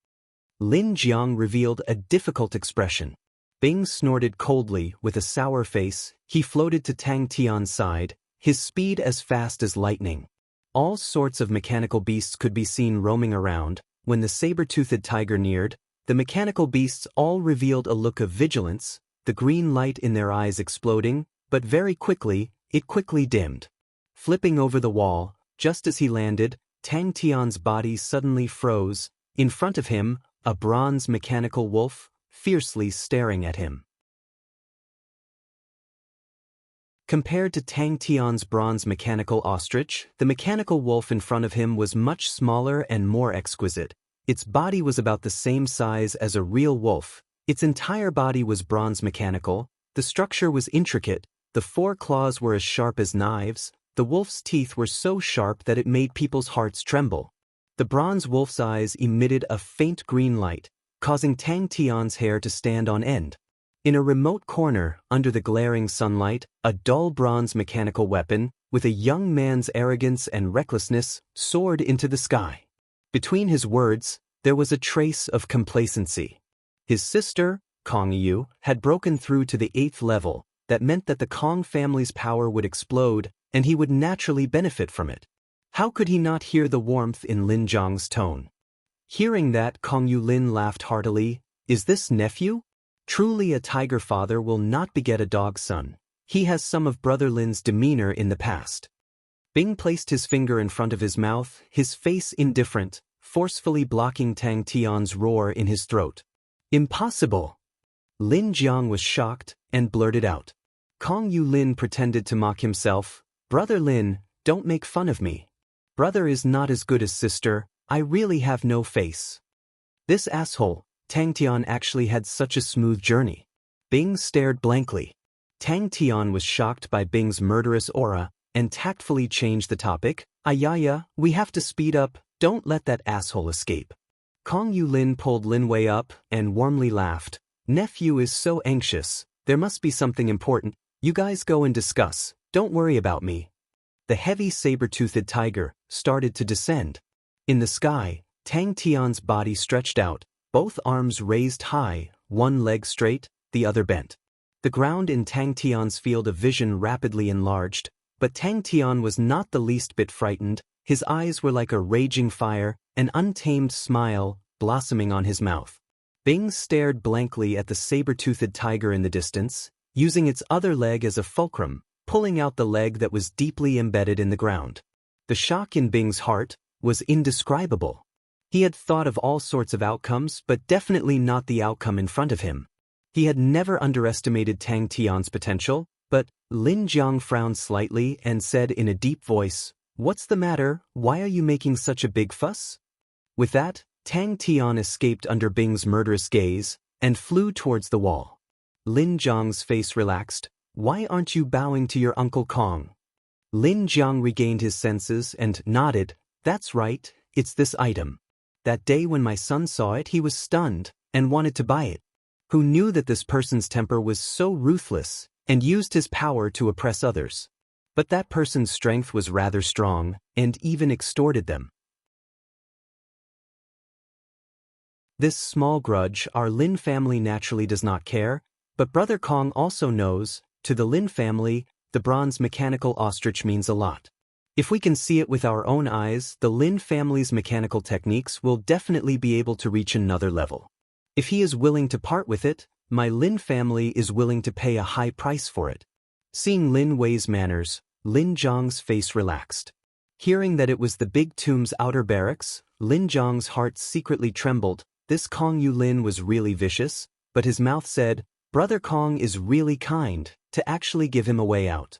[SPEAKER 1] Lin Jiang revealed a difficult expression. Bing snorted coldly with a sour face. He floated to Tang Tian's side, his speed as fast as lightning. All sorts of mechanical beasts could be seen roaming around. When the saber-toothed tiger neared, the mechanical beasts all revealed a look of vigilance, the green light in their eyes exploding, but very quickly, it quickly dimmed. Flipping over the wall, just as he landed, Tang Tian's body suddenly froze. In front of him, a bronze mechanical wolf, fiercely staring at him. Compared to Tang Tian's bronze mechanical ostrich, the mechanical wolf in front of him was much smaller and more exquisite. Its body was about the same size as a real wolf. Its entire body was bronze mechanical. The structure was intricate. The 4 claws were as sharp as knives. The wolf's teeth were so sharp that it made people's hearts tremble. The bronze wolf's eyes emitted a faint green light, causing Tang Tian's hair to stand on end. In a remote corner, under the glaring sunlight, a dull bronze mechanical weapon, with a young man's arrogance and recklessness, soared into the sky. Between his words, there was a trace of complacency. His sister, Kong Yu, had broken through to the 8th level. That meant that the Kong family's power would explode, and he would naturally benefit from it. How could he not hear the warmth in Lin Jiang's tone? Hearing that, Kong Yulin laughed heartily. "Is this nephew? Truly a tiger father will not beget a dog son. He has some of Brother Lin's demeanor in the past." Bing placed his finger in front of his mouth, his face indifferent, forcefully blocking Tang Tian's roar in his throat. "Impossible!" Lin Jiang was shocked and blurted out. Kong Yulin pretended to mock himself. "Brother Lin, don't make fun of me. Brother is not as good as sister. I really have no face." This asshole, Tang Tian actually had such a smooth journey. Bing stared blankly. Tang Tian was shocked by Bing's murderous aura and tactfully changed the topic. "Ayaya, we have to speed up. Don't let that asshole escape." Kong Yulin pulled Lin Wei up and warmly laughed. Nephew is so anxious. There must be something important. You guys go and discuss. Don't worry about me. The heavy saber-toothed tiger started to descend. In the sky, Tang Tian's body stretched out, both arms raised high, one leg straight, the other bent. The ground in Tang Tian's field of vision rapidly enlarged, but Tang Tian was not the least bit frightened. His eyes were like a raging fire, an untamed smile blossoming on his mouth. Bing stared blankly at the saber-toothed tiger in the distance, using its other leg as a fulcrum, pulling out the leg that was deeply embedded in the ground. The shock in Bing's heart was indescribable. He had thought of all sorts of outcomes, but definitely not the outcome in front of him. He had never underestimated Tang Tian's potential, but Lin Jiang frowned slightly and said in a deep voice, "What's the matter? Why are you making such a big fuss?" With that, Tang Tian escaped under Bing's murderous gaze and flew towards the wall. Lin Jiang's face relaxed. "Why aren't you bowing to your Uncle Kong?" Lin Jiang regained his senses and nodded. "That's right, it's this item. That day when my son saw it, he was stunned and wanted to buy it. Who knew that this person's temper was so ruthless and used his power to oppress others? But that person's strength was rather strong and even extorted them. This small grudge our Lin family naturally does not care, but Brother Kong also knows, to the Lin family, the bronze mechanical ostrich means a lot. If we can see it with our own eyes, the Lin family's mechanical techniques will definitely be able to reach another level. If he is willing to part with it, my Lin family is willing to pay a high price for it." Seeing Lin Wei's manners, Lin Jiang's face relaxed. Hearing that it was the big tomb's outer barracks, Lin Jiang's heart secretly trembled. This Kong Yulin was really vicious, but his mouth said, "Brother Kong is really kind," to actually give him a way out.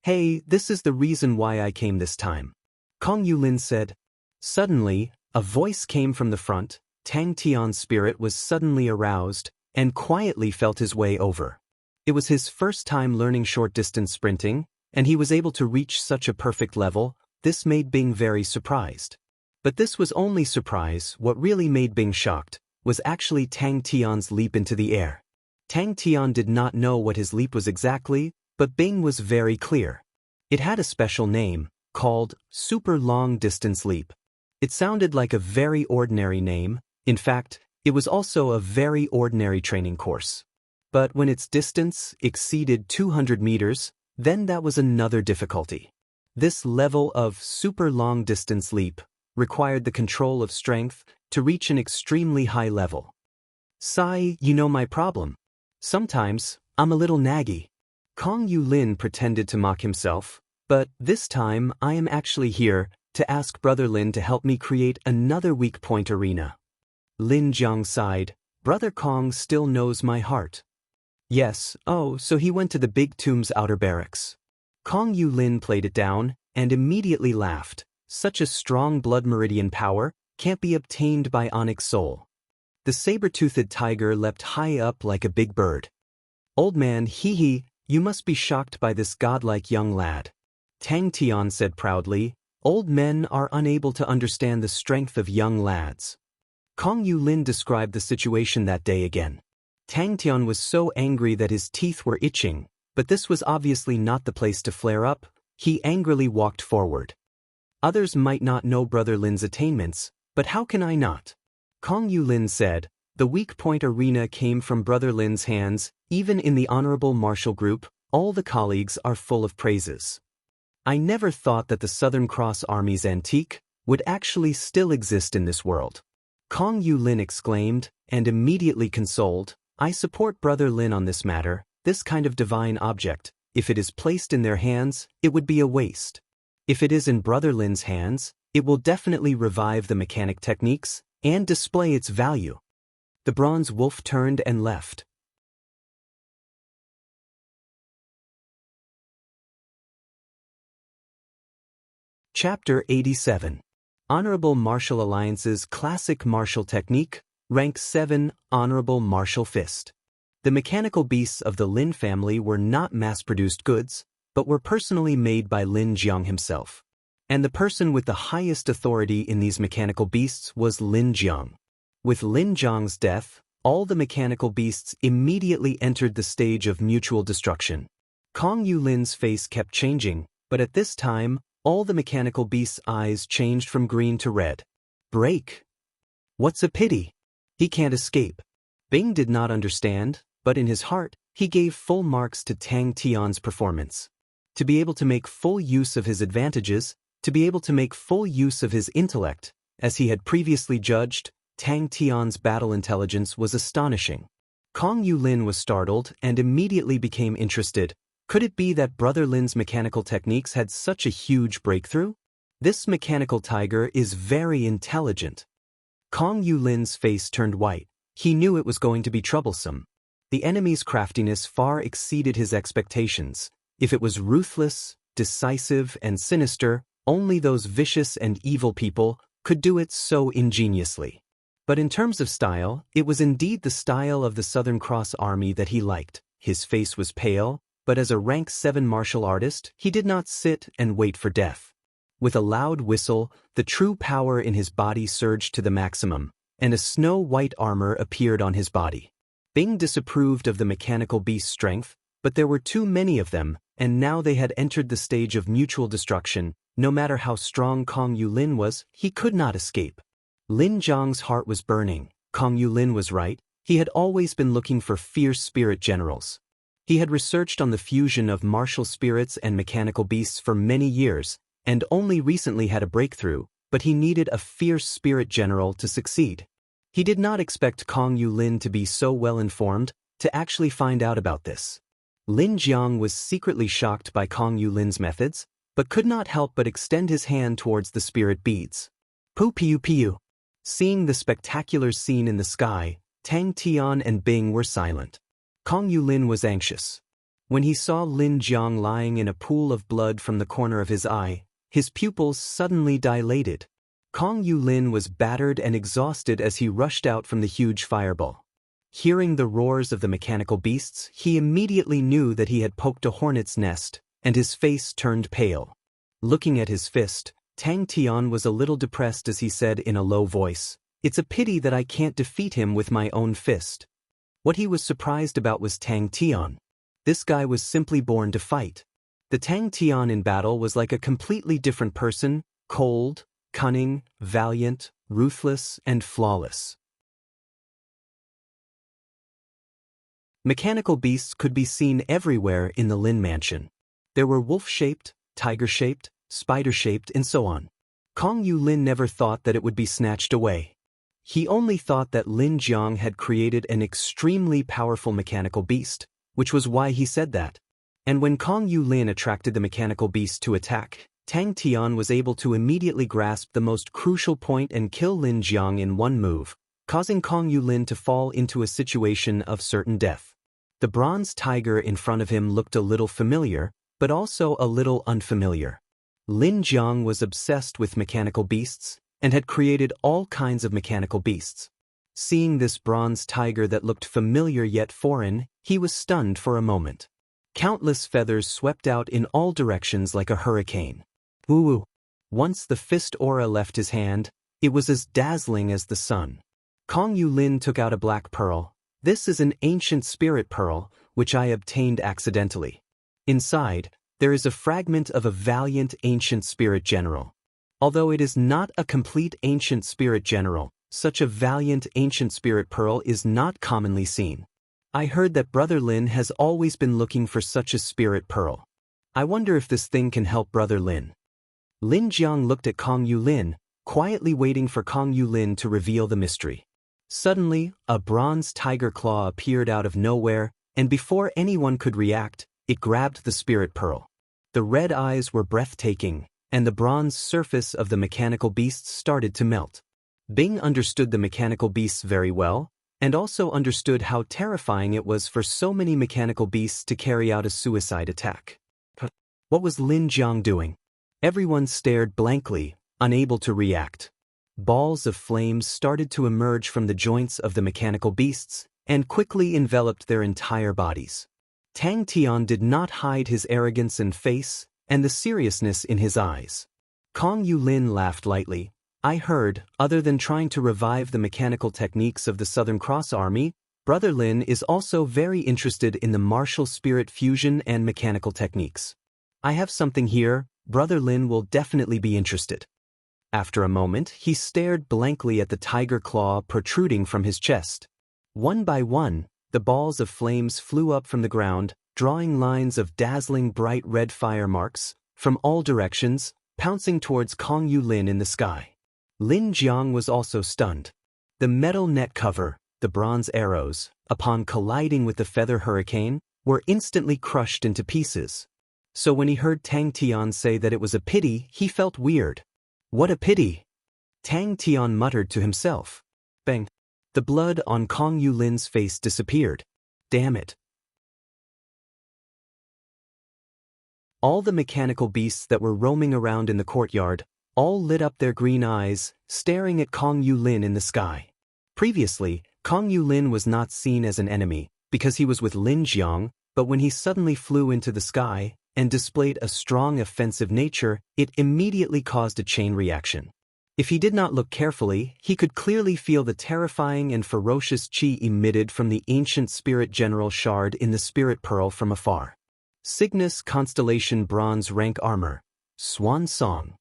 [SPEAKER 1] "Hey, this is the reason why I came this time," Kong Yulin said. Suddenly, a voice came from the front. Tang Tian's spirit was suddenly aroused and quietly felt his way over. It was his first time learning short-distance sprinting, and he was able to reach such a perfect level. This made Bing very surprised. But this was only surprise. What really made Bing shocked was actually Tang Tian's leap into the air. Tang Tian did not know what his leap was exactly, but Bing was very clear. It had a special name, called Super Long Distance Leap. It sounded like a very ordinary name. In fact, it was also a very ordinary training course. But when its distance exceeded 200 meters, then that was another difficulty. This level of super long distance leap required the control of strength to reach an extremely high level. "Sai, you know my problem. Sometimes, I'm a little naggy." Kong Yulin pretended to mock himself, but this time I am actually here to ask Brother Lin to help me create another weak point arena. Lin Jiang sighed. "Brother Kong still knows my heart." "Yes, oh, so he went to the big tomb's outer barracks." Kong Yulin played it down and immediately laughed. "Such a strong blood meridian power can't be obtained by Onyx Soul." The saber-toothed tiger leapt high up like a big bird. "Old man, hee, you must be shocked by this godlike young lad." Tang Tian said proudly, "Old men are unable to understand the strength of young lads." Kong Yulin described the situation that day again. Tang Tian was so angry that his teeth were itching, but this was obviously not the place to flare up. He angrily walked forward. "Others might not know Brother Lin's attainments, but how can I not?" Kong Yulin said. "The weak point arena came from Brother Lin's hands. Even in the honorable martial group, all the colleagues are full of praises. I never thought that the Southern Cross Army's antique would actually still exist in this world." Kong Yulin exclaimed, and immediately consoled, "I support Brother Lin on this matter. This kind of divine object, if it is placed in their hands, it would be a waste. If it is in Brother Lin's hands, it will definitely revive the mechanic techniques and display its value." The bronze wolf turned and left. Chapter 87. Honorable Martial Alliance's Classic Martial Technique, Rank 7, Honorable Martial Fist. The mechanical beasts of the Lin family were not mass-produced goods, but were personally made by Lin Jiang himself. And the person with the highest authority in these mechanical beasts was Lin Jiang. With Lin Zhang's death, all the mechanical beasts immediately entered the stage of mutual destruction. Kong Yulin's face kept changing, but at this time, all the mechanical beasts' eyes changed from green to red. Break. What's a pity? He can't escape. Bing did not understand, but in his heart, he gave full marks to Tang Tian's performance. To be able to make full use of his advantages, to be able to make full use of his intellect, as he had previously judged, Tang Tian's battle intelligence was astonishing. Kong Yulin was startled and immediately became interested. Could it be that Brother Lin's mechanical techniques had such a huge breakthrough? This mechanical tiger is very intelligent. Kong Yulin's face turned white. He knew it was going to be troublesome. The enemy's craftiness far exceeded his expectations. If it was ruthless, decisive, and sinister, only those vicious and evil people could do it so ingeniously. But in terms of style, it was indeed the style of the Southern Cross Army that he liked. His face was pale, but as a rank 7 martial artist, he did not sit and wait for death. With a loud whistle, the true power in his body surged to the maximum, and a snow-white armor appeared on his body. Bing disapproved of the mechanical beast's strength, but there were too many of them, and now they had entered the stage of mutual destruction. No matter how strong Kong Yulin was, he could not escape. Lin Zhang's heart was burning. Kong Yulin was right. He had always been looking for fierce spirit generals. He had researched on the fusion of martial spirits and mechanical beasts for many years, and only recently had a breakthrough, but he needed a fierce spirit general to succeed. He did not expect Kong Yulin to be so well informed to actually find out about this. Lin Jiang was secretly shocked by Kong Yulin's methods, but could not help but extend his hand towards the spirit beads. Pu piu piu. Seeing the spectacular scene in the sky, Tang Tian and Bing were silent. Kong Yulin was anxious. When he saw Lin Jiang lying in a pool of blood from the corner of his eye, his pupils suddenly dilated. Kong Yulin was battered and exhausted as he rushed out from the huge fireball. Hearing the roars of the mechanical beasts, he immediately knew that he had poked a hornet's nest, and his face turned pale. Looking at his fist, Tang Tian was a little depressed as he said in a low voice, "It's a pity that I can't defeat him with my own fist." What he was surprised about was Tang Tian. This guy was simply born to fight. The Tang Tian in battle was like a completely different person, cold, cunning, valiant, ruthless, and flawless. Mechanical beasts could be seen everywhere in the Lin mansion. There were wolf-shaped, tiger-shaped, spider-shaped, and so on. Kong Yulin never thought that it would be snatched away. He only thought that Lin Jiang had created an extremely powerful mechanical beast, which was why he said that. And when Kong Yulin attracted the mechanical beast to attack, Tang Tian was able to immediately grasp the most crucial point and kill Lin Jiang in one move, causing Kong Yulin to fall into a situation of certain death. The bronze tiger in front of him looked a little familiar, but also a little unfamiliar. Lin Jiang was obsessed with mechanical beasts, and had created all kinds of mechanical beasts. Seeing this bronze tiger that looked familiar yet foreign, he was stunned for a moment. Countless feathers swept out in all directions like a hurricane. Woo! Once the fist aura left his hand, it was as dazzling as the sun. Kong Yulin took out a black pearl. This is an ancient spirit pearl, which I obtained accidentally. Inside, there is a fragment of a valiant ancient spirit general. Although it is not a complete ancient spirit general, such a valiant ancient spirit pearl is not commonly seen. I heard that Brother Lin has always been looking for such a spirit pearl. I wonder if this thing can help Brother Lin. Lin Jiang looked at Kong Yulin, quietly waiting for Kong Yulin to reveal the mystery. Suddenly, a bronze tiger claw appeared out of nowhere, and before anyone could react, it grabbed the spirit pearl. The red eyes were breathtaking, and the bronze surface of the mechanical beast started to melt. Bing understood the mechanical beasts very well, and also understood how terrifying it was for so many mechanical beasts to carry out a suicide attack. What was Lin Jiang doing? Everyone stared blankly, unable to react. Balls of flames started to emerge from the joints of the mechanical beasts, and quickly enveloped their entire bodies. Tang Tian did not hide his arrogance in face, and the seriousness in his eyes. Kong Yulin laughed lightly. I heard, other than trying to revive the mechanical techniques of the Southern Cross Army, Brother Lin is also very interested in the martial spirit fusion and mechanical techniques. I have something here, Brother Lin will definitely be interested. After a moment, he stared blankly at the tiger claw protruding from his chest. One by one, the balls of flames flew up from the ground, drawing lines of dazzling bright red fire marks, from all directions, pouncing towards Kong Yu Lin in the sky. Lin Jiang was also stunned. The metal net cover, the bronze arrows, upon colliding with the feather hurricane, were instantly crushed into pieces. So when he heard Tang Tian say that it was a pity, he felt weird. What a pity! Tang Tian muttered to himself. Bang! The blood on Kong Yu Lin's face disappeared. Damn it! All the mechanical beasts that were roaming around in the courtyard all lit up their green eyes, staring at Kong Yu Lin in the sky. Previously, Kong Yu Lin was not seen as an enemy, because he was with Lin Jiang, but when he suddenly flew into the sky and displayed a strong offensive nature, it immediately caused a chain reaction. If he did not look carefully, he could clearly feel the terrifying and ferocious qi emitted from the ancient spirit general shard in the spirit pearl from afar. Cygnus Constellation Bronze Rank Armor. Swan Song.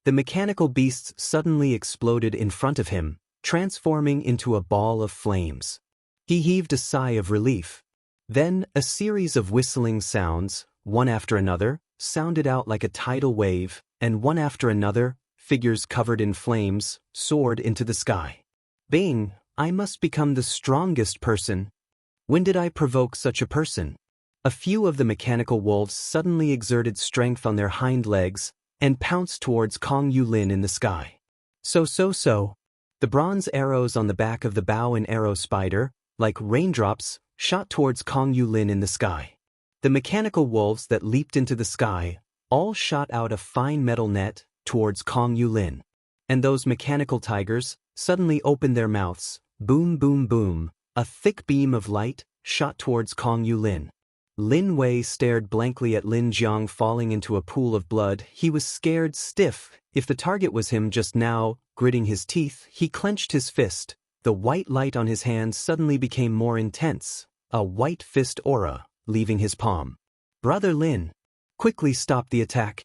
[SPEAKER 1] The mechanical beasts suddenly exploded in front of him, transforming into a ball of flames. He heaved a sigh of relief. Then, a series of whistling sounds, one after another, sounded out like a tidal wave, and one after another, figures covered in flames, soared into the sky. Bing! I must become the strongest person. When did I provoke such a person? A few of the mechanical wolves suddenly exerted strength on their hind legs and pounced towards Kong Yu Lin in the sky. So. The bronze arrows on the back of the bow and arrow spider, like raindrops, shot towards Kong Yu Lin in the sky. The mechanical wolves that leaped into the sky all shot out a fine metal net towards Kong Yu Lin. And those mechanical tigers suddenly opened their mouths. Boom, boom, boom. A thick beam of light shot towards Kong Yu Lin. Lin Wei stared blankly at Lin Jiang falling into a pool of blood. He was scared stiff. If the target was him just now, gritting his teeth, he clenched his fist. The white light on his hand suddenly became more intense. A white fist aura, leaving his palm. Brother Lin, quickly stop the attack.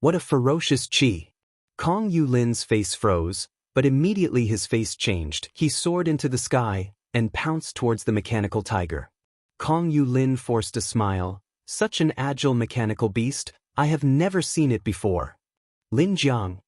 [SPEAKER 1] What a ferocious qi. Kong Yu Lin's face froze, but immediately his face changed. He soared into the sky and pounced towards the mechanical tiger. Kong Yu Lin forced a smile. Such an agile mechanical beast, I have never seen it before. Lin Jiang.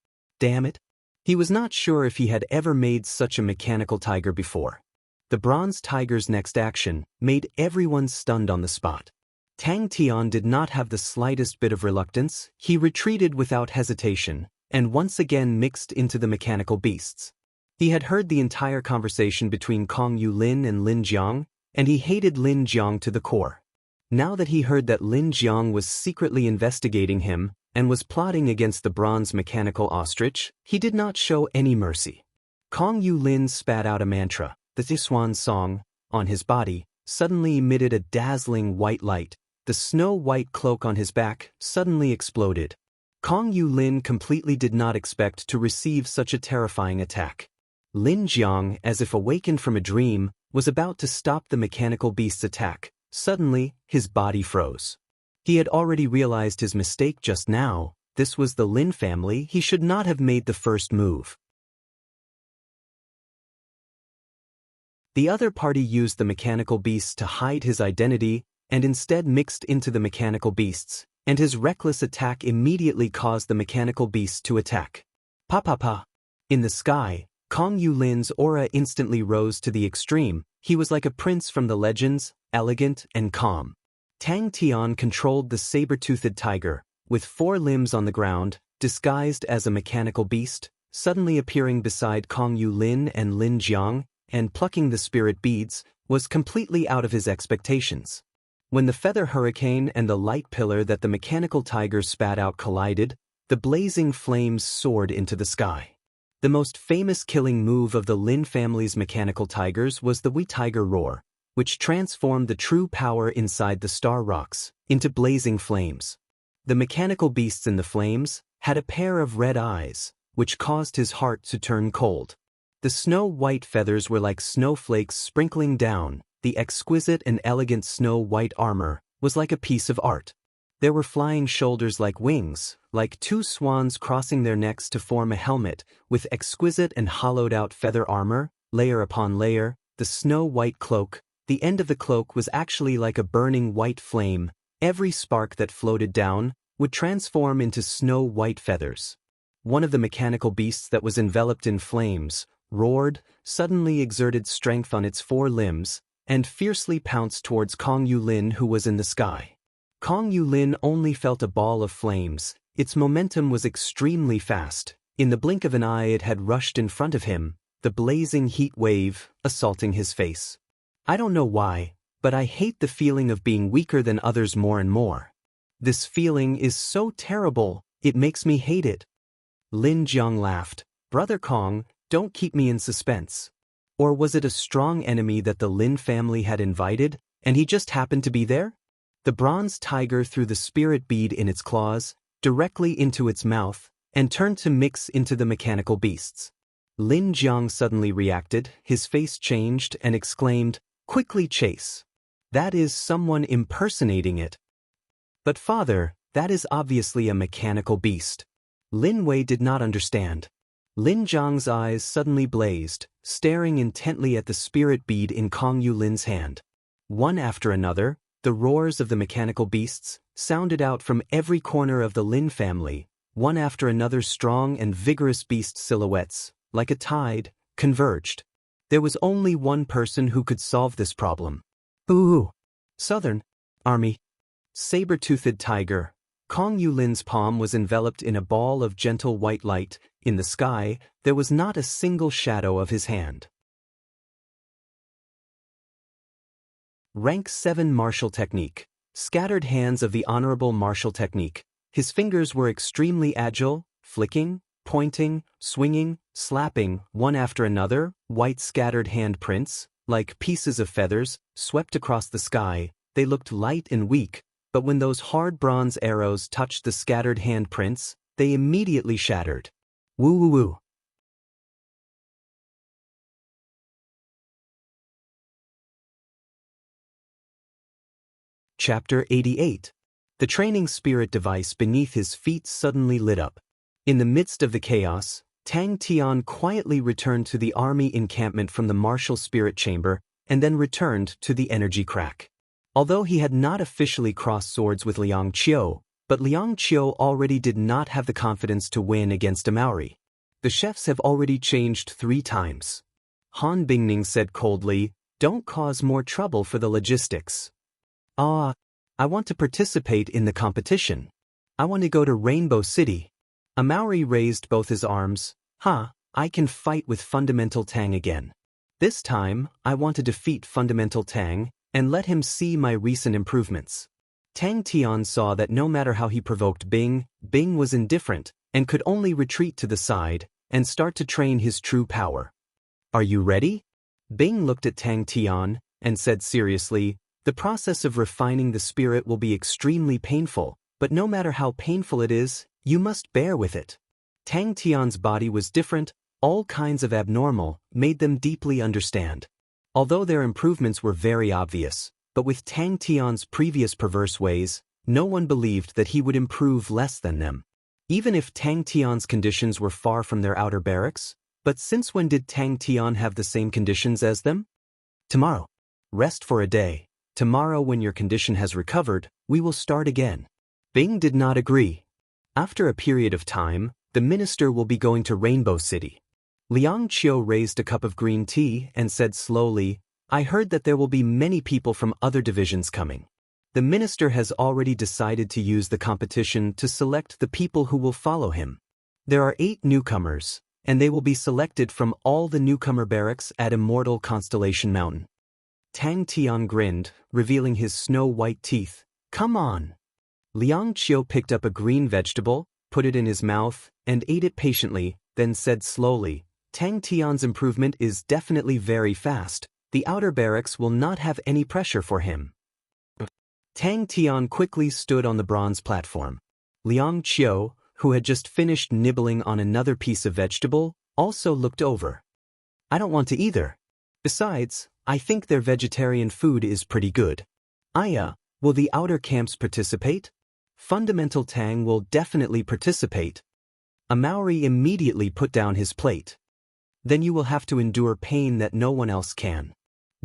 [SPEAKER 1] Damn it. He was not sure if he had ever made such a mechanical tiger before. The bronze tiger's next action made everyone stunned on the spot. Tang Tian did not have the slightest bit of reluctance. He retreated without hesitation, and once again mixed into the mechanical beasts. He had heard the entire conversation between Kong Yu Lin and Lin Jiang, and he hated Lin Jiang to the core. Now that he heard that Lin Jiang was secretly investigating him and was plotting against the bronze mechanical ostrich, he did not show any mercy. Kong Yu Lin spat out a mantra. The swan song, on his body, suddenly emitted a dazzling white light. The snow-white cloak on his back suddenly exploded. Kong Yu Lin completely did not expect to receive such a terrifying attack. Lin Jiang, as if awakened from a dream, was about to stop the mechanical beast's attack. Suddenly, his body froze. He had already realized his mistake just now. This was the Lin family. He should not have made the first move. The other party used the mechanical beasts to hide his identity and instead mixed into the mechanical beasts, and his reckless attack immediately caused the mechanical beasts to attack. Pa. In the sky, Kong Yu Lin's aura instantly rose to the extreme. He was like a prince from the legends, elegant and calm. Tang Tian controlled the saber-toothed tiger, with 4 limbs on the ground, disguised as a mechanical beast, suddenly appearing beside Kong Yu Lin and Lin Jiang, and plucking the spirit beads, was completely out of his expectations. When the feather hurricane and the light pillar that the mechanical tiger spat out collided, the blazing flames soared into the sky. The most famous killing move of the Lin family's mechanical tigers was the Wei Tiger Roar, which transformed the true power inside the star rocks into blazing flames. The mechanical beasts in the flames had a pair of red eyes, which caused his heart to turn cold. The snow-white feathers were like snowflakes sprinkling down. The exquisite and elegant snow-white armor was like a piece of art. There were flying shoulders like wings, like two swans crossing their necks to form a helmet, with exquisite and hollowed-out feather armor, layer upon layer. The snow-white cloak, the end of the cloak was actually like a burning white flame. Every spark that floated down would transform into snow-white feathers. One of the mechanical beasts that was enveloped in flames roared, suddenly exerted strength on its four limbs, and fiercely pounced towards Wang Lin, who was in the sky. Wang Lin only felt a ball of flames. Its momentum was extremely fast. In the blink of an eye it had rushed in front of him, the blazing heat wave assaulting his face. I don't know why, but I hate the feeling of being weaker than others more and more. This feeling is so terrible, it makes me hate it. Lin Jiang laughed. Brother Kong, don't keep me in suspense. Or was it a strong enemy that the Lin family had invited, and he just happened to be there? The bronze tiger threw the spirit bead in its claws, directly into its mouth, and turned to mix into the mechanical beasts. Lin Jiang suddenly reacted, his face changed, and exclaimed, "Quickly chase. That is someone impersonating it." "But father, that is obviously a mechanical beast." Lin Wei did not understand. Lin Jiang's eyes suddenly blazed, staring intently at the spirit bead in Wang Lin's hand. One after another, the roars of the mechanical beasts sounded out from every corner of the Lin family, one after another strong and vigorous beast silhouettes, like a tide, converged. There was only one person who could solve this problem. Ooh! Southern Army. Saber-toothed tiger. Wang Lin's palm was enveloped in a ball of gentle white light. In the sky, there was not a single shadow of his hand. Rank 7 Martial Technique. Scattered hands of the honorable martial technique. His fingers were extremely agile, flicking, pointing, swinging, slapping, one after another. White scattered hand prints, like pieces of feathers, swept across the sky. They looked light and weak, but when those hard bronze arrows touched the scattered hand prints, they immediately shattered. Woo woo woo. Chapter 88. The training spirit device beneath his feet suddenly lit up. In the midst of the chaos, Tang Tian quietly returned to the army encampment from the martial spirit chamber, and then returned to the energy crack. Although he had not officially crossed swords with Liang Qiu, but Liang Qiu already did not have the confidence to win against a Maori. The chefs have already changed 3 times. Han Bingning said coldly, "Don't cause more trouble for the logistics." I want to participate in the competition. I want to go to Rainbow City. A Maori raised both his arms. I can fight with Fundamental Tang again. This time, I want to defeat Fundamental Tang and let him see my recent improvements. Tang Tian saw that no matter how he provoked Bing was indifferent and could only retreat to the side and start to train his true power. "Are you ready?" Bing looked at Tang Tian and said seriously, "The process of refining the spirit will be extremely painful, but no matter how painful it is, you must bear with it." Tang Tian's body was different, all kinds of abnormal, made them deeply understand. Although their improvements were very obvious, but with Tang Tian's previous perverse ways, no one believed that he would improve less than them. Even if Tang Tian's conditions were far from their outer barracks, but since when did Tang Tian have the same conditions as them? "Tomorrow. Rest for a day. Tomorrow when your condition has recovered, we will start again." Bing did not agree. After a period of time, the minister will be going to Rainbow City. Liang Qiu raised a cup of green tea and said slowly, "I heard that there will be many people from other divisions coming. The minister has already decided to use the competition to select the people who will follow him. There are 8 newcomers, and they will be selected from all the newcomer barracks at Immortal Constellation Mountain." Tang Tian grinned, revealing his snow-white teeth. "Come on." Liang Qiu picked up a green vegetable, put it in his mouth, and ate it patiently, then said slowly, "Tang Tian's improvement is definitely very fast. The outer barracks will not have any pressure for him." Tang Tian quickly stood on the bronze platform. Liang Qiu, who had just finished nibbling on another piece of vegetable, also looked over. I don't want to either. Besides, I think their vegetarian food is pretty good. Aya, will the outer camps participate? Fundamental Tang will definitely participate. A Maori immediately put down his plate. Then you will have to endure pain that no one else can.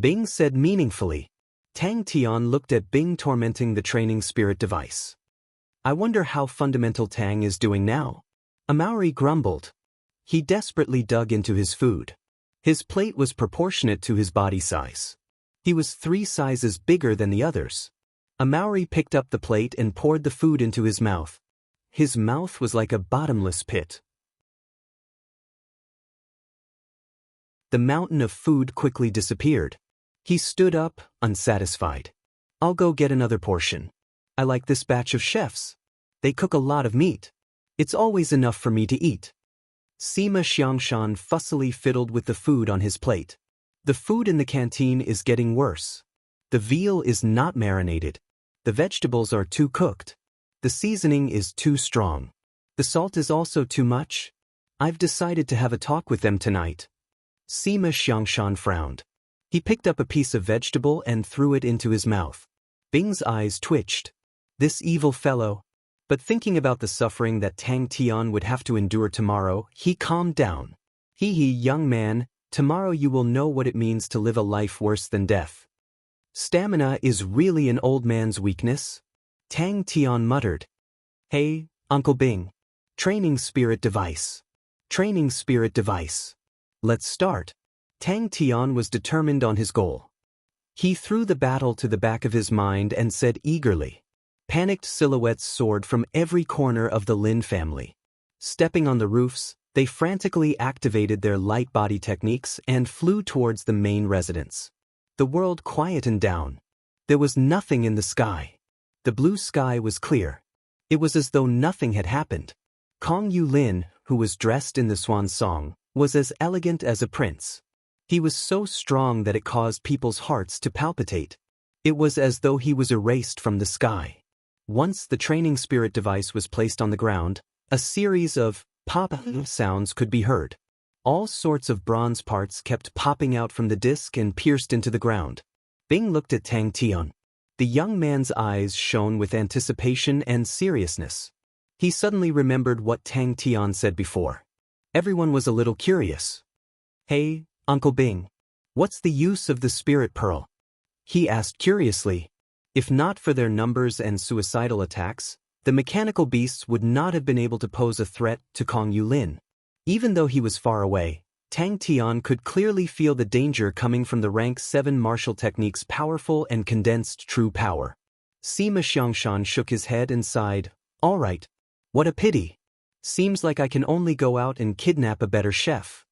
[SPEAKER 1] Bing said meaningfully. Tang Tian looked at Bing tormenting the training spirit device. I wonder how Fundamental Tang is doing now. A Maori grumbled. He desperately dug into his food. His plate was proportionate to his body size. He was 3 sizes bigger than the others. A Maori picked up the plate and poured the food into his mouth. His mouth was like a bottomless pit. The mountain of food quickly disappeared. He stood up, unsatisfied. I'll go get another portion. I like this batch of chefs. They cook a lot of meat. It's always enough for me to eat. Sima Xiangshan fussily fiddled with the food on his plate. The food in the canteen is getting worse. The veal is not marinated. The vegetables are too cooked. The seasoning is too strong. The salt is also too much. I've decided to have a talk with them tonight. Sima Xiangshan frowned. He picked up a piece of vegetable and threw it into his mouth. Bing's eyes twitched. This evil fellow. But thinking about the suffering that Tang Tian would have to endure tomorrow, he calmed down. Hee, young man, tomorrow you will know what it means to live a life worse than death. Stamina is really an old man's weakness? Tang Tian muttered. Hey, Uncle Bing. Training spirit device. Training spirit device. Let's start. Tang Tian was determined on his goal. He threw the battle to the back of his mind and said eagerly. Panicked silhouettes soared from every corner of the Lin family. Stepping on the roofs, they frantically activated their light body techniques and flew towards the main residence. The world quietened down. There was nothing in the sky. The blue sky was clear. It was as though nothing had happened. Kong Yu Lin, who was dressed in the swan song, was as elegant as a prince. He was so strong that it caused people's hearts to palpitate. It was as though he was erased from the sky. Once the training spirit device was placed on the ground, a series of pop sounds could be heard. All sorts of bronze parts kept popping out from the disc and pierced into the ground. Bing looked at Tang Tian. The young man's eyes shone with anticipation and seriousness. He suddenly remembered what Tang Tian said before. Everyone was a little curious. Hey, Uncle Bing. What's the use of the spirit pearl? He asked curiously. If not for their numbers and suicidal attacks, the mechanical beasts would not have been able to pose a threat to Kong Yu Lin. Even though he was far away, Tang Tian could clearly feel the danger coming from the rank 7 martial technique's powerful and condensed true power. Sima Xiangshan shook his head and sighed. All right. What a pity. Seems like I can only go out and kidnap a better chef.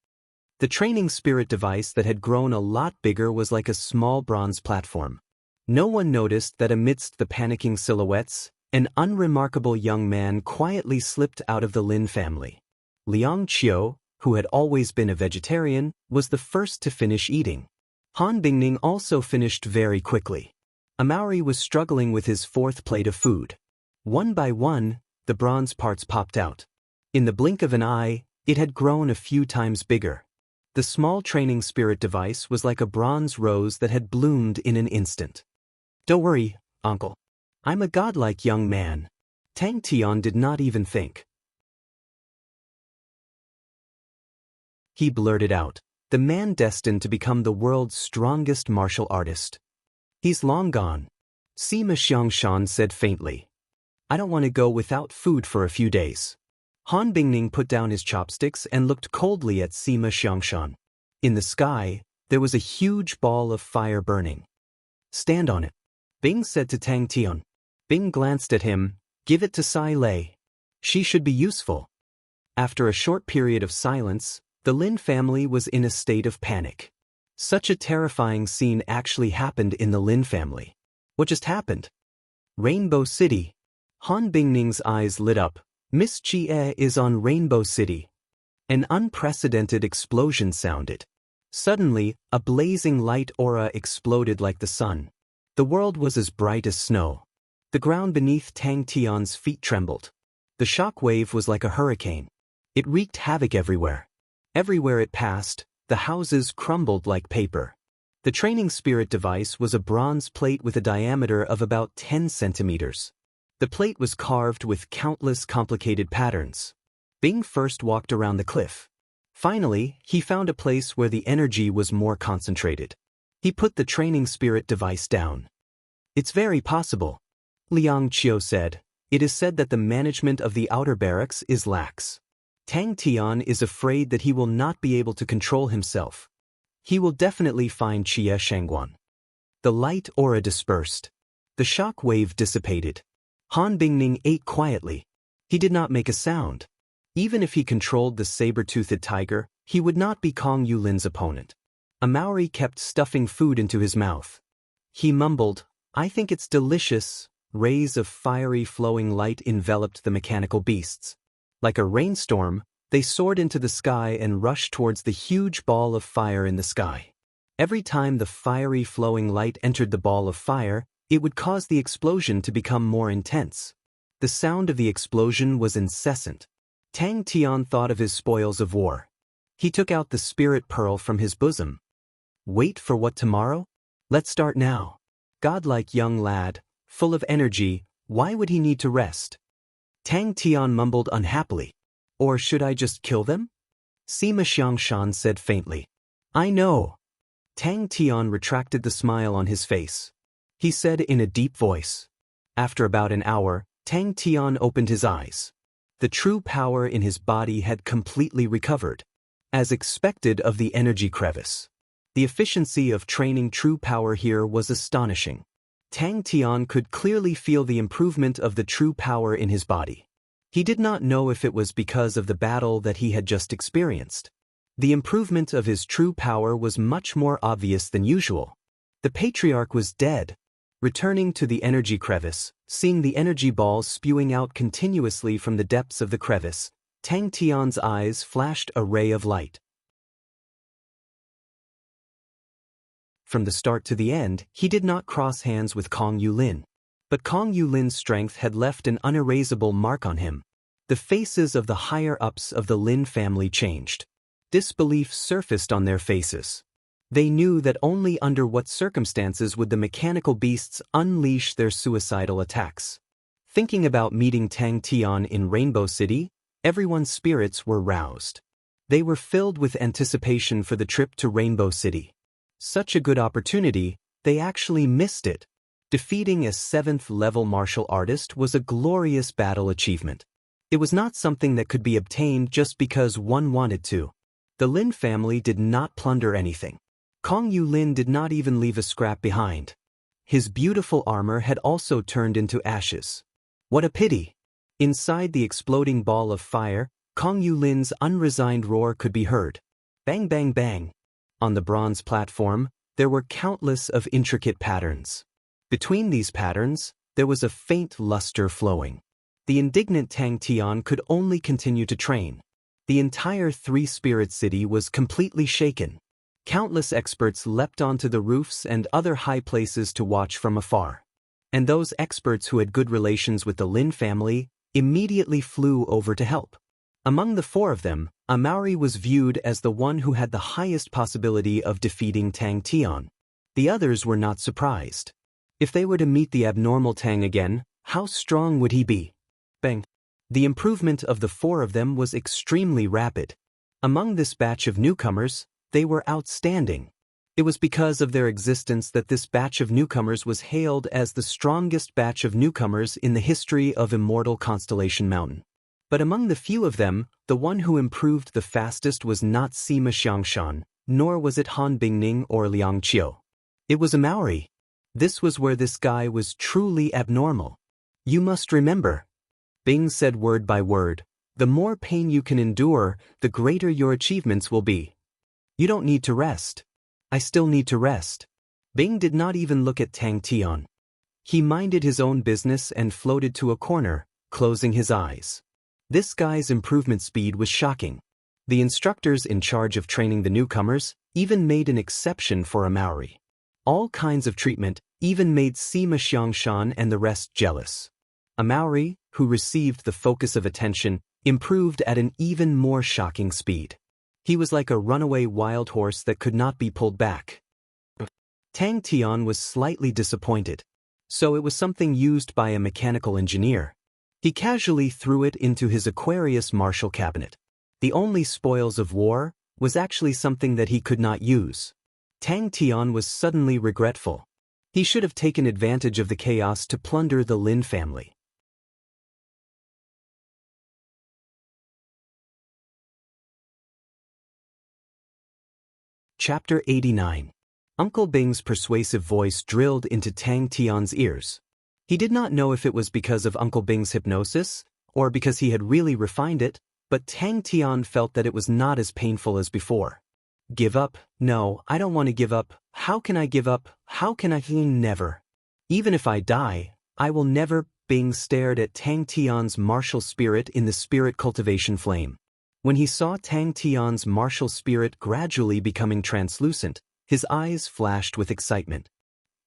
[SPEAKER 1] The training spirit device that had grown a lot bigger was like a small bronze platform. No one noticed that amidst the panicking silhouettes, an unremarkable young man quietly slipped out of the Lin family. Liang Qiu, who had always been a vegetarian, was the first to finish eating. Han Bingning also finished very quickly. A Maori was struggling with his 4th plate of food. One by one, the bronze parts popped out. In the blink of an eye, it had grown a few times bigger. The small training spirit device was like a bronze rose that had bloomed in an instant. Don't worry, Uncle. I'm a godlike young man. Tang Tian did not even think. He blurted out, the man destined to become the world's strongest martial artist. He's long gone. Sima Xiangshan said faintly. I don't want to go without food for a few days. Han Bingning put down his chopsticks and looked coldly at Sima Xiangshan. In the sky, there was a huge ball of fire burning. Stand on it, Bing said to Tang Tian. Bing glanced at him. Give it to Sai Lei. She should be useful. After a short period of silence, the Lin family was in a state of panic. Such a terrifying scene actually happened in the Lin family. What just happened? Rainbow City. Han Bingning's eyes lit up. Miss Chie is on Rainbow City. An unprecedented explosion sounded. Suddenly, a blazing light aura exploded like the sun. The world was as bright as snow. The ground beneath Tang Tian's feet trembled. The shock wave was like a hurricane. It wreaked havoc everywhere. Everywhere it passed, the houses crumbled like paper. The training spirit device was a bronze plate with a diameter of about 10 centimeters. The plate was carved with countless complicated patterns. Bing first walked around the cliff. Finally, he found a place where the energy was more concentrated. He put the training spirit device down. "It's very possible," Liang Qiu said. "It is said that the management of the outer barracks is lax. Tang Tian is afraid that he will not be able to control himself. He will definitely find Xie Shangguan." The light aura dispersed. The shock wave dissipated. Han Bingning ate quietly. He did not make a sound. Even if he controlled the saber-toothed tiger, he would not be Kong Yulin's opponent. A Maori kept stuffing food into his mouth. He mumbled, "I think it's delicious." Rays of fiery flowing light enveloped the mechanical beasts. Like a rainstorm, they soared into the sky and rushed towards the huge ball of fire in the sky. Every time the fiery flowing light entered the ball of fire, it would cause the explosion to become more intense. The sound of the explosion was incessant. Tang Tian thought of his spoils of war. He took out the spirit pearl from his bosom. "Wait for what, tomorrow? Let's start now." Godlike young lad, full of energy, why would he need to rest? Tang Tian mumbled unhappily. "Or should I just kill them?" Sima Xiangshan said faintly. "I know." Tang Tian retracted the smile on his face. He said in a deep voice. After about an hour, Tang Tian opened his eyes. The true power in his body had completely recovered. As expected of the energy crevice. The efficiency of training true power here was astonishing. Tang Tian could clearly feel the improvement of the true power in his body. He did not know if it was because of the battle that he had just experienced. The improvement of his true power was much more obvious than usual. The patriarch was dead. Returning to the energy crevice, seeing the energy balls spewing out continuously from the depths of the crevice, Tang Tian's eyes flashed a ray of light. From the start to the end, he did not cross hands with Kong Yulin. But Kong Yulin's strength had left an unerasable mark on him. The faces of the higher-ups of the Lin family changed. Disbelief surfaced on their faces. They knew that only under what circumstances would the mechanical beasts unleash their suicidal attacks. Thinking about meeting Tang Tian in Rainbow City, everyone's spirits were roused. They were filled with anticipation for the trip to Rainbow City. Such a good opportunity, they actually missed it. Defeating a 7th-level martial artist was a glorious battle achievement. It was not something that could be obtained just because one wanted to. The Lin family did not plunder anything. Kong Yulin did not even leave a scrap behind. His beautiful armor had also turned into ashes. What a pity! Inside the exploding ball of fire, Kong Yulin's unresigned roar could be heard. Bang bang bang! On the bronze platform, there were countless of intricate patterns. Between these patterns, there was a faint luster flowing. The indignant Tang Tian could only continue to train. The entire Three-Spirit City was completely shaken. Countless experts leapt onto the roofs and other high places to watch from afar. And those experts who had good relations with the Lin family immediately flew over to help. Among the 4 of them, a Maori was viewed as the one who had the highest possibility of defeating Tang Tian. The others were not surprised. If they were to meet the abnormal Tang again, how strong would he be? Bang! The improvement of the 4 of them was extremely rapid. Among this batch of newcomers, they were outstanding. It was because of their existence that this batch of newcomers was hailed as the strongest batch of newcomers in the history of Immortal Constellation Mountain. But among the few of them, the one who improved the fastest was not Sima Xiangshan, nor was it Han Bingning or Liang Qiu. It was a Maori. This was where this guy was truly abnormal. "You must remember," Bing said word by word, "the more pain you can endure, the greater your achievements will be. You don't need to rest." "I still need to rest." Bing did not even look at Tang Tian. He minded his own business and floated to a corner, closing his eyes. This guy's improvement speed was shocking. The instructors in charge of training the newcomers even made an exception for a Maori. All kinds of treatment even made Sima Xiangshan and the rest jealous. A Maori, who received the focus of attention, improved at an even more shocking speed. He was like a runaway wild horse that could not be pulled back. Tang Tian was slightly disappointed. So it was something used by a mechanical engineer. He casually threw it into his Aquarius Marshall cabinet. The only spoils of war was actually something that he could not use. Tang Tian was suddenly regretful. He should have taken advantage of the chaos to plunder the Lin family. Chapter 89. Uncle Bing's persuasive voice drilled into Tang Tian's ears. He did not know if it was because of Uncle Bing's hypnosis, or because he had really refined it, but Tang Tian felt that it was not as painful as before. Give up? No, I don't want to give up. How can I give up? How can I? Never. Even if I die, I will never. Bing stared at Tang Tian's martial spirit in the spirit cultivation flame. When he saw Tang Tian's martial spirit gradually becoming translucent, his eyes flashed with excitement.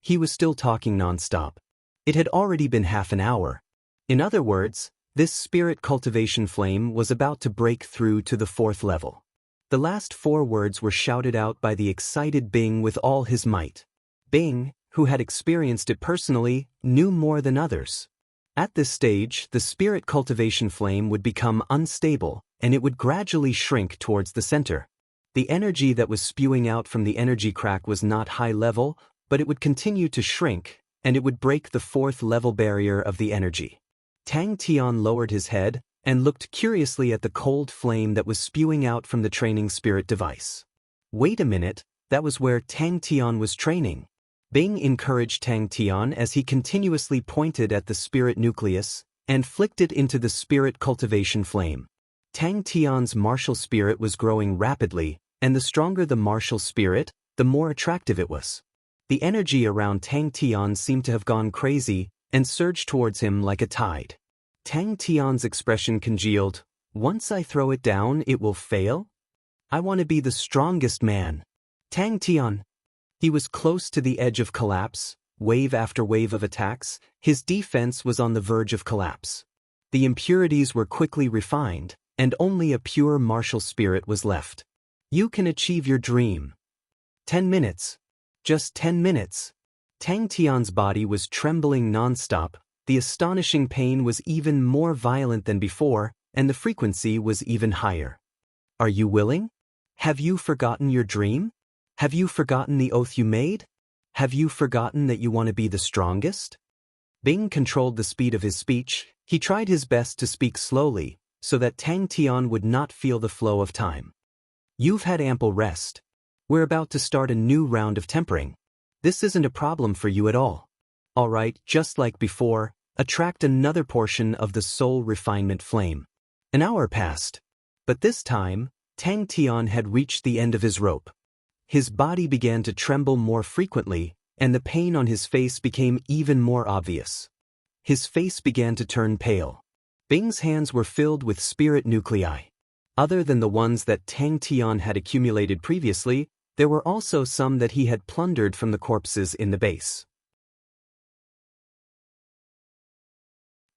[SPEAKER 1] He was still talking non-stop. It had already been half an hour. In other words, this spirit cultivation flame was about to break through to the 4th level. The last 4 words were shouted out by the excited Bing with all his might. Bing, who had experienced it personally, knew more than others. At this stage, the spirit cultivation flame would become unstable, and it would gradually shrink towards the center. The energy that was spewing out from the energy crack was not high level, but it would continue to shrink, and it would break the 4th level barrier of the energy. Tang Tian lowered his head and looked curiously at the cold flame that was spewing out from the training spirit device. Wait a minute, that was where Tang Tian was training. Bing encouraged Tang Tian as he continuously pointed at the spirit nucleus and flicked it into the spirit cultivation flame. Tang Tian's martial spirit was growing rapidly, and the stronger the martial spirit, the more attractive it was. The energy around Tang Tian seemed to have gone crazy and surged towards him like a tide. Tang Tian's expression congealed. Once I throw it down, it will fail? I want to be the strongest man. Tang Tian. He was close to the edge of collapse, wave after wave of attacks. His defense was on the verge of collapse. The impurities were quickly refined, and only a pure martial spirit was left. You can achieve your dream. 10 minutes. Just 10 minutes. Tang Tian's body was trembling non-stop. The astonishing pain was even more violent than before, and the frequency was even higher. Are you willing? Have you forgotten your dream? Have you forgotten the oath you made? Have you forgotten that you want to be the strongest? Bing controlled the speed of his speech. He tried his best to speak slowly, so that Tang Tian would not feel the flow of time. You've had ample rest. We're about to start a new round of tempering. This isn't a problem for you at all. All right, just like before, attract another portion of the soul refinement flame. An hour passed. But this time, Tang Tian had reached the end of his rope. His body began to tremble more frequently, and the pain on his face became even more obvious. His face began to turn pale. Bing's hands were filled with spirit nuclei. Other than the ones that Tang Tian had accumulated previously, there were also some that he had plundered from the corpses in the base.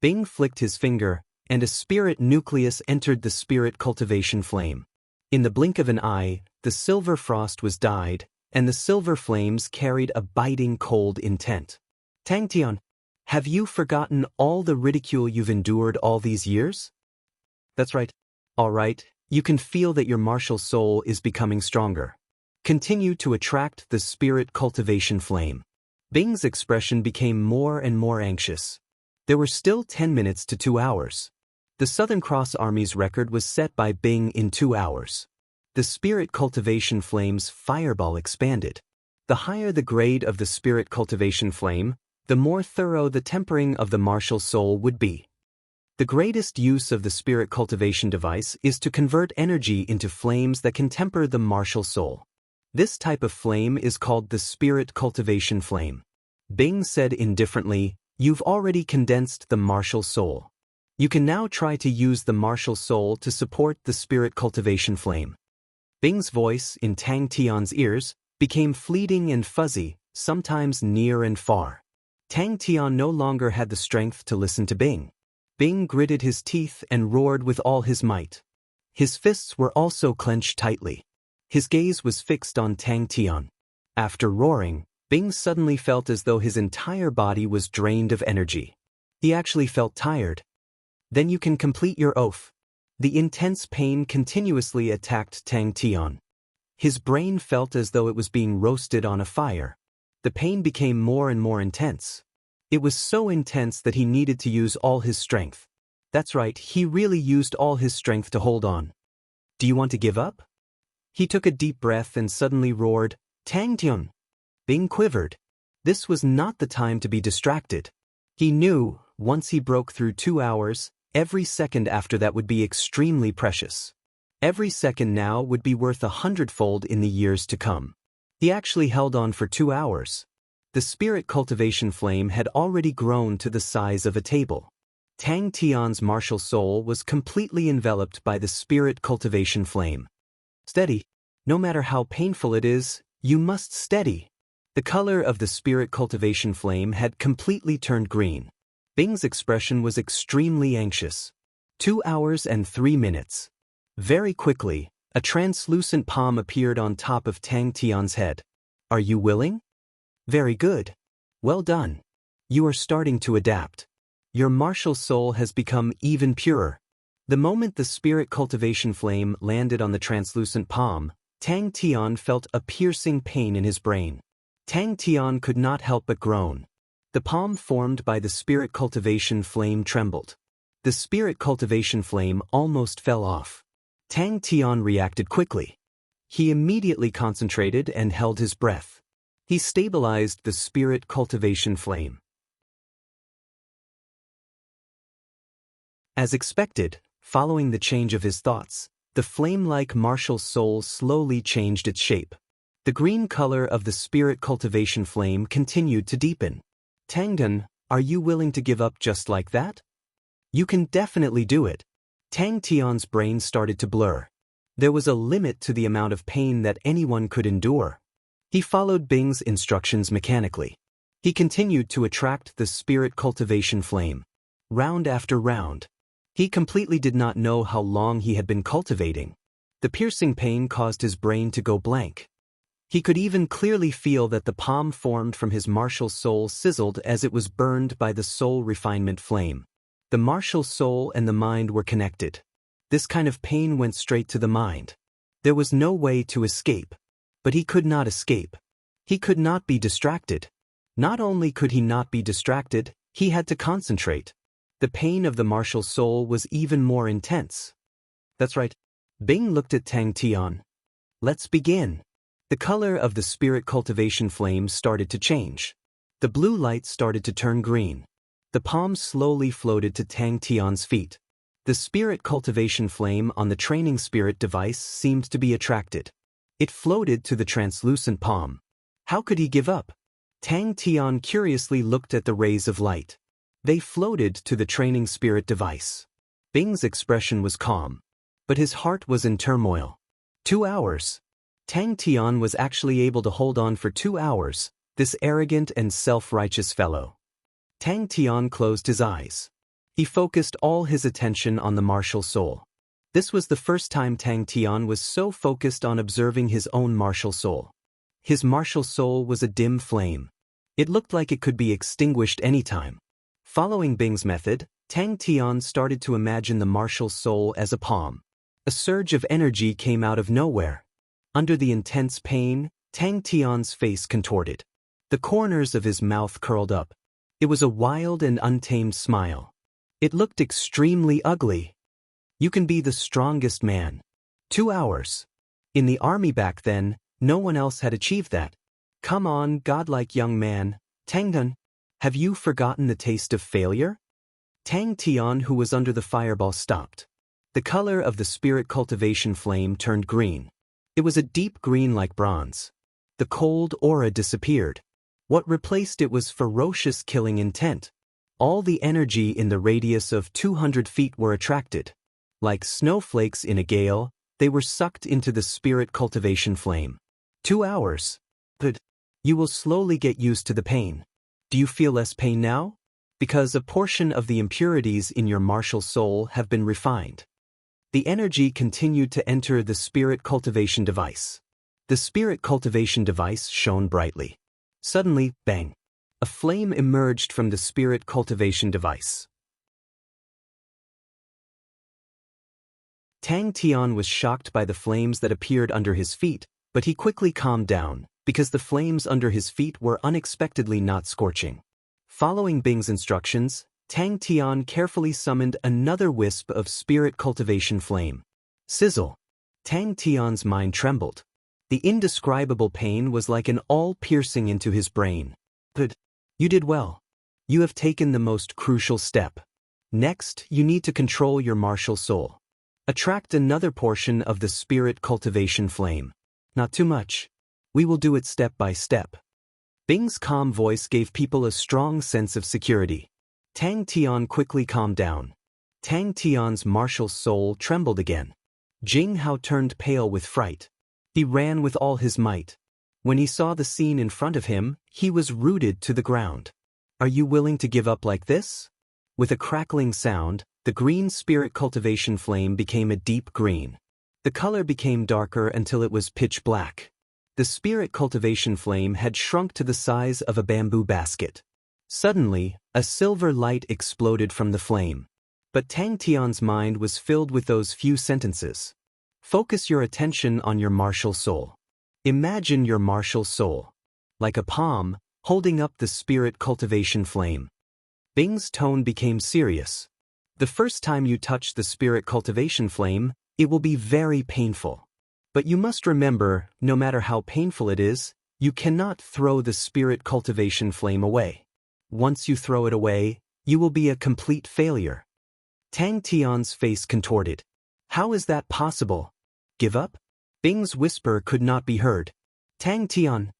[SPEAKER 1] Bing flicked his finger, and a spirit nucleus entered the spirit cultivation flame. In the blink of an eye, the silver frost was dyed, and the silver flames carried a biting cold intent. Tang Tian, have you forgotten all the ridicule you've endured all these years? That's right. All right, you can feel that your martial soul is becoming stronger. Continue to attract the spirit cultivation flame. Bing's expression became more and more anxious. There were still 10 minutes to 2 hours. The Southern Cross Army's record was set by Bing in 2 hours. The spirit cultivation flame's fireball expanded. The higher the grade of the spirit cultivation flame, the more thorough the tempering of the martial soul would be. The greatest use of the spirit cultivation device is to convert energy into flames that can temper the martial soul. This type of flame is called the spirit cultivation flame. Bing said indifferently, "You've already condensed the martial soul. You can now try to use the martial soul to support the spirit cultivation flame." Bing's voice, in Tang Tian's ears, became fleeting and fuzzy, sometimes near and far. Tang Tian no longer had the strength to listen to Bing. Bing gritted his teeth and roared with all his might. His fists were also clenched tightly. His gaze was fixed on Tang Tian. After roaring, Bing suddenly felt as though his entire body was drained of energy. He actually felt tired. Then you can complete your oath. The intense pain continuously attacked Tang Tian. His brain felt as though it was being roasted on a fire. The pain became more and more intense. It was so intense that he needed to use all his strength. That's right, he really used all his strength to hold on. Do you want to give up? He took a deep breath and suddenly roared, Tang Tian. Bing quivered. This was not the time to be distracted. He knew, once he broke through 2 hours, every second after that would be extremely precious. Every second now would be worth 100-fold in the years to come. He actually held on for 2 hours. The spirit cultivation flame had already grown to the size of a table. Tang Tian's martial soul was completely enveloped by the spirit cultivation flame. Steady. No matter how painful it is, you must steady. The color of the spirit cultivation flame had completely turned green. Bing's expression was extremely anxious. 2 hours and 3 minutes. Very quickly, a translucent palm appeared on top of Tang Tian's head. Are you willing? Very good. Well done. You are starting to adapt. Your martial soul has become even purer. The moment the spirit cultivation flame landed on the translucent palm, Tang Tian felt a piercing pain in his brain. Tang Tian could not help but groan. The palm formed by the spirit cultivation flame trembled. The spirit cultivation flame almost fell off. Tang Tian reacted quickly. He immediately concentrated and held his breath. He stabilized the spirit cultivation flame. As expected, following the change of his thoughts, the flame-like martial soul slowly changed its shape. The green color of the spirit cultivation flame continued to deepen. Tangdan, are you willing to give up just like that? You can definitely do it. Tang Tian's brain started to blur. There was a limit to the amount of pain that anyone could endure. He followed Bing's instructions mechanically. He continued to attract the spirit cultivation flame. Round after round. He completely did not know how long he had been cultivating. The piercing pain caused his brain to go blank. He could even clearly feel that the palm formed from his martial soul sizzled as it was burned by the soul refinement flame. The martial soul and the mind were connected. This kind of pain went straight to the mind. There was no way to escape. But he could not escape. He could not be distracted. Not only could he not be distracted, he had to concentrate. The pain of the martial soul was even more intense. That's right. Bing looked at Tang Tian. Let's begin. The color of the spirit cultivation flame started to change. The blue light started to turn green. The palm slowly floated to Tang Tian's feet. The spirit cultivation flame on the training spirit device seemed to be attracted. It floated to the translucent palm. How could he give up? Tang Tian curiously looked at the rays of light. They floated to the training spirit device. Bing's expression was calm, but his heart was in turmoil. 2 hours. Tang Tian was actually able to hold on for 2 hours, this arrogant and self-righteous fellow. Tang Tian closed his eyes. He focused all his attention on the martial soul. This was the first time Tang Tian was so focused on observing his own martial soul. His martial soul was a dim flame. It looked like it could be extinguished anytime. Following Bing's method, Tang Tian started to imagine the martial soul as a palm. A surge of energy came out of nowhere. Under the intense pain, Tang Tian's face contorted. The corners of his mouth curled up. It was a wild and untamed smile. It looked extremely ugly. You can be the strongest man. 2 hours. In the army back then, no one else had achieved that. Come on, godlike young man. Tangdan, have you forgotten the taste of failure? Tang Tian, who was under the fireball, stopped. The color of the spirit cultivation flame turned green. It was a deep green like bronze. The cold aura disappeared. What replaced it was ferocious killing intent. All the energy in the radius of 200 feet were attracted. Like snowflakes in a gale, they were sucked into the spirit cultivation flame. 2 hours. Good. You will slowly get used to the pain. Do you feel less pain now? because a portion of the impurities in your martial soul have been refined. The energy continued to enter the spirit cultivation device. The spirit cultivation device shone brightly. Suddenly, bang! A flame emerged from the spirit cultivation device. Tang Tian was shocked by the flames that appeared under his feet, but he quickly calmed down, because the flames under his feet were unexpectedly not scorching. Following Bing's instructions, Tang Tian carefully summoned another wisp of spirit cultivation flame. Sizzle! Tang Tian's mind trembled. The indescribable pain was like an awl piercing into his brain. Good. You did well. You have taken the most crucial step. Next, you need to control your martial soul. Attract another portion of the spirit cultivation flame. Not too much. We will do it step by step. Bing's calm voice gave people a strong sense of security. Tang Tian quickly calmed down. Tang Tian's martial soul trembled again. Jing Hao turned pale with fright. He ran with all his might. When he saw the scene in front of him, he was rooted to the ground. Are you willing to give up like this? With a crackling sound, the green spirit cultivation flame became a deep green. The color became darker until it was pitch black. The spirit cultivation flame had shrunk to the size of a bamboo basket. Suddenly, a silver light exploded from the flame. But Tang Tian's mind was filled with those few sentences. Focus your attention on your martial soul. Imagine your martial soul, like a palm, holding up the spirit cultivation flame. Bing's tone became serious. The first time you touch the spirit cultivation flame, it will be very painful. But you must remember, no matter how painful it is, you cannot throw the spirit cultivation flame away. Once you throw it away, you will be a complete failure. Tang Tian's face contorted. How is that possible? Give up? Bing's whisper could not be heard. Tang Tian.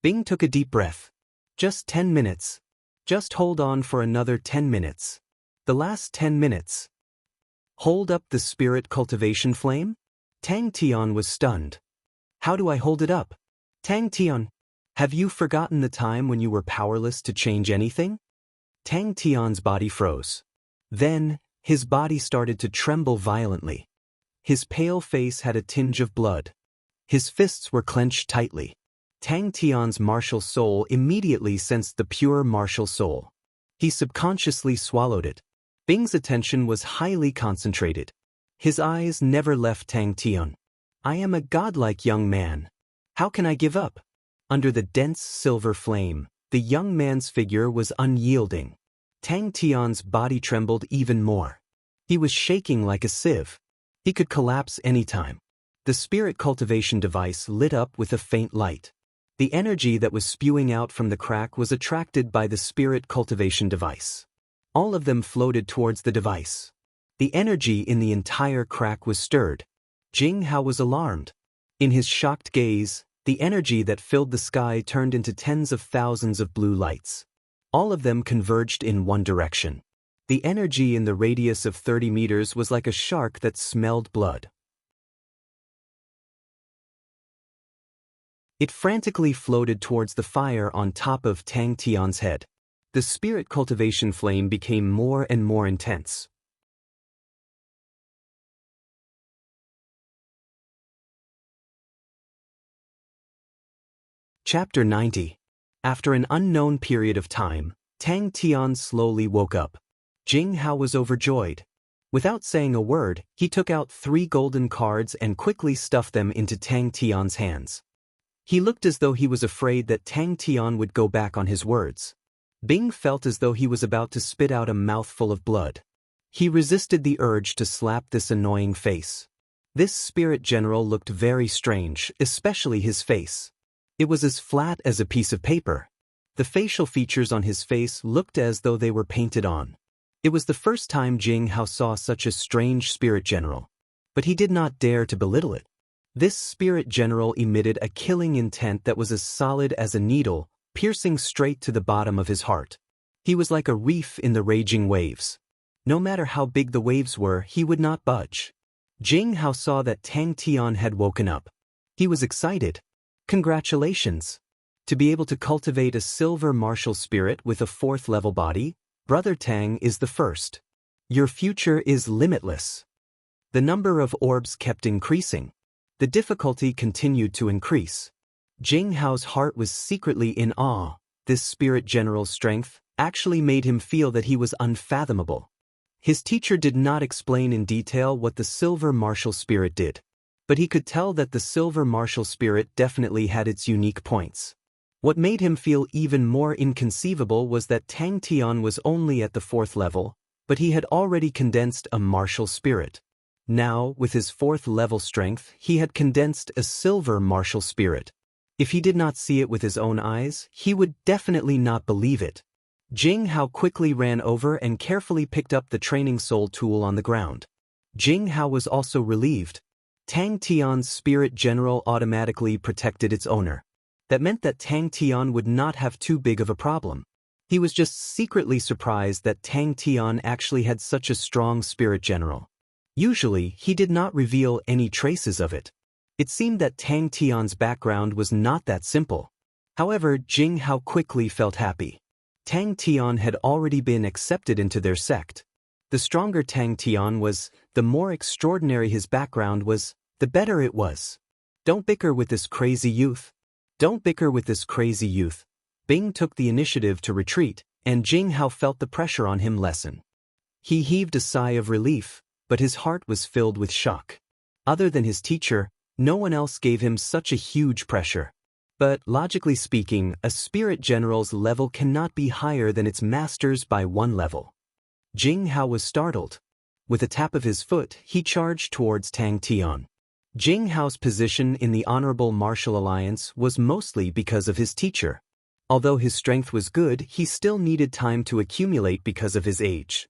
[SPEAKER 1] Bing took a deep breath. Just 10 minutes. Just hold on for another 10 minutes. The last 10 minutes. Hold up the spirit cultivation flame? Tang Tian was stunned. How do I hold it up? Tang Tian, have you forgotten the time when you were powerless to change anything? Tang Tian's body froze. Then, his body started to tremble violently. His pale face had a tinge of blood. His fists were clenched tightly. Tang Tian's martial soul immediately sensed the pure martial soul. He subconsciously swallowed it. Bing's attention was highly concentrated. His eyes never left Tang Tian. I am a godlike young man. How can I give up? Under the dense silver flame, the young man's figure was unyielding. Tang Tian's body trembled even more. He was shaking like a sieve. He could collapse anytime. The spirit cultivation device lit up with a faint light. The energy that was spewing out from the crack was attracted by the spirit cultivation device. All of them floated towards the device. The energy in the entire crack was stirred. Jing Hao was alarmed. In his shocked gaze, the energy that filled the sky turned into tens of thousands of blue lights. All of them converged in one direction. The energy in the radius of 30 meters was like a shark that smelled blood. It frantically floated towards the fire on top of Tang Tian's head. The spirit cultivation flame became more and more intense. Chapter 90. After an unknown period of time, Tang Tian slowly woke up. Jing Hao was overjoyed. Without saying a word, he took out 3 golden cards and quickly stuffed them into Tang Tian's hands. He looked as though he was afraid that Tang Tian would go back on his words. Bing felt as though he was about to spit out a mouthful of blood. He resisted the urge to slap this annoying face. This spirit general looked very strange, especially his face. It was as flat as a piece of paper. The facial features on his face looked as though they were painted on. It was the first time Jing Hao saw such a strange spirit general. But he did not dare to belittle it. This spirit general emitted a killing intent that was as solid as a needle, piercing straight to the bottom of his heart. He was like a reef in the raging waves. No matter how big the waves were, he would not budge. Jing Hao saw that Tang Tian had woken up. He was excited. Congratulations! To be able to cultivate a silver martial spirit with a 4th level body, Brother Tang is the first. Your future is limitless. The number of orbs kept increasing. The difficulty continued to increase. Jing Hao's heart was secretly in awe. This spirit general's strength actually made him feel that he was unfathomable. His teacher did not explain in detail what the silver martial spirit did, but he could tell that the silver martial spirit definitely had its unique points. What made him feel even more inconceivable was that Tang Tian was only at the 4th level, but he had already condensed a martial spirit. Now, with his 4th level strength, he had condensed a silver martial spirit. If he did not see it with his own eyes, he would definitely not believe it. Jing Hao quickly ran over and carefully picked up the training soul tool on the ground. Jing Hao was also relieved. Tang Tian's spirit general automatically protected its owner. That meant that Tang Tian would not have too big of a problem. He was just secretly surprised that Tang Tian actually had such a strong spirit general. Usually, he did not reveal any traces of it. It seemed that Tang Tian's background was not that simple. However, Jing Hao quickly felt happy. Tang Tian had already been accepted into their sect. The stronger Tang Tian was, the more extraordinary his background was, the better it was. Don't bicker with this crazy youth. Don't bicker with this crazy youth. Bing took the initiative to retreat, and Jing Hao felt the pressure on him lessen. He heaved a sigh of relief, but his heart was filled with shock. Other than his teacher, no one else gave him such a huge pressure. But, logically speaking, a spirit general's level cannot be higher than its master's by 1 level. Jing Hao was startled. With a tap of his foot, he charged towards Tang Tian. Jing Hao's position in the Honorable Martial Alliance was mostly because of his teacher. Although his strength was good, he still needed time to accumulate because of his age.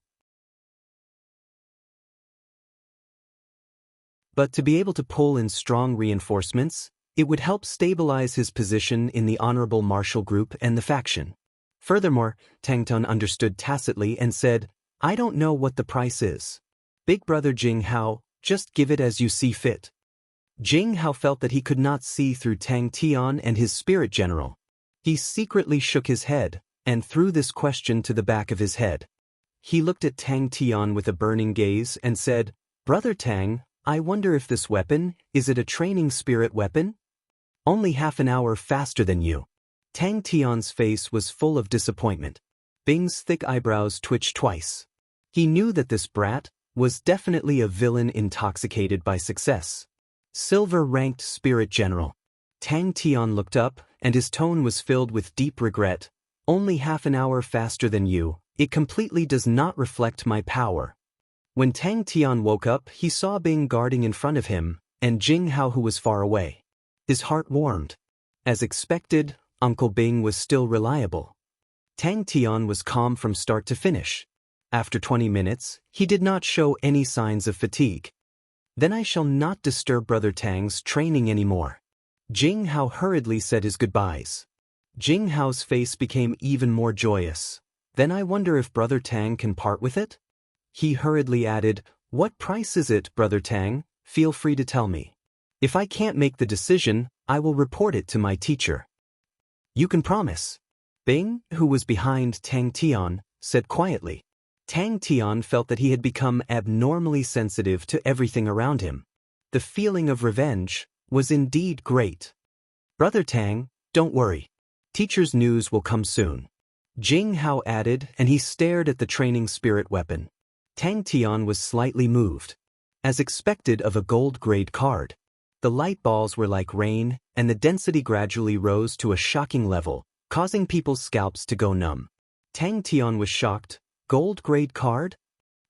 [SPEAKER 1] But to be able to pull in strong reinforcements, it would help stabilize his position in the Honorable Martial Group and the faction. Furthermore, Tang Tian understood tacitly and said, "I don't know what the price is. Big brother Jing Hao, just give it as you see fit." Jing Hao felt that he could not see through Tang Tian and his spirit general. He secretly shook his head, and threw this question to the back of his head. He looked at Tang Tian with a burning gaze and said, "Brother Tang, I wonder if this weapon, is it a training spirit weapon? Only half an hour faster than you." Tang Tian's face was full of disappointment. Bing's thick eyebrows twitched twice. He knew that this brat was definitely a villain intoxicated by success. Silver-ranked spirit general. Tang Tian looked up, and his tone was filled with deep regret. "Only half an hour faster than you, it completely does not reflect my power." When Tang Tian woke up, he saw Bing guarding in front of him, and Jing Hao who was far away. His heart warmed. As expected, Uncle Bing was still reliable. Tang Tian was calm from start to finish. After 20 minutes, he did not show any signs of fatigue. "Then I shall not disturb Brother Tang's training anymore." Jing Hao hurriedly said his goodbyes. Jing Hao's face became even more joyous. "Then I wonder if Brother Tang can part with it?" He hurriedly added, "What price is it, Brother Tang? Feel free to tell me. If I can't make the decision, I will report it to my teacher." "You can promise?" Bing, who was behind Tang Tian, said quietly. Tang Tian felt that he had become abnormally sensitive to everything around him. The feeling of revenge was indeed great. "Brother Tang, don't worry. Teacher's news will come soon." Jing Hao added, and he stared at the training spirit weapon. Tang Tian was slightly moved. As expected of a gold-grade card. The light balls were like rain, and the density gradually rose to a shocking level, causing people's scalps to go numb. Tang Tian was shocked. Gold-grade card?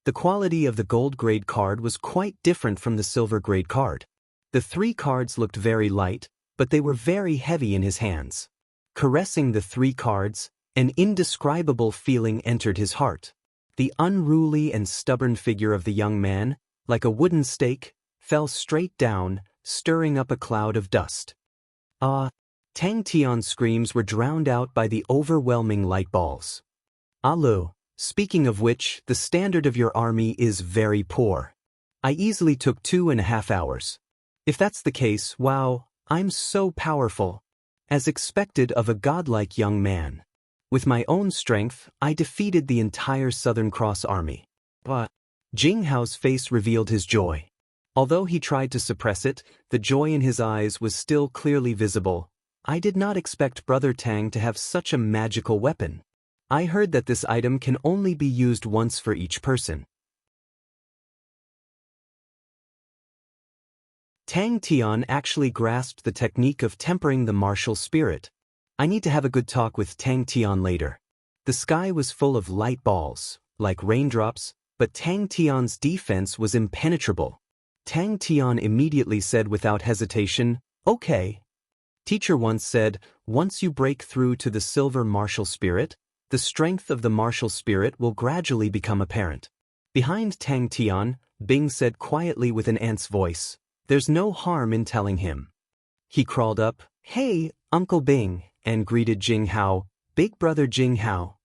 [SPEAKER 1] The quality of the gold-grade card was quite different from the silver-grade card. The 3 cards looked very light, but they were very heavy in his hands. Caressing the 3 cards, an indescribable feeling entered his heart. The unruly and stubborn figure of the young man, like a wooden stake, fell straight down, stirring up a cloud of dust. "Ah!" Tang Tian's screams were drowned out by the overwhelming light balls. "Alu, speaking of which, the standard of your army is very poor. I easily took 2.5 hours. If that's the case, wow, I'm so powerful. As expected of a godlike young man." With my own strength, I defeated the entire Southern Cross army. But Jing Hao's face revealed his joy. Although he tried to suppress it, the joy in his eyes was still clearly visible. I did not expect Brother Tang to have such a magical weapon. I heard that this item can only be used once for each person. Tang Tian actually grasped the technique of tempering the martial spirit. I need to have a good talk with Tang Tian later. The sky was full of light balls, like raindrops, but Tang Tian's defense was impenetrable. Tang Tian immediately said without hesitation, "Okay." Teacher once said, once you break through to the silver martial spirit, the strength of the martial spirit will gradually become apparent. Behind Tang Tian, Bing said quietly with an ant's voice, "There's no harm in telling him." He crawled up, "Hey, Uncle Bing," and greeted Jing Hao, "Big brother Jing Hao."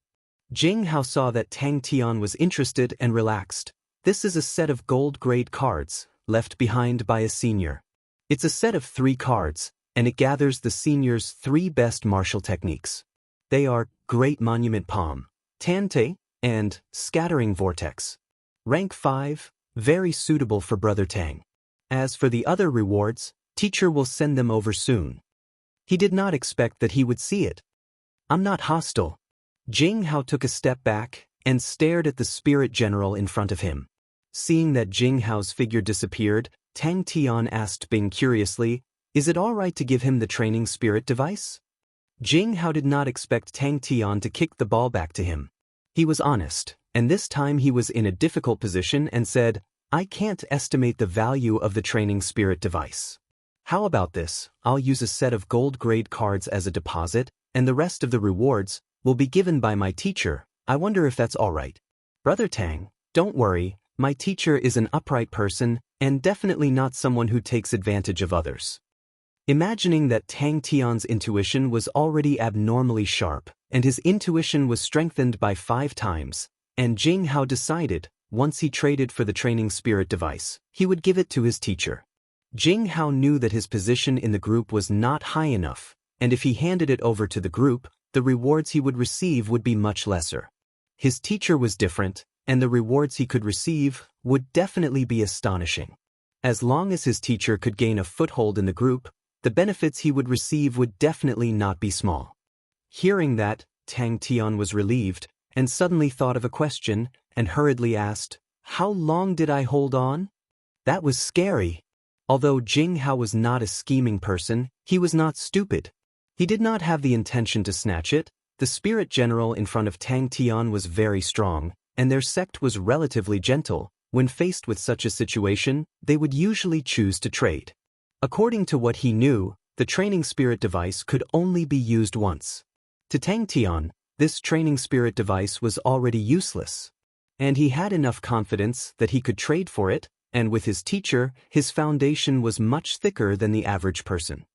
[SPEAKER 1] Jing Hao saw that Tang Tian was interested and relaxed. "This is a set of gold-grade cards, left behind by a senior. It's a set of 3 cards, and it gathers the senior's 3 best martial techniques. They are Great Monument Palm, Tante, and Scattering Vortex. Rank 5, very suitable for Brother Tang. As for the other rewards, teacher will send them over soon." He did not expect that he would see it. "I'm not hostile." Jing Hao took a step back and stared at the spirit general in front of him. Seeing that Jing Hao's figure disappeared, Tang Tian asked Bing curiously, "Is it all right to give him the training spirit device?" Jing Hao did not expect Tang Tian to kick the ball back to him. He was honest, and this time he was in a difficult position and said, "I can't estimate the value of the training spirit device. How about this? I'll use a set of gold-grade cards as a deposit, and the rest of the rewards will be given by my teacher. I wonder if that's all right." "Brother Tang, don't worry, my teacher is an upright person, and definitely not someone who takes advantage of others." Imagining that Tang Tian's intuition was already abnormally sharp, and his intuition was strengthened by 5 times, and Jing Hao decided, once he traded for the training spirit device, he would give it to his teacher. Jing Hao knew that his position in the group was not high enough, and if he handed it over to the group, the rewards he would receive would be much lesser. His teacher was different, and the rewards he could receive would definitely be astonishing. As long as his teacher could gain a foothold in the group, the benefits he would receive would definitely not be small. Hearing that, Tang Tian was relieved, and suddenly thought of a question, and hurriedly asked, "How long did I hold on?" That was scary. Although Jing Hao was not a scheming person, he was not stupid. He did not have the intention to snatch it. The spirit general in front of Tang Tian was very strong, and their sect was relatively gentle. When faced with such a situation, they would usually choose to trade. According to what he knew, the training spirit device could only be used once. To Tang Tian, this training spirit device was already useless. And he had enough confidence that he could trade for it, and with his teacher, his foundation was much thicker than the average person.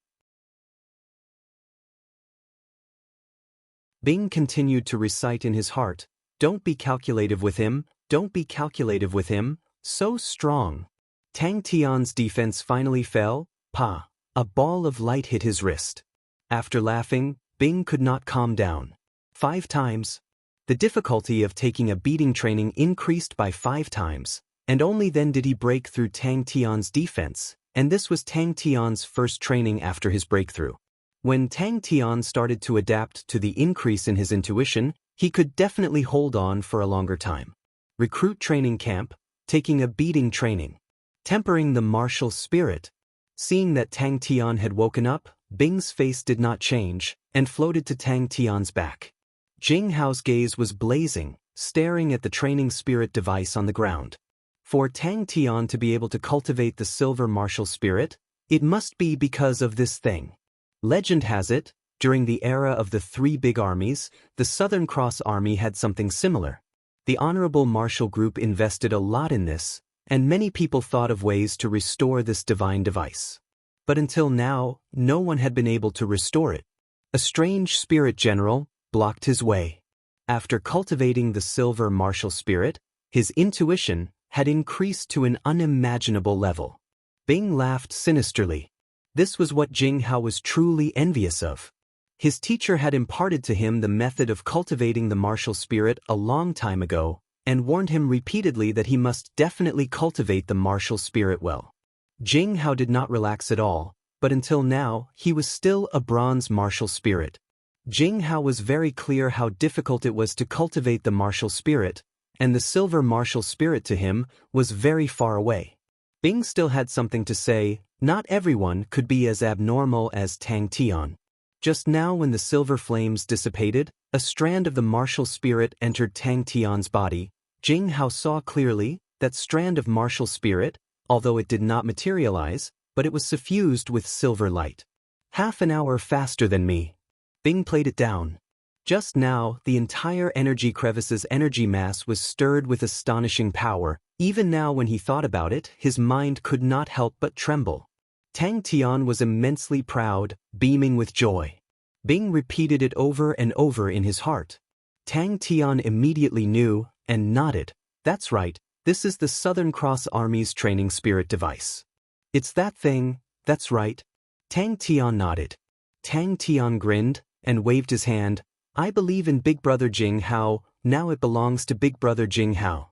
[SPEAKER 1] Bing continued to recite in his heart, "Don't be calculative with him, don't be calculative with him, so strong." Tang Tian's defense finally fell. Pa! A ball of light hit his wrist. After laughing, Bing could not calm down. 5 times. The difficulty of taking a beating training increased by 5 times, and only then did he break through Tang Tian's defense, and this was Tang Tian's first training after his breakthrough. When Tang Tian started to adapt to the increase in his intuition, he could definitely hold on for a longer time. Recruit training camp, taking a beating training. Tempering the martial spirit. Seeing that Tang Tian had woken up, Bing's face did not change, and floated to Tang Tian's back. Jing Hao's gaze was blazing, staring at the training spirit device on the ground. For Tang Tian to be able to cultivate the silver martial spirit, it must be because of this thing. Legend has it, during the era of the 3 big armies, the Southern Cross Army had something similar. The Honorable Martial Group invested a lot in this, and many people thought of ways to restore this divine device. But until now, no one had been able to restore it. A strange spirit general blocked his way. After cultivating the silver martial spirit, his intuition had increased to an unimaginable level. Bing laughed sinisterly. This was what Jing Hao was truly envious of. His teacher had imparted to him the method of cultivating the martial spirit a long time ago, and warned him repeatedly that he must definitely cultivate the martial spirit well. Jing Hao did not relax at all, but until now, he was still a bronze martial spirit. Jing Hao was very clear how difficult it was to cultivate the martial spirit, and the silver martial spirit to him was very far away. Bing still had something to say. Not everyone could be as abnormal as Tang Tian. Just now when the silver flames dissipated, a strand of the martial spirit entered Tang Tian's body. Jing Hao saw clearly that strand of martial spirit, although it did not materialize, but it was suffused with silver light. Half an hour faster than me. Bing played it down. Just now, the entire energy crevice's energy mass was stirred with astonishing power. Even now when he thought about it, his mind could not help but tremble. Tang Tian was immensely proud, beaming with joy. Bing repeated it over and over in his heart. Tang Tian immediately knew, and nodded. That's right, this is the Southern Cross Army's training spirit device. It's that thing, that's right. Tang Tian nodded. Tang Tian grinned, and waved his hand. I believe in Big Brother Jing Hao, now it belongs to Big Brother Jing Hao.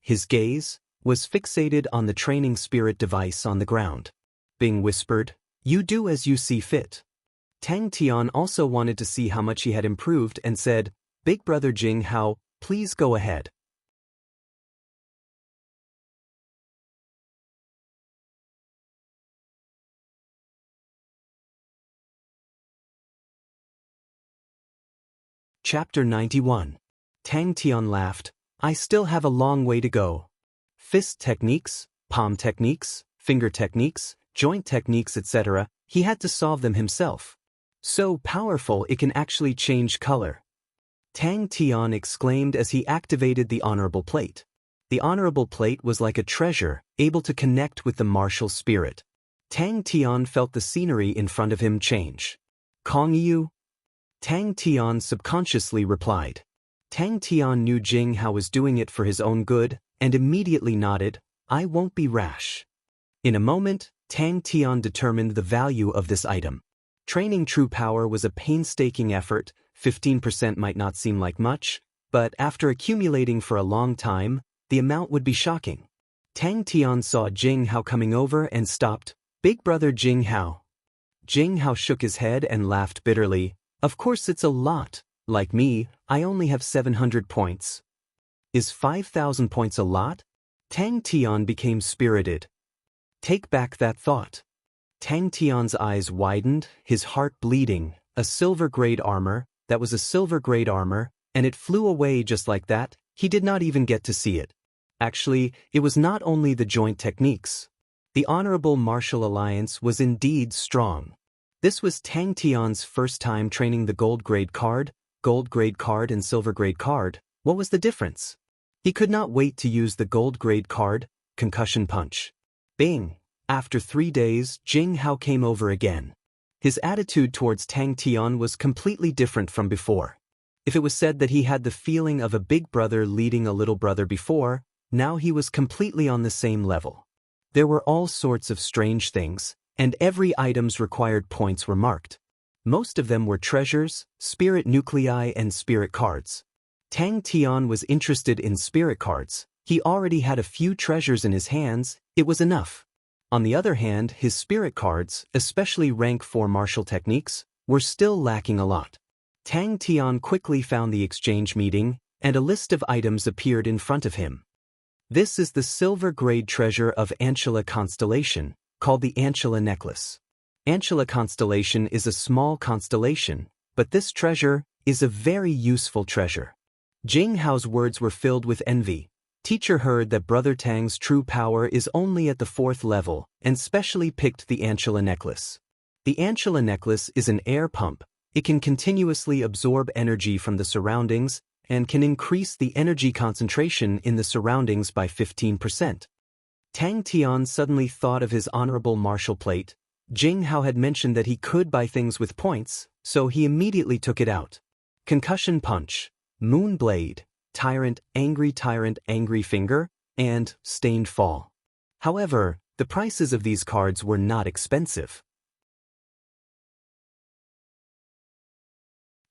[SPEAKER 1] His gaze was fixated on the training spirit device on the ground. Bing whispered, "You do as you see fit." Tang Tian also wanted to see how much he had improved and said, "Big Brother Jing Hao, please go ahead." Chapter 91. Tang Tian laughed. I still have a long way to go. Fist techniques, palm techniques, finger techniques, joint techniques, etc., he had to solve them himself. So powerful it can actually change color. Tang Tian exclaimed as he activated the honorable plate. The honorable plate was like a treasure, able to connect with the martial spirit. Tang Tian felt the scenery in front of him change. Kong Yu? Tang Tian subconsciously replied. Tang Tian knew Jing Hao was doing it for his own good, and immediately nodded, I won't be rash. In a moment, Tang Tian determined the value of this item. Training true power was a painstaking effort. 15% might not seem like much, but after accumulating for a long time, the amount would be shocking. Tang Tian saw Jing Hao coming over and stopped. Big Brother Jing Hao. Jing Hao shook his head and laughed bitterly. Of course it's a lot. Like me, I only have 700 points. Is 5,000 points a lot? Tang Tian became spirited. Take back that thought. Tang Tian's eyes widened, his heart bleeding. A silver-grade armor, that was a silver-grade armor, and it flew away just like that. He did not even get to see it. Actually, it was not only the joint techniques. The Honorable Martial Alliance was indeed strong. This was Tang Tian's first time training the gold-grade card and silver-grade card. What was the difference? He could not wait to use the gold-grade card, Concussion Punch. Bing! After 3 days, Jing Hao came over again. His attitude towards Tang Tian was completely different from before. If it was said that he had the feeling of a big brother leading a little brother before, now he was completely on the same level. There were all sorts of strange things, and every item's required points were marked. Most of them were treasures, spirit nuclei and spirit cards. Tang Tian was interested in spirit cards. He already had a few treasures in his hands, it was enough. On the other hand, his spirit cards, especially rank 4 martial techniques, were still lacking a lot. Tang Tian quickly found the exchange meeting, and a list of items appeared in front of him. This is the silver-grade treasure of Xianxia constellation, called the Xianxia necklace. Xianxia constellation is a small constellation, but this treasure is a very useful treasure. Jing Hao's words were filled with envy. Teacher heard that Brother Tang's true power is only at the 4th level, and specially picked the Xianxia necklace. The Xianxia necklace is an air pump. It can continuously absorb energy from the surroundings, and can increase the energy concentration in the surroundings by 15%. Tang Tian suddenly thought of his honorable martial plate. Jing Hao had mentioned that he could buy things with points, so he immediately took it out. Concussion Punch, Moon Blade, Tyrant, Angry Finger, and Stained Fall. However, the prices of these cards were not expensive.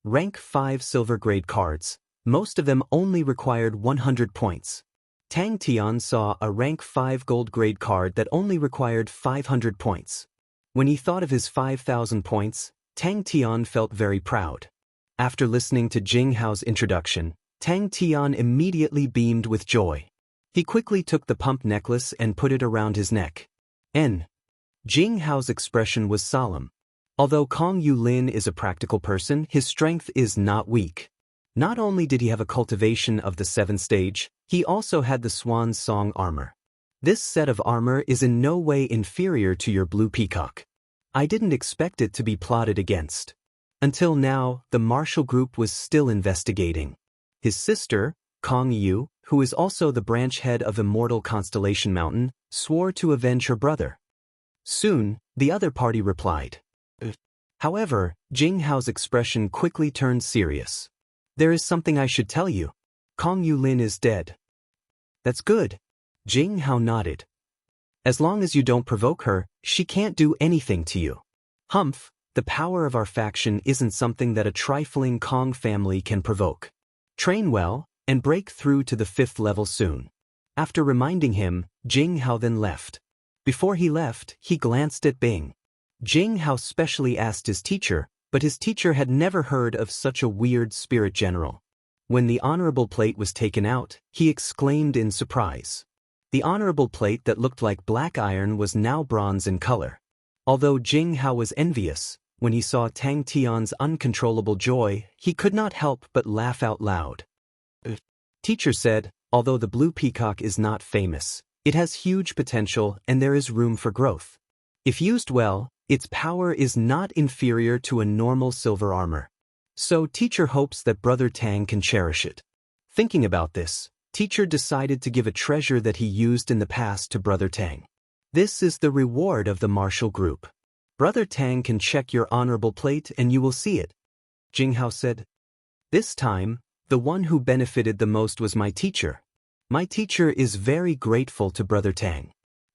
[SPEAKER 1] rank 5 silver grade cards. Most of them only required 100 points. Tang Tian saw a rank 5 gold grade card that only required 500 points. When he thought of his 5,000 points, Tang Tian felt very proud. After listening to Jing Hao's introduction, Tang Tian immediately beamed with joy. He quickly took the pump necklace and put it around his neck. Jing Hao's expression was solemn. Although Kong Yulin is a practical person, his strength is not weak. Not only did he have a cultivation of the 7th stage, he also had the Swan's Song armor. This set of armor is in no way inferior to your blue peacock. I didn't expect it to be plotted against. Until now, the martial group was still investigating. His sister, Kong Yu, who is also the branch head of Immortal Constellation Mountain, swore to avenge her brother. Soon, the other party replied. However, Jing Hao's expression quickly turned serious. There is something I should tell you. Kong Yulin is dead. That's good. Jing Hao nodded. As long as you don't provoke her, she can't do anything to you. Humph, the power of our faction isn't something that a trifling Kong family can provoke. Train well, and break through to the 5th level soon. After reminding him, Jing Hao then left. Before he left, he glanced at Bing. Jing Hao specially asked his teacher, but his teacher had never heard of such a weird spirit general. When the honorable plate was taken out, he exclaimed in surprise. The honorable plate that looked like black iron was now bronze in color. Although Jing Hao was envious, when he saw Tang Tian's uncontrollable joy, he could not help but laugh out loud. Teacher said, although the blue peacock is not famous, it has huge potential and there is room for growth. If used well, its power is not inferior to a normal silver armor. So teacher hopes that Brother Tang can cherish it. Thinking about this, teacher decided to give a treasure that he used in the past to Brother Tang. This is the reward of the martial group. Brother Tang can check your honorable plate and you will see it. Jing Hao said. This time, the one who benefited the most was my teacher. My teacher is very grateful to Brother Tang.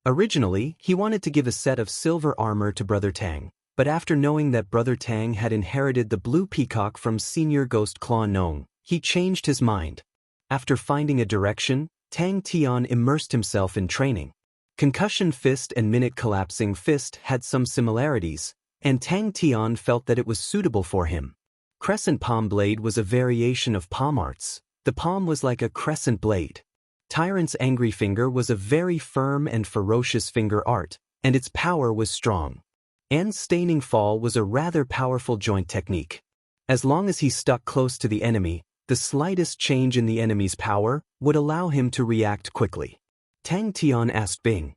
[SPEAKER 1] Originally, he wanted to give a set of silver armor to Brother Tang, but after knowing that Brother Tang had inherited the blue peacock from Senior Ghost Claw Nong, he changed his mind. After finding a direction, Tang Tian immersed himself in training. Concussion Fist and Minute Collapsing Fist had some similarities, and Tang Tian felt that it was suitable for him. Crescent Palm Blade was a variation of palm arts. The palm was like a crescent blade. Tyrant's Angry Finger was a very firm and ferocious finger art, and its power was strong. And Staining Fall was a rather powerful joint technique. As long as he stuck close to the enemy, the slightest change in the enemy's power would allow him to react quickly. Tang Tian asked Bing.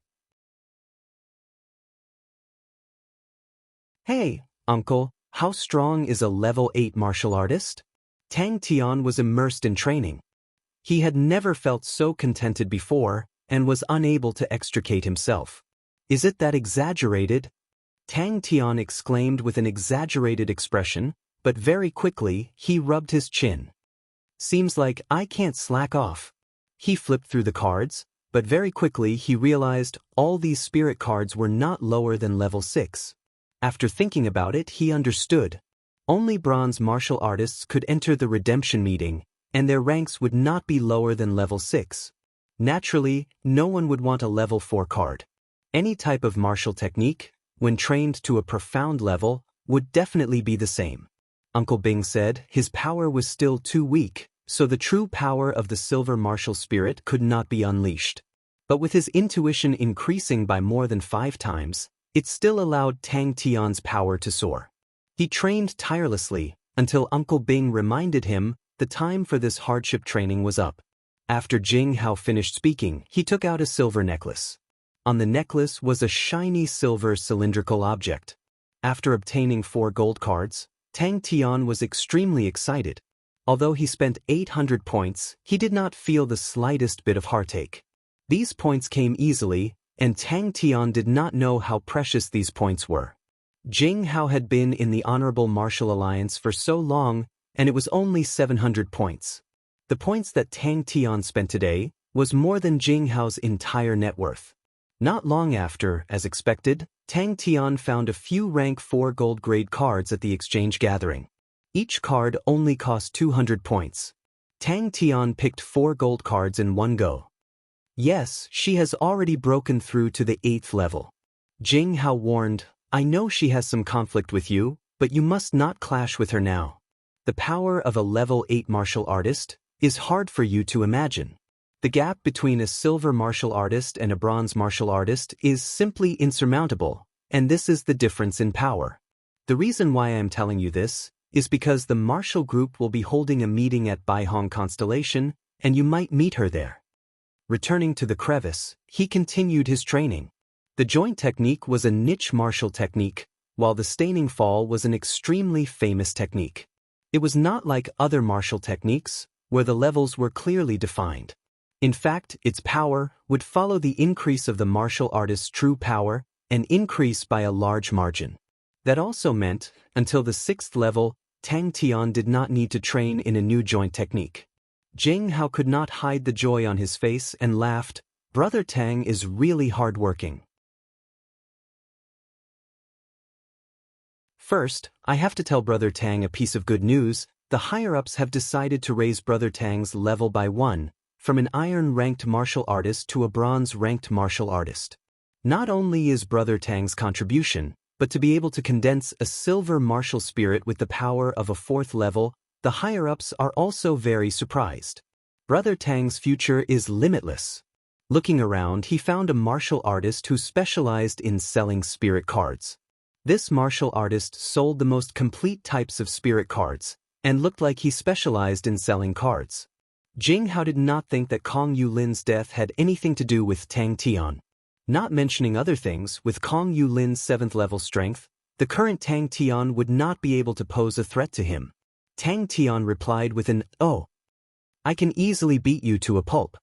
[SPEAKER 1] Hey, uncle, how strong is a level 8 martial artist? Tang Tian was immersed in training. He had never felt so contented before and was unable to extricate himself. Is it that exaggerated? Tang Tian exclaimed with an exaggerated expression, but very quickly he rubbed his chin. Seems like I can't slack off. He flipped through the cards, but very quickly he realized all these spirit cards were not lower than level 6. After thinking about it, he understood. Only bronze martial artists could enter the redemption meeting, and their ranks would not be lower than level 6. Naturally, no one would want a level 4 card. Any type of martial technique, when trained to a profound level, would definitely be the same. Uncle Bing said his power was still too weak, so the true power of the silver martial spirit could not be unleashed. But with his intuition increasing by more than 5 times, it still allowed Tang Tian's power to soar. He trained tirelessly until Uncle Bing reminded him the time for this hardship training was up. After Jing Hao finished speaking, he took out a silver necklace. On the necklace was a shiny silver cylindrical object. After obtaining 4 gold cards, Tang Tian was extremely excited. Although he spent 800 points, he did not feel the slightest bit of heartache. These points came easily, and Tang Tian did not know how precious these points were. Jing Hao had been in the Honorable Martial Alliance for so long, and it was only 700 points. The points that Tang Tian spent today was more than Jing Hao's entire net worth. Not long after, as expected, Tang Tian found a few rank 4 gold grade cards at the exchange gathering. Each card only cost 200 points. Tang Tian picked 4 gold cards in one go. Yes, she has already broken through to the 8th level. Jing Hao warned, I know she has some conflict with you, but you must not clash with her now. The power of a level 8 martial artist is hard for you to imagine. The gap between a silver martial artist and a bronze martial artist is simply insurmountable, and this is the difference in power. The reason why I am telling you this is because the martial group will be holding a meeting at Baihong Constellation, and you might meet her there. Returning to the crevice, he continued his training. The joint technique was a niche martial technique, while the staining fall was an extremely famous technique. It was not like other martial techniques, where the levels were clearly defined. In fact, its power would follow the increase of the martial artist's true power and increase by a large margin. That also meant, until the 6th level, Tang Tian did not need to train in a new joint technique. Jing Hao could not hide the joy on his face and laughed, Brother Tang is really hardworking. First, I have to tell Brother Tang a piece of good news. The higher-ups have decided to raise Brother Tang's level by 1, from an iron-ranked martial artist to a bronze-ranked martial artist. Not only is Brother Tang's contribution, but to be able to condense a silver martial spirit with the power of a 4th level, the higher-ups are also very surprised. Brother Tang's future is limitless. Looking around, he found a martial artist who specialized in selling spirit cards. This martial artist sold the most complete types of spirit cards, and looked like he specialized in selling cards. Jing Hao did not think that Kong Yulin's death had anything to do with Tang Tian. Not mentioning other things, with Kong Yulin's 7th level strength, the current Tang Tian would not be able to pose a threat to him. Tang Tian replied with an, "Oh, I can easily beat you to a pulp."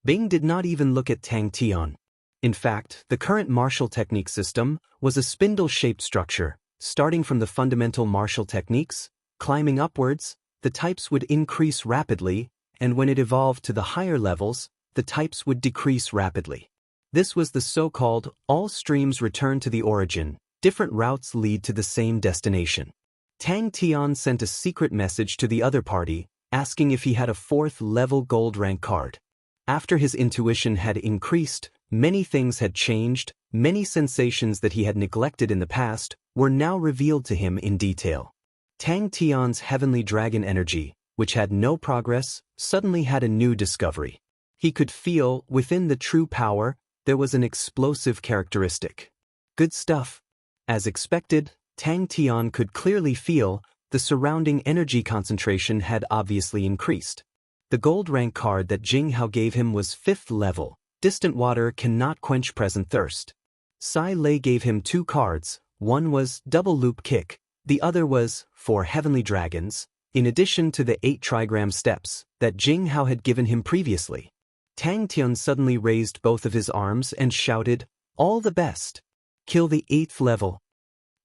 [SPEAKER 1] Bing did not even look at Tang Tian. In fact, the current martial technique system was a spindle-shaped structure. Starting from the fundamental martial techniques, climbing upwards, the types would increase rapidly, and when it evolved to the higher levels, the types would decrease rapidly. This was the so-called all streams return to the origin, different routes lead to the same destination. Tang Tian sent a secret message to the other party, asking if he had a 4th level gold rank card. After his intuition had increased, many things had changed, many sensations that he had neglected in the past were now revealed to him in detail. Tang Tian's heavenly dragon energy, which had no progress, suddenly had a new discovery. He could feel, within the true power, there was an explosive characteristic. Good stuff. As expected, Tang Tian could clearly feel the surrounding energy concentration had obviously increased. The gold rank card that Jing Hao gave him was 5th level. Distant water cannot quench present thirst. Sai Lei gave him 2 cards, one was double loop kick, the other was for heavenly dragons, in addition to the 8 trigram steps that Jing Hao had given him previously. Tang Tian suddenly raised both of his arms and shouted, "All the best! Kill the 8th level."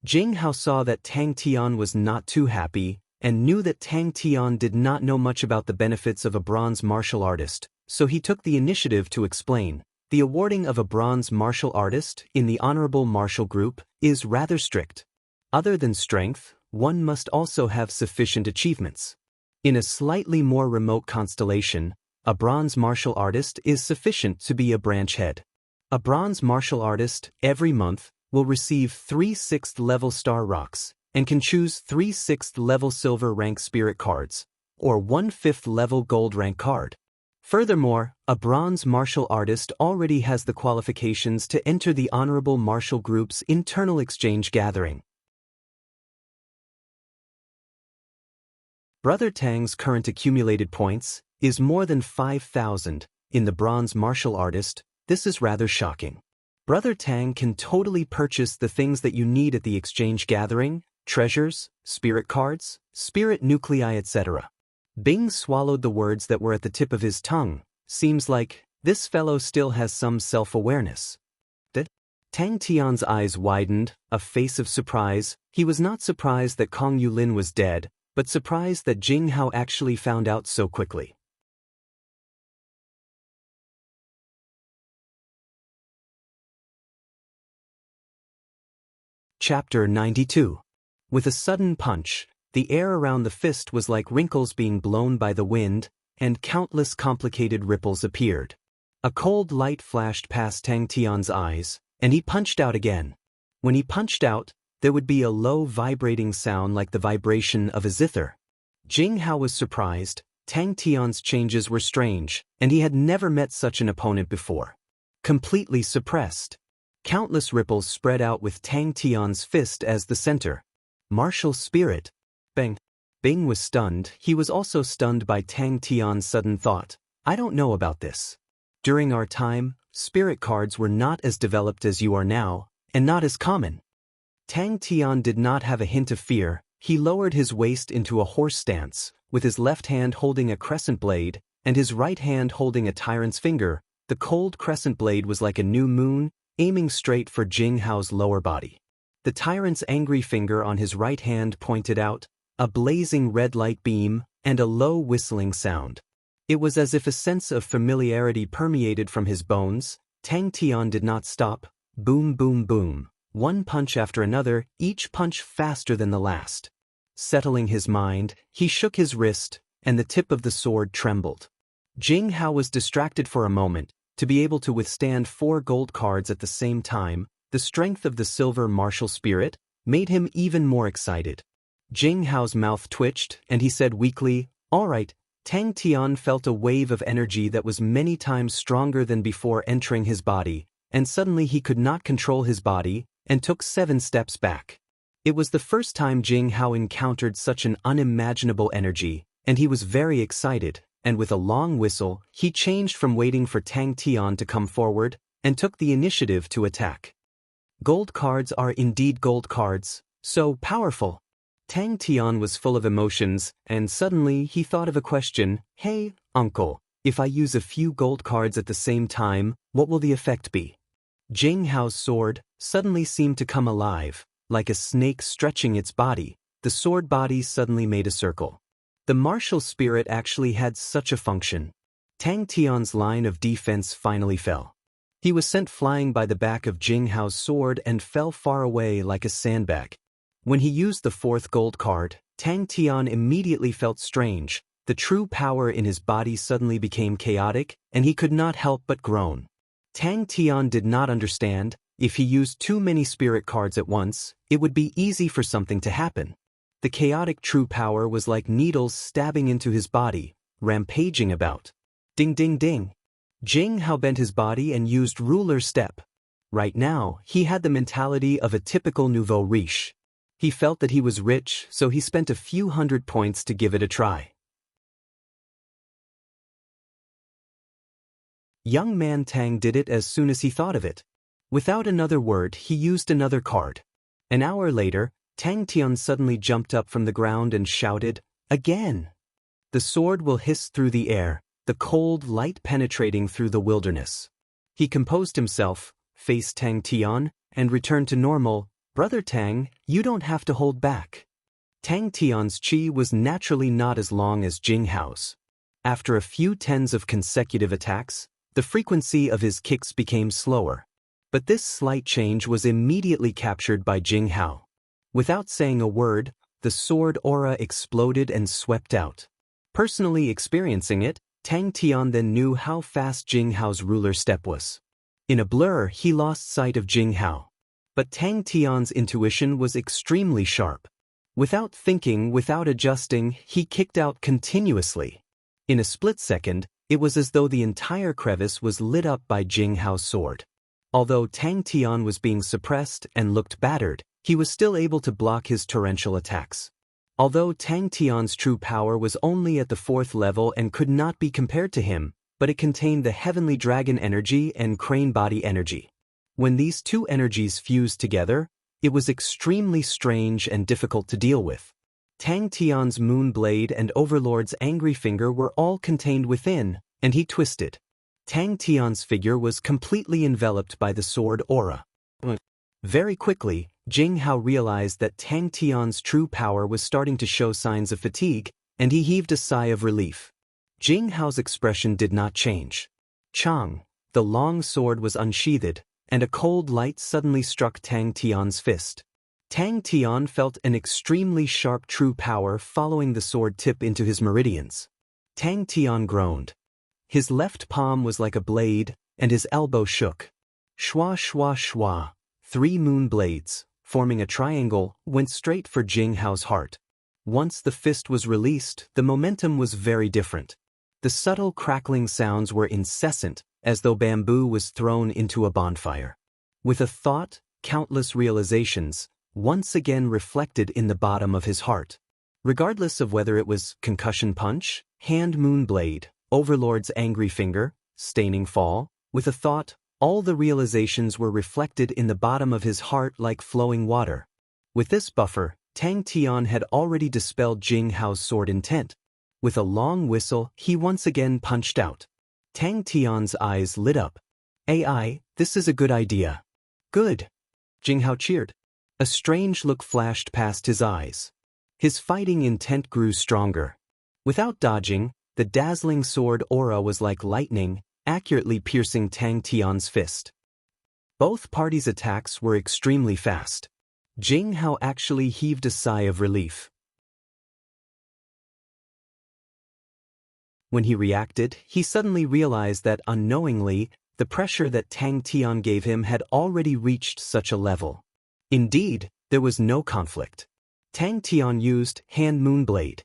[SPEAKER 1] Jing Hao saw that Tang Tian was not too happy, and knew that Tang Tian did not know much about the benefits of a bronze martial artist, so he took the initiative to explain. The awarding of a bronze martial artist in the honorable martial group is rather strict. Other than strength, one must also have sufficient achievements. In a slightly more remote constellation, a bronze martial artist is sufficient to be a branch head. A bronze martial artist, every month, will receive 3 6th level star rocks, and can choose 3 6th level silver rank spirit cards, or 1 5th level gold rank card. Furthermore, a bronze martial artist already has the qualifications to enter the honorable martial group's internal exchange gathering. Brother Tang's current accumulated points is more than 5,000. In the bronze martial artist, this is rather shocking. Brother Tang can totally purchase the things that you need at the exchange gathering, treasures, spirit cards, spirit nuclei, etc. Bing swallowed the words that were at the tip of his tongue. Seems like this fellow still has some self-awareness. Tang Tian's eyes widened, a face of surprise. He was not surprised that Kong Yulin was dead, but surprised that Jing Hao actually found out so quickly. Chapter 92. With a sudden punch, The air around the fist was like wrinkles being blown by the wind, and countless complicated ripples appeared. A cold light flashed past Tang Tian's eyes, and he punched out again. When he punched out, there would be a low vibrating sound like the vibration of a zither. Jing Hao was surprised. Tang Tian's changes were strange, and he had never met such an opponent before. Completely suppressed. Countless ripples spread out with Tang Tian's fist as the center. Martial spirit. Bang. Bing was stunned. He was also stunned by Tang Tian's sudden thought. I don't know about this. During our time, spirit cards were not as developed as you are now, and not as common. Tang Tian did not have a hint of fear. He lowered his waist into a horse stance, with his left hand holding a crescent blade, and his right hand holding a tyrant's finger. The cold crescent blade was like a new moon, aiming straight for Jing Hao's lower body. The tyrant's angry finger on his right hand pointed out, a blazing red light beam, and a low whistling sound. It was as if a sense of familiarity permeated from his bones. Tang Tian did not stop. Boom, boom, boom. One punch after another, each punch faster than the last. Settling his mind, he shook his wrist, and the tip of the sword trembled. Jing Hao was distracted for a moment. To be able to withstand 4 gold cards at the same time, the strength of the silver martial spirit, made him even more excited. Jing Hao's mouth twitched, and he said weakly, "All right." Tang Tian felt a wave of energy that was many times stronger than before entering his body, and suddenly he could not control his body, and took 7 steps back. It was the first time Jing Hao encountered such an unimaginable energy, and he was very excited, and with a long whistle, he changed from waiting for Tang Tian to come forward, and took the initiative to attack. Gold cards are indeed gold cards, so powerful. Tang Tian was full of emotions, and suddenly he thought of a question. Hey, uncle, if I use a few gold cards at the same time, what will the effect be? Jing Hao's sword suddenly seemed to come alive, like a snake stretching its body. The sword body suddenly made a circle. The martial spirit actually had such a function. Tang Tian's line of defense finally fell. He was sent flying by the back of Jing Hao's sword and fell far away like a sandbag. When he used the 4th gold card, Tang Tian immediately felt strange. The true power in his body suddenly became chaotic, and he could not help but groan. Tang Tian did not understand. If he used too many spirit cards at once, it would be easy for something to happen. The chaotic true power was like needles stabbing into his body, rampaging about. Ding ding ding. Jing Hao bent his body and used ruler step. Right now, he had the mentality of a typical nouveau riche. He felt that he was rich, so he spent a few hundred points to give it a try. Young man Tang did it as soon as he thought of it. Without another word, he used another card. An hour later, Tang Tian suddenly jumped up from the ground and shouted, "Again!" The sword will hiss through the air, the cold light penetrating through the wilderness. He composed himself, faced Tang Tian, and returned to normal. "Brother Tang, you don't have to hold back." Tang Tian's chi was naturally not as long as Jing Hao's. After a few tens of consecutive attacks, the frequency of his kicks became slower. But this slight change was immediately captured by Jing Hao. Without saying a word, the sword aura exploded and swept out. Personally experiencing it, Tang Tian then knew how fast Jing Hao's ruler step was. In a blur, he lost sight of Jing Hao. But Tang Tian's intuition was extremely sharp. Without thinking, without adjusting, he kicked out continuously. In a split second, it was as though the entire crevice was lit up by Jing Hao's sword. Although Tang Tian was being suppressed and looked battered, he was still able to block his torrential attacks. Although Tang Tian's true power was only at the 4th level and could not be compared to him, but it contained the heavenly dragon energy and crane body energy. When these two energies fused together, it was extremely strange and difficult to deal with. Tang Tian's moon blade and Overlord's angry finger were all contained within, and he twisted. Tang Tian's figure was completely enveloped by the sword aura. Very quickly, Jing Hao realized that Tang Tian's true power was starting to show signs of fatigue, and he heaved a sigh of relief. Jing Hao's expression did not change. Chang, the long sword was unsheathed, and a cold light suddenly struck Tang Tian's fist. Tang Tian felt an extremely sharp true power following the sword tip into his meridians. Tang Tian groaned. His left palm was like a blade, and his elbow shook. Shwa shwa shwa, 3 moon blades, forming a triangle, went straight for Jing Hao's heart. Once the fist was released, the momentum was very different. The subtle crackling sounds were incessant, as though bamboo was thrown into a bonfire. With a thought, countless realizations, once again reflected in the bottom of his heart. Regardless of whether it was concussion punch, hand moon blade, overlord's angry finger, staining fall, with a thought, all the realizations were reflected in the bottom of his heart like flowing water. With this buffer, Tang Tian had already dispelled Jing Hao's sword intent. With a long whistle, he once again punched out. Tang Tian's eyes lit up. "AI, this is a good idea." "Good." Jing Hao cheered. A strange look flashed past his eyes. His fighting intent grew stronger. Without dodging, the dazzling sword aura was like lightning, accurately piercing Tang Tian's fist. Both parties' attacks were extremely fast. Jing Hao actually heaved a sigh of relief. When he reacted, he suddenly realized that unknowingly, the pressure that Tang Tian gave him had already reached such a level. Indeed, there was no conflict. Tang Tian used hand moon blade.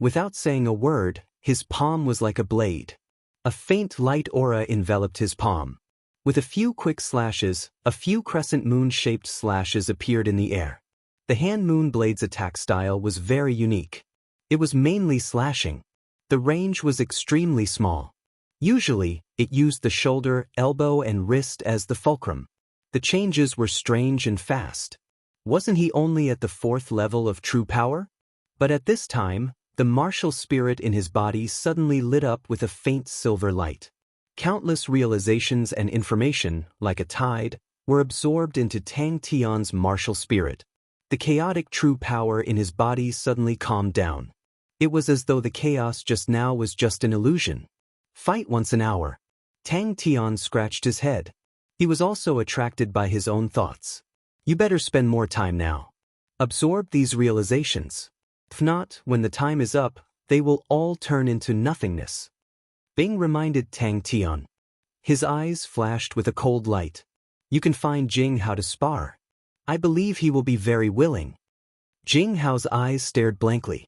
[SPEAKER 1] Without saying a word, his palm was like a blade. A faint light aura enveloped his palm. With a few quick slashes, a few crescent moon-shaped slashes appeared in the air. The hand moon blade's attack style was very unique. It was mainly slashing. The range was extremely small. Usually, it used the shoulder, elbow, and wrist as the fulcrum. The changes were strange and fast. Wasn't he only at the 4th level of true power? But at this time, the martial spirit in his body suddenly lit up with a faint silver light. Countless realizations and information, like a tide, were absorbed into Tang Tian's martial spirit. The chaotic true power in his body suddenly calmed down. It was as though the chaos just now was just an illusion. Fight once an hour. Tang Tian scratched his head. He was also attracted by his own thoughts. You better spend more time now. Absorb these realizations. If not, when the time is up, they will all turn into nothingness. Bing reminded Tang Tian. His eyes flashed with a cold light. You can find Jing Hao to spar. I believe he will be very willing. Jing Hao's eyes stared blankly.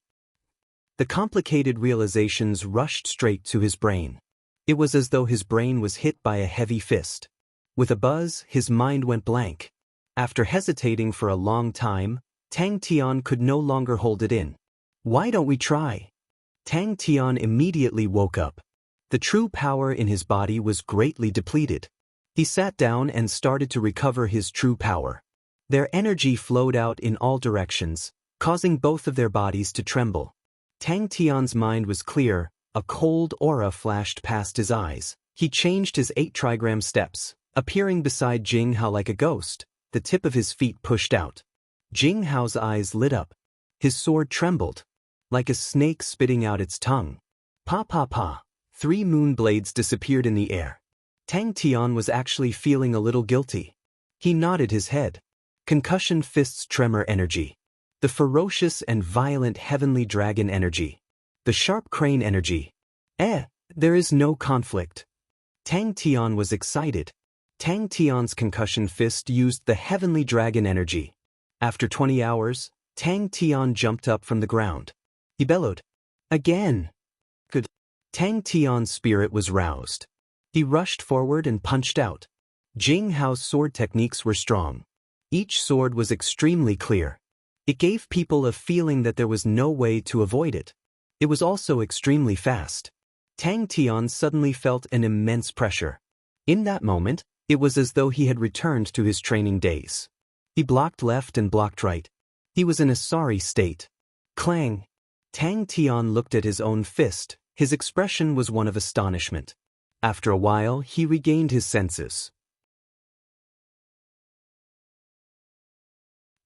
[SPEAKER 1] The complicated realizations rushed straight to his brain. It was as though his brain was hit by a heavy fist. With a buzz, his mind went blank. After hesitating for a long time, Tang Tian could no longer hold it in. Why don't we try? Tang Tian immediately woke up. The true power in his body was greatly depleted. He sat down and started to recover his true power. Their energy flowed out in all directions, causing both of their bodies to tremble. Tang Tian's mind was clear, a cold aura flashed past his eyes. He changed his 8 trigram steps, appearing beside Jing Hao like a ghost, the tip of his feet pushed out. Jing Hao's eyes lit up. His sword trembled, like a snake spitting out its tongue. Pa pa pa, 3 moon blades disappeared in the air. Tang Tian was actually feeling a little guilty. He nodded his head. Concussion fist's tremor energy. The ferocious and violent heavenly dragon energy. The sharp crane energy. There is no conflict. Tang Tian was excited. Tang Tian's concussion fist used the heavenly dragon energy. After 20 hours, Tang Tian jumped up from the ground. He bellowed. Again! Good. Tang Tian's spirit was roused. He rushed forward and punched out. Jing Hao's sword techniques were strong. Each sword was extremely clear. It gave people a feeling that there was no way to avoid it. It was also extremely fast. Tang Tian suddenly felt an immense pressure. In that moment, it was as though he had returned to his training days. He blocked left and blocked right. He was in a sorry state. Clang! Tang Tian looked at his own fist. His expression was one of astonishment. After a while, he regained his senses.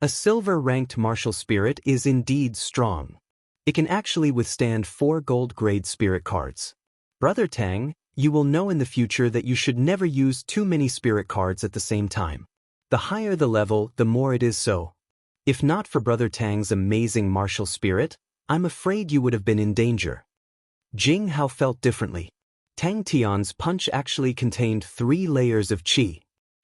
[SPEAKER 1] A silver-ranked martial spirit is indeed strong. It can actually withstand 4 gold-grade spirit cards. Brother Tang, you will know in the future that you should never use too many spirit cards at the same time. The higher the level, the more it is so. If not for Brother Tang's amazing martial spirit, I'm afraid you would have been in danger. Jing Hao felt differently. Tang Tian's punch actually contained 3 layers of qi.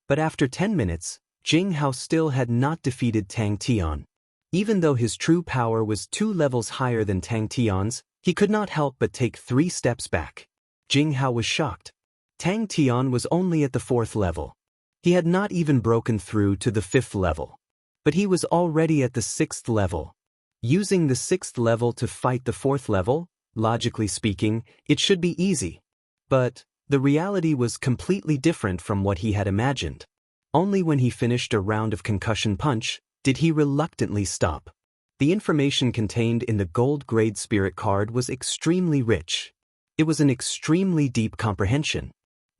[SPEAKER 1] But after 10 minutes, Jing Hao still had not defeated Tang Tian. Even though his true power was 2 levels higher than Tang Tian's, he could not help but take 3 steps back. Jing Hao was shocked. Tang Tian was only at the 4th level. He had not even broken through to the 5th level. But he was already at the 6th level. Using the 6th level to fight the 4th level, logically speaking, it should be easy. But the reality was completely different from what he had imagined. Only when he finished a round of concussion punch did he reluctantly stop. The information contained in the gold grade spirit card was extremely rich. It was an extremely deep comprehension.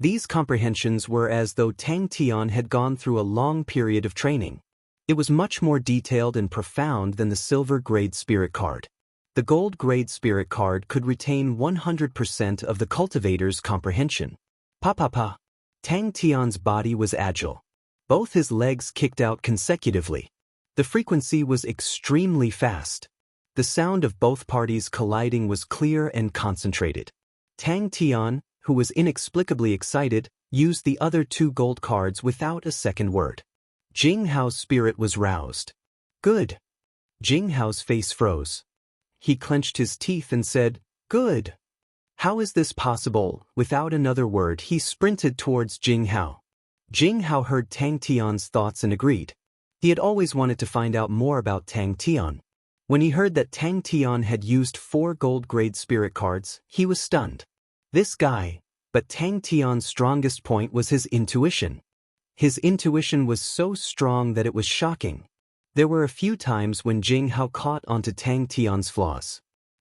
[SPEAKER 1] These comprehensions were as though Tang Tian had gone through a long period of training. It was much more detailed and profound than the silver grade spirit card. The gold grade spirit card could retain 100% of the cultivator's comprehension. Pa. Tang Tian's body was agile. Both his legs kicked out consecutively. The frequency was extremely fast. The sound of both parties colliding was clear and concentrated. Tang Tian, who was inexplicably excited, used the other 2 gold cards without a second word. Jing Hao's spirit was roused. Good. Jing Hao's face froze. He clenched his teeth and said, Good. How is this possible? Without another word, he sprinted towards Jing Hao. Jing Hao heard Tang Tian's thoughts and agreed. He had always wanted to find out more about Tang Tian. When he heard that Tang Tian had used 4 gold grade spirit cards, he was stunned. This guy, but Tang Tian's strongest point was his intuition. His intuition was so strong that it was shocking. There were a few times when Jing Hao caught onto Tang Tian's flaws.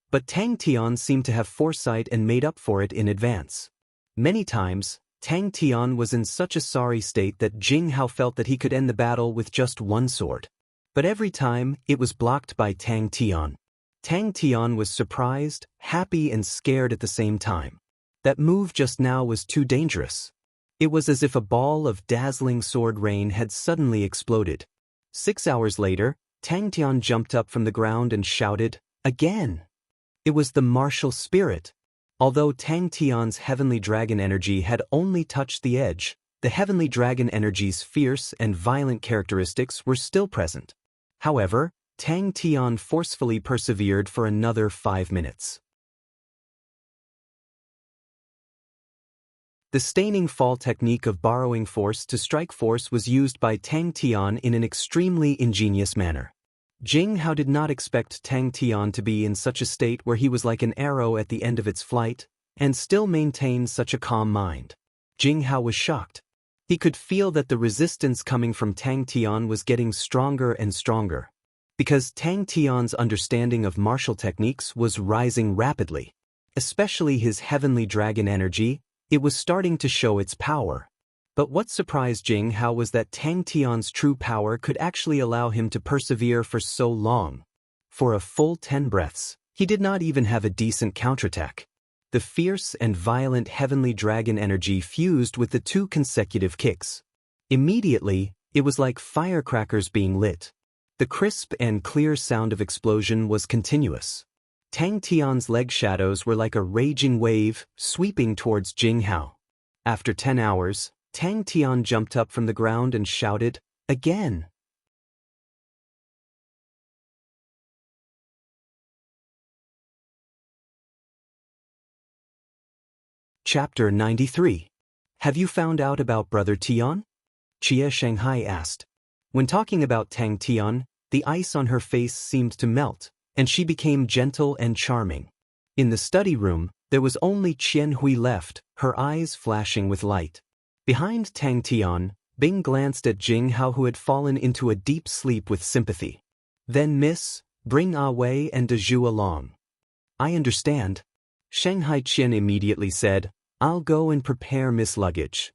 [SPEAKER 1] But Tang Tian seemed to have foresight and made up for it in advance. Many times, Tang Tian was in such a sorry state that Jing Hao felt that he could end the battle with just 1 sword. But every time, it was blocked by Tang Tian. Tang Tian was surprised, happy and scared at the same time. That move just now was too dangerous. It was as if a ball of dazzling sword rain had suddenly exploded. 6 hours later, Tang Tian jumped up from the ground and shouted, Again! It was the martial spirit. Although Tang Tian's heavenly dragon energy had only touched the edge, the heavenly dragon energy's fierce and violent characteristics were still present. However, Tang Tian forcefully persevered for another 5 minutes. The staining fall technique of borrowing force to strike force was used by Tang Tian in an extremely ingenious manner. Jing Hao did not expect Tang Tian to be in such a state where he was like an arrow at the end of its flight, and still maintain such a calm mind. Jing Hao was shocked. He could feel that the resistance coming from Tang Tian was getting stronger and stronger. Because Tang Tian's understanding of martial techniques was rising rapidly. Especially his heavenly dragon energy, it was starting to show its power. But what surprised Jing Hao was that Tang Tian's true power could actually allow him to persevere for so long. For a full 10 breaths, he did not even have a decent counterattack. The fierce and violent heavenly dragon energy fused with the 2 consecutive kicks. Immediately, it was like firecrackers being lit. The crisp and clear sound of explosion was continuous. Tang Tian's leg shadows were like a raging wave, sweeping towards Jing Hao. After 10 hours, Tang Tian jumped up from the ground and shouted, Again! Chapter 93. Have you found out about Brother Tian? Xie Shanghai asked. When talking about Tang Tian, the ice on her face seemed to melt, and she became gentle and charming. In the study room, there was only Qian Hui left, her eyes flashing with light. Behind Tang Tian, Bing glanced at Jing Hao, who had fallen into a deep sleep with sympathy. Then Miss, bring Ah Wei and De Zhu along. I understand. Shanghai Qian immediately said, I'll go and prepare Miss luggage.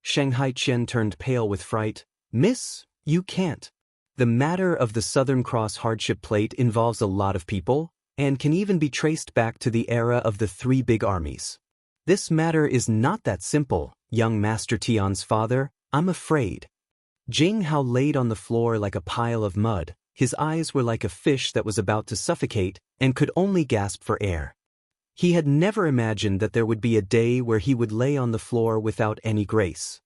[SPEAKER 1] Shanghai Qian turned pale with fright. Miss, you can't. The matter of the Southern Cross hardship plate involves a lot of people, and can even be traced back to the era of the 3 big armies. This matter is not that simple, young Master Tian's father, I'm afraid. Jing Hao laid on the floor like a pile of mud, His eyes were like a fish that was about to suffocate and could only gasp for air. He had never imagined that there would be a day where he would lay on the floor without any grace.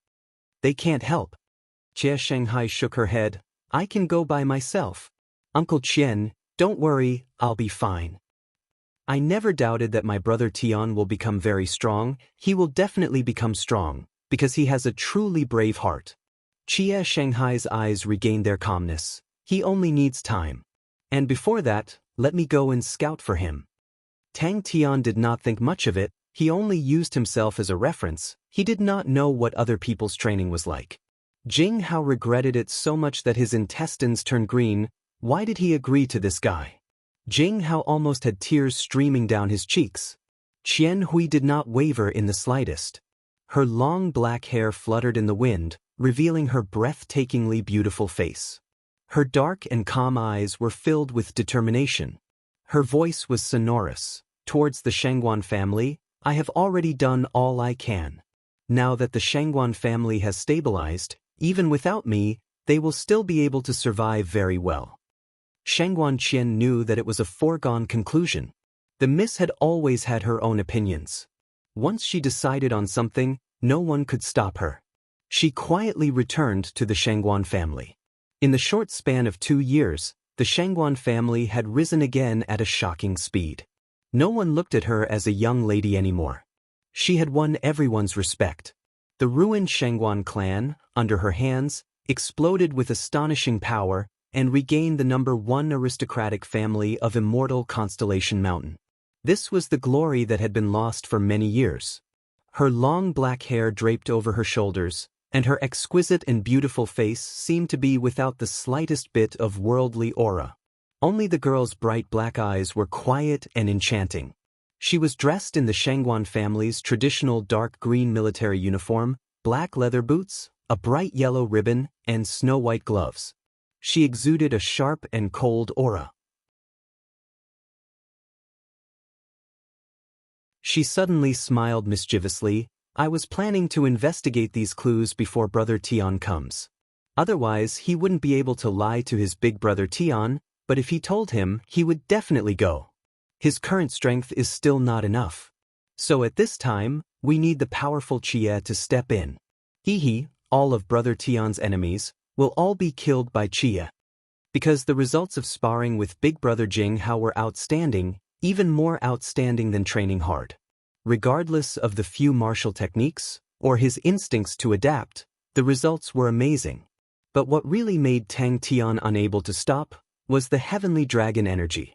[SPEAKER 1] They can't help. Xia Shanghai shook her head. I can go by myself. Uncle Qian, don't worry, I'll be fine. I never doubted that my brother Tian will become very strong. He will definitely become strong, because he has a truly brave heart. Xia Shanghai's eyes regained their calmness. He only needs time. And before that, let me go and scout for him. Tang Tian did not think much of it. He only used himself as a reference. He did not know what other people's training was like. Jing Hao regretted it so much that his intestines turned green. Why did he agree to this guy? Jing Hao almost had tears streaming down his cheeks. Qian Hui did not waver in the slightest. Her long black hair fluttered in the wind, revealing her breathtakingly beautiful face. Her dark and calm eyes were filled with determination. Her voice was sonorous. Towards the Shangguan family, I have already done all I can. Now that the Shangguan family has stabilized, even without me, they will still be able to survive very well. Shangguan Qian knew that it was a foregone conclusion. The miss had always had her own opinions. Once she decided on something, no one could stop her. She quietly returned to the Shangguan family. In the short span of 2 years, the Shangguan family had risen again at a shocking speed. No one looked at her as a young lady anymore. She had won everyone's respect. The ruined Shangguan clan, under her hands, exploded with astonishing power and regained the #1 aristocratic family of Immortal Constellation Mountain. This was the glory that had been lost for many years. Her long black hair draped over her shoulders, and her exquisite and beautiful face seemed to be without the slightest bit of worldly aura. Only the girl's bright black eyes were quiet and enchanting. She was dressed in the Shangguan family's traditional dark green military uniform, black leather boots, a bright yellow ribbon, and snow-white gloves. She exuded a sharp and cold aura. She suddenly smiled mischievously. I was planning to investigate these clues before Brother Tian comes. Otherwise, he wouldn't be able to lie to his big brother Tian, but if he told him, he would definitely go. His current strength is still not enough. So at this time, we need the powerful Xie to step in. All of Brother Tian's enemies will all be killed by Xie. Because the results of sparring with Big Brother Jing Hao were outstanding, even more outstanding than training hard. Regardless of the few martial techniques, or his instincts to adapt, the results were amazing. But what really made Tang Tian unable to stop was the heavenly dragon energy.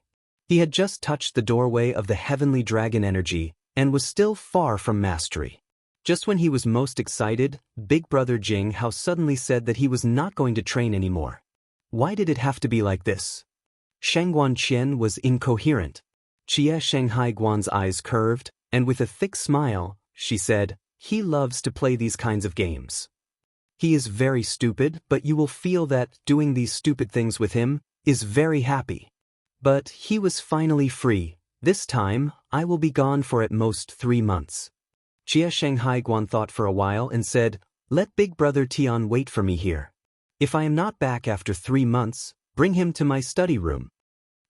[SPEAKER 1] He had just touched the doorway of the heavenly dragon energy and was still far from mastery. Just when he was most excited, Big Brother Jing Hao suddenly said that he was not going to train anymore. Why did it have to be like this? Shangguan Qian was incoherent. Xie Shanghai Guan's eyes curved, and with a thick smile, she said, he loves to play these kinds of games. He is very stupid, but you will feel that doing these stupid things with him is very happy. But he was finally free. This time, I will be gone for at most 3 months. Xie Shanghai Guan thought for a while and said, let Big Brother Tian wait for me here. If I am not back after 3 months, bring him to my study room.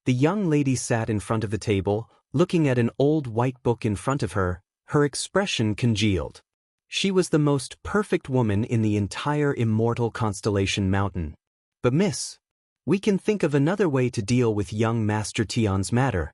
[SPEAKER 1] The young lady sat in front of the table, looking at an old white book in front of her, her expression congealed. She was the most perfect woman in the entire Immortal Constellation Mountain. But miss, we can think of another way to deal with young Master Tian's matter.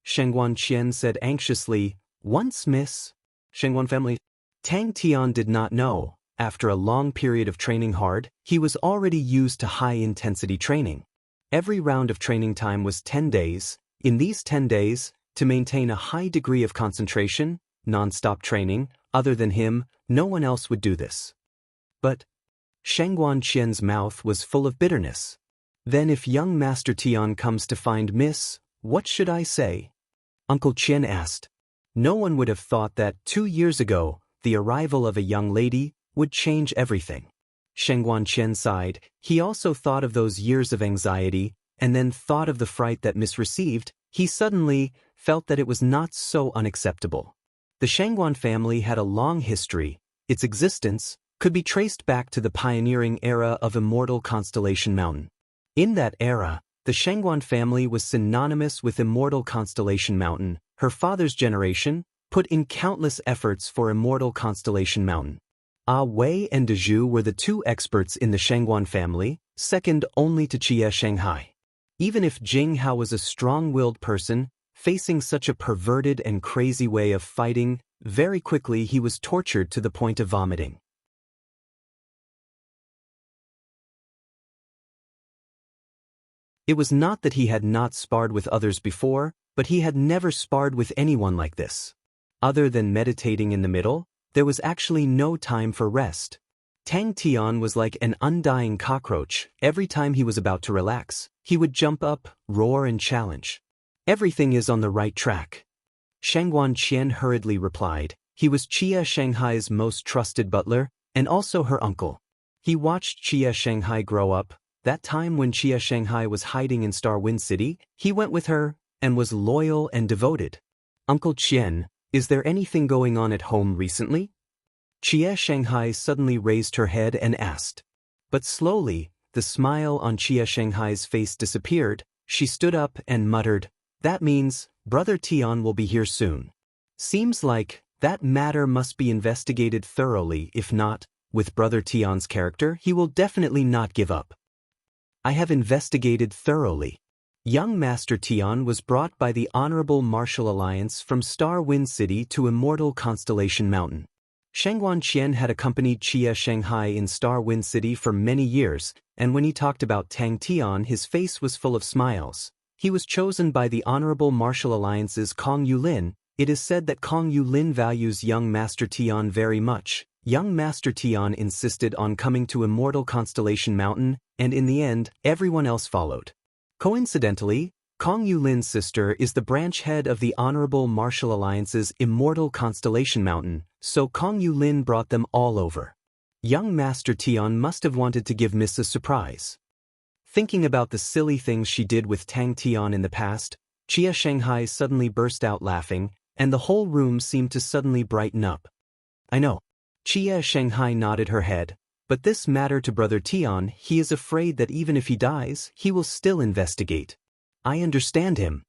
[SPEAKER 1] Shangguan Qian said anxiously, once miss. Shangguan family. Tang Tian did not know. After a long period of training hard, he was already used to high-intensity training. Every round of training time was 10 days. In these 10 days, to maintain a high degree of concentration, non-stop training, other than him, no one else would do this. But Shangguan Qian's mouth was full of bitterness. Then if young Master Tian comes to find miss, what should I say? Uncle Qian asked. No one would have thought that 2 years ago, the arrival of a young lady would change everything. Shangguan Qian sighed. He also thought of those years of anxiety, and then thought of the fright that miss received. He suddenly felt that it was not so unacceptable. The Shangguan family had a long history. Its existence could be traced back to the pioneering era of Immortal Constellation Mountain. In that era, the Shangguan family was synonymous with Immortal Constellation Mountain. Her father's generation put in countless efforts for Immortal Constellation Mountain. Wei and Dezhu were the two experts in the Shangguan family, second only to Qie Shanghai. Even if Jing Hao was a strong-willed person, facing such a perverted and crazy way of fighting, very quickly he was tortured to the point of vomiting. It was not that he had not sparred with others before, but he had never sparred with anyone like this. Other than meditating in the middle, there was actually no time for rest. Tang Tian was like an undying cockroach. Every time he was about to relax, he would jump up, roar and challenge. Everything is on the right track. Shangguan Qian hurriedly replied. He was Qie Shanghai's most trusted butler, and also her uncle. He watched Qie Shanghai grow up. That time when Qie Shanghai was hiding in Star Wind City, he went with her, and was loyal and devoted. Uncle Qian, is there anything going on at home recently? Qie Shanghai suddenly raised her head and asked. But slowly, the smile on Qie Shanghai's face disappeared. She stood up and muttered, "That means, Brother Tian will be here soon. Seems like that matter must be investigated thoroughly. If not, with Brother Tian's character, he will definitely not give up." I have investigated thoroughly. Young Master Tian was brought by the Honorable Martial Alliance from Star Wind City to Immortal Constellation Mountain. Shangguan Qian had accompanied Qie Shanghai in Star Wind City for many years, and when he talked about Tang Tian, his face was full of smiles. He was chosen by the Honorable Martial Alliance's Kong Yulin. It is said that Kong Yulin values young Master Tian very much. Young Master Tian insisted on coming to Immortal Constellation Mountain, and in the end, everyone else followed. Coincidentally, Kong Yulin's sister is the branch head of the Honorable Martial Alliance's Immortal Constellation Mountain, so Kong Yulin brought them all over. Young Master Tian must have wanted to give Miss a surprise. Thinking about the silly things she did with Tang Tian in the past, Qie Shanghai suddenly burst out laughing, and the whole room seemed to suddenly brighten up. I know. Qie Shanghai nodded her head. But this matter to Brother Tian, he is afraid that even if he dies, he will still investigate. I understand him.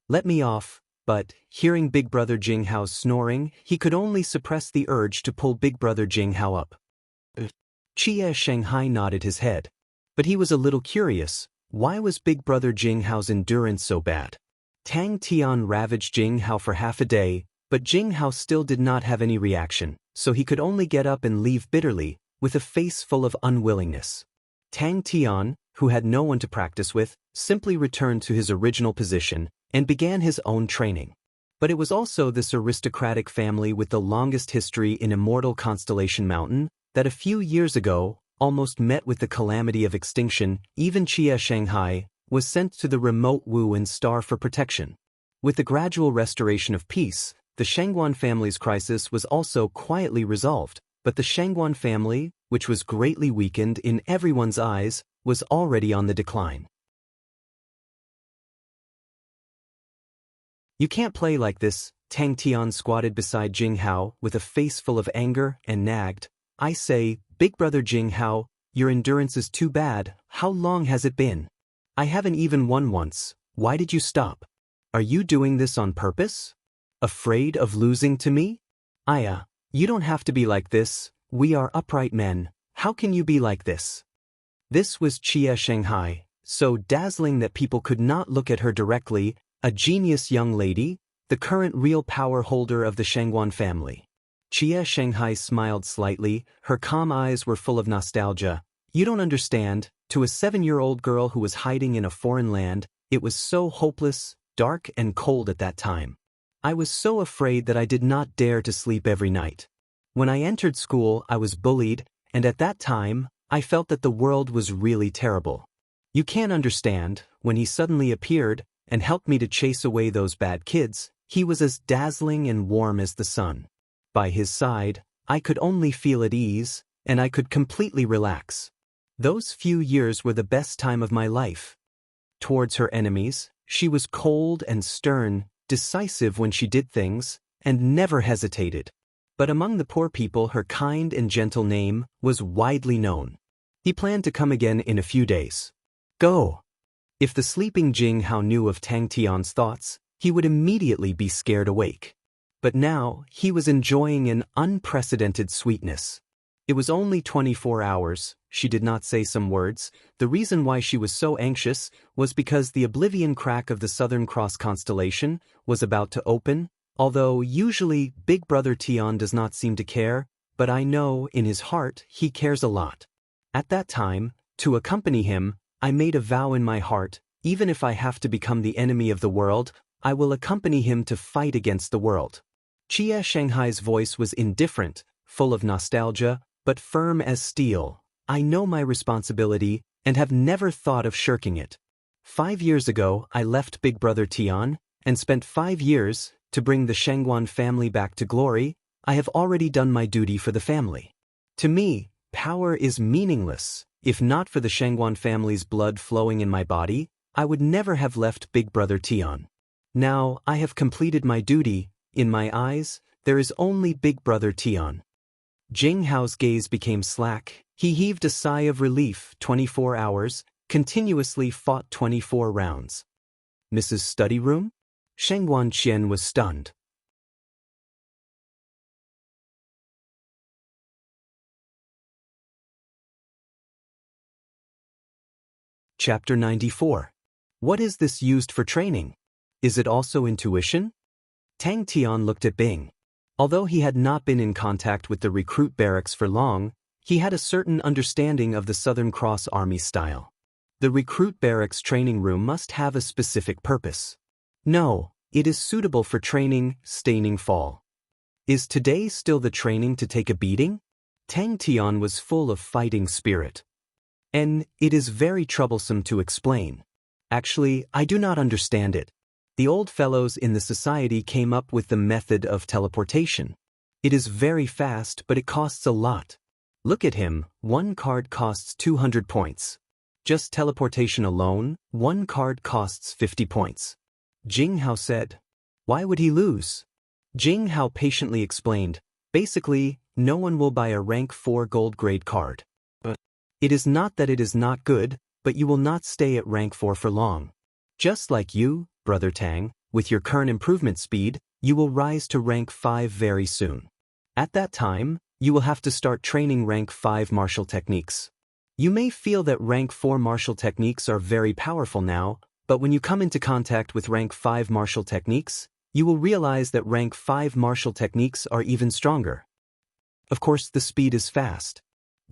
[SPEAKER 1] Let me off, but, hearing Big Brother Jing Hao's snoring, he could only suppress the urge to pull Big Brother Jing Hao up. Qie Shanghai nodded his head. But he was a little curious, why was Big Brother Jing Hao's endurance so bad? Tang Tian ravaged Jing Hao for half a day, but Jing Hao still did not have any reaction, so he could only get up and leave bitterly, with a face full of unwillingness. Tang Tian, who had no one to practice with, simply returned to his original position and began his own training. But it was also this aristocratic family with the longest history in Immortal Constellation Mountain that a few years ago almost met with the calamity of extinction. Even Qie Shanghai was sent to the remote Wuan star for protection. With the gradual restoration of peace, the Shangguan family's crisis was also quietly resolved. But the Shangguan family, which was greatly weakened in everyone's eyes, was already on the decline. You can't play like this, Tang Tian squatted beside Jing Hao with a face full of anger and nagged. I say, Big Brother Jing Hao, your endurance is too bad. How long has it been? I haven't even won once. Why did you stop? Are you doing this on purpose? Afraid of losing to me? Aya. You don't have to be like this, we are upright men, how can you be like this? This was Qie Shanghai, so dazzling that people could not look at her directly, a genius young lady, the current real power holder of the Shangguan family. Qie Shanghai smiled slightly, her calm eyes were full of nostalgia. You don't understand, to a 7-year-old girl who was hiding in a foreign land, it was so hopeless, dark and cold at that time. I was so afraid that I did not dare to sleep every night. When I entered school, I was bullied, and at that time, I felt that the world was really terrible. You can't understand, when he suddenly appeared and helped me to chase away those bad kids, he was as dazzling and warm as the sun. By his side, I could only feel at ease, and I could completely relax. Those few years were the best time of my life. Towards her enemies, she was cold and stern, decisive when she did things, and never hesitated. But among the poor people her kind and gentle name was widely known. He planned to come again in a few days. Go! If the sleeping Jing Hao knew of Tang Tian's thoughts, he would immediately be scared awake. But now, he was enjoying an unprecedented sweetness. It was only 24 hours, she did not say some words. The reason why she was so anxious was because the oblivion crack of the Southern Cross constellation was about to open, although usually Big Brother Tian does not seem to care, but I know in his heart he cares a lot. At that time, to accompany him, I made a vow in my heart, even if I have to become the enemy of the world, I will accompany him to fight against the world. Chia Shanghai's voice was indifferent, full of nostalgia, but firm as steel. I know my responsibility and have never thought of shirking it. 5 years ago, I left Big Brother Tian and spent 5 years to bring the Shengguan family back to glory. I have already done my duty for the family. To me, power is meaningless. If not for the Shengguan family's blood flowing in my body, I would never have left Big Brother Tian. Now, I have completed my duty. In my eyes, there is only Big Brother Tian. Jing Hao's gaze became slack. He heaved a sigh of relief. 24 hours, continuously fought 24 rounds. Mrs. Study Room? Shengguan Qian was stunned. Chapter 94. What is this used for training? Is it also intuition? Tang Tian looked at Bing. Although he had not been in contact with the recruit barracks for long, he had a certain understanding of the Southern Cross Army style. The recruit barracks training room must have a specific purpose. No, it is suitable for training, staining fall. Is today still the training to take a beating? Tang Tian was full of fighting spirit. And it is very troublesome to explain. Actually, I do not understand it. The old fellows in the society came up with the method of teleportation. It is very fast, but it costs a lot. Look at him, one card costs 200 points. Just teleportation alone, one card costs 50 points. Jing Hao said. Why would he lose? Jing Hao patiently explained, basically, no one will buy a rank 4 gold grade card. But it is not that it is not good, but you will not stay at rank 4 for long. Just like you, Brother Tang, with your current improvement speed, you will rise to rank 5 very soon. At that time, you will have to start training rank 5 martial techniques. You may feel that rank 4 martial techniques are very powerful now, but when you come into contact with rank 5 martial techniques, you will realize that rank 5 martial techniques are even stronger. Of course, the speed is fast.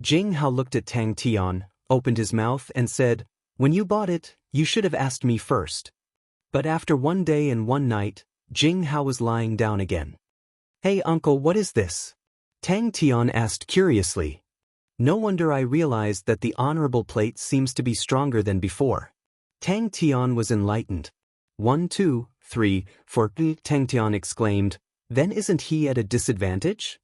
[SPEAKER 1] Jing Hao looked at Tang Tian, opened his mouth and said, when you bought it, you should have asked me first. But after 1 day and 1 night, Jing Hao was lying down again. Hey uncle, what is this? Tang Tian asked curiously. No wonder I realized that the honorable plate seems to be stronger than before. Tang Tian was enlightened. 1, 2, 3, 4, Tang Tian exclaimed, then isn't he at a disadvantage?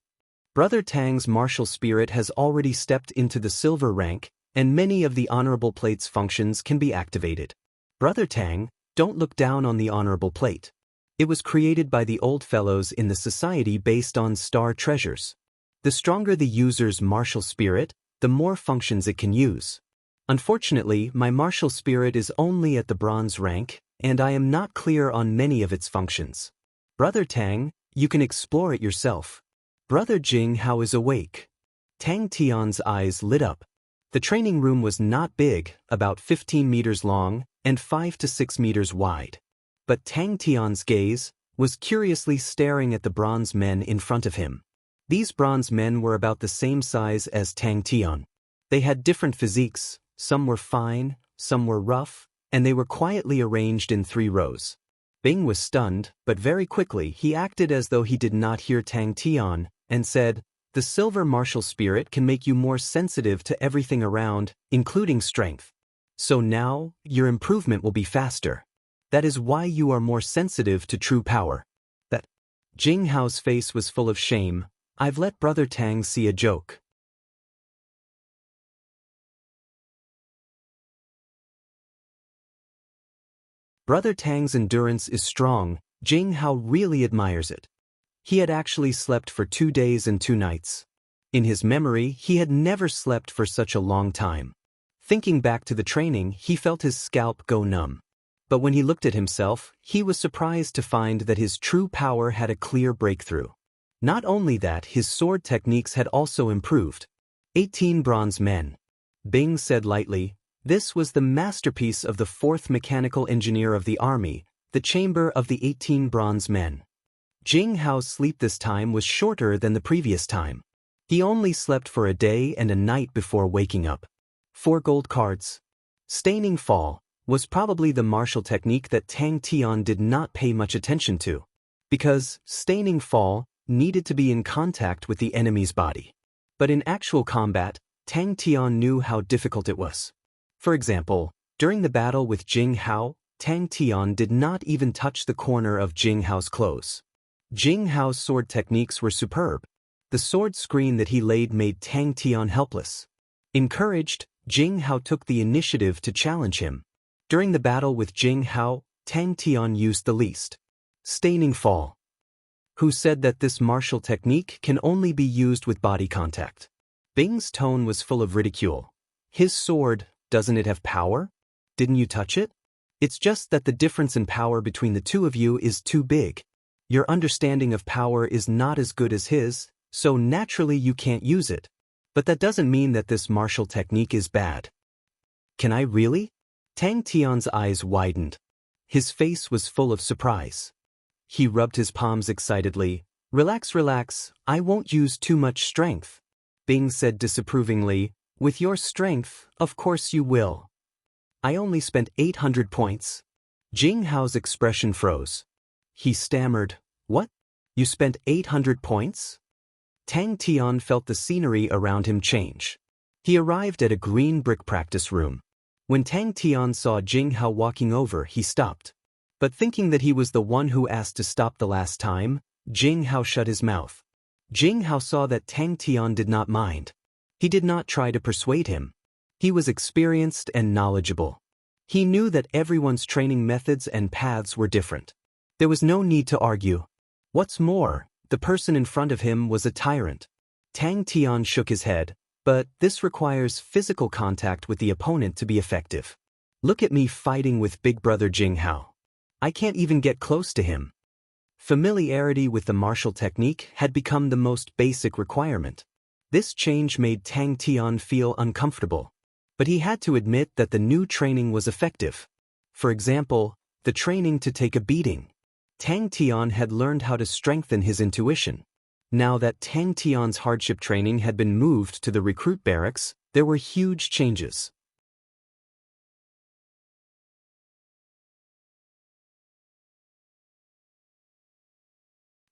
[SPEAKER 1] Brother Tang's martial spirit has already stepped into the silver rank, and many of the honorable plate's functions can be activated. Brother Tang, don't look down on the honorable plate. It was created by the old fellows in the society based on star treasures. The stronger the user's martial spirit, the more functions it can use. Unfortunately, my martial spirit is only at the bronze rank, and I am not clear on many of its functions. Brother Tang, you can explore it yourself. Brother Jing Hao is awake. Tang Tian's eyes lit up. The training room was not big, about 15 meters long, and 5 to 6 meters wide. But Tang Tian's gaze was curiously staring at the bronze men in front of him. These bronze men were about the same size as Tang Tian. They had different physiques, some were fine, some were rough, and they were quietly arranged in 3 rows. Bing was stunned, but very quickly he acted as though he did not hear Tang Tian, and said, the silver martial spirit can make you more sensitive to everything around, including strength. So now, your improvement will be faster. That is why you are more sensitive to true power. That Jing Hao's face was full of shame. I've let Brother Tang see a joke. Brother Tang's endurance is strong. Jing Hao really admires it. He had actually slept for 2 days and 2 nights. In his memory, he had never slept for such a long time. Thinking back to the training, he felt his scalp go numb. But when he looked at himself, he was surprised to find that his true power had a clear breakthrough. Not only that, his sword techniques had also improved. 18 bronze men. Bing said lightly, this was the masterpiece of the 4th mechanical engineer of the army, the chamber of the 18 bronze men. Jing Hao's sleep this time was shorter than the previous time. He only slept for a day and a night before waking up. 4 gold cards. Staining Fall was probably the martial technique that Tang Tian did not pay much attention to, because Staining Fall needed to be in contact with the enemy's body. But in actual combat, Tang Tian knew how difficult it was. For example, during the battle with Jing Hao, Tang Tian did not even touch the corner of Jing Hao's clothes. Jing Hao's sword techniques were superb. The sword screen that he laid made Tang Tian helpless. Encouraged, Jing Hao took the initiative to challenge him. During the battle with Jing Hao, Tang Tian used the least. Staining Fall. Who said that this martial technique can only be used with body contact? Bing's tone was full of ridicule. His sword, doesn't it have power? Didn't you touch it? It's just that the difference in power between the two of you is too big. Your understanding of power is not as good as his, so naturally you can't use it. But that doesn't mean that this martial technique is bad. Can I really? Tang Tian's eyes widened. His face was full of surprise. He rubbed his palms excitedly. Relax, relax, I won't use too much strength. Bing said disapprovingly, with your strength, of course you will. I only spent 800 points. Jing Hao's expression froze. He stammered, what? You spent 800 points? Tang Tian felt the scenery around him change. He arrived at a green brick practice room. When Tang Tian saw Jing Hao walking over, he stopped. But thinking that he was the one who asked to stop the last time, Jing Hao shut his mouth. Jing Hao saw that Tang Tian did not mind. He did not try to persuade him. He was experienced and knowledgeable. He knew that everyone's training methods and paths were different. There was no need to argue. What's more, the person in front of him was a tyrant. Tang Tian shook his head, but this requires physical contact with the opponent to be effective. Look at me fighting with Big Brother Jing Hao. I can't even get close to him. Familiarity with the martial technique had become the most basic requirement. This change made Tang Tian feel uncomfortable. But he had to admit that the new training was effective. For example, the training to take a beating. Tang Tian had learned how to strengthen his intuition. Now that Tang Tian's hardship training had been moved to the recruit barracks, there were huge changes.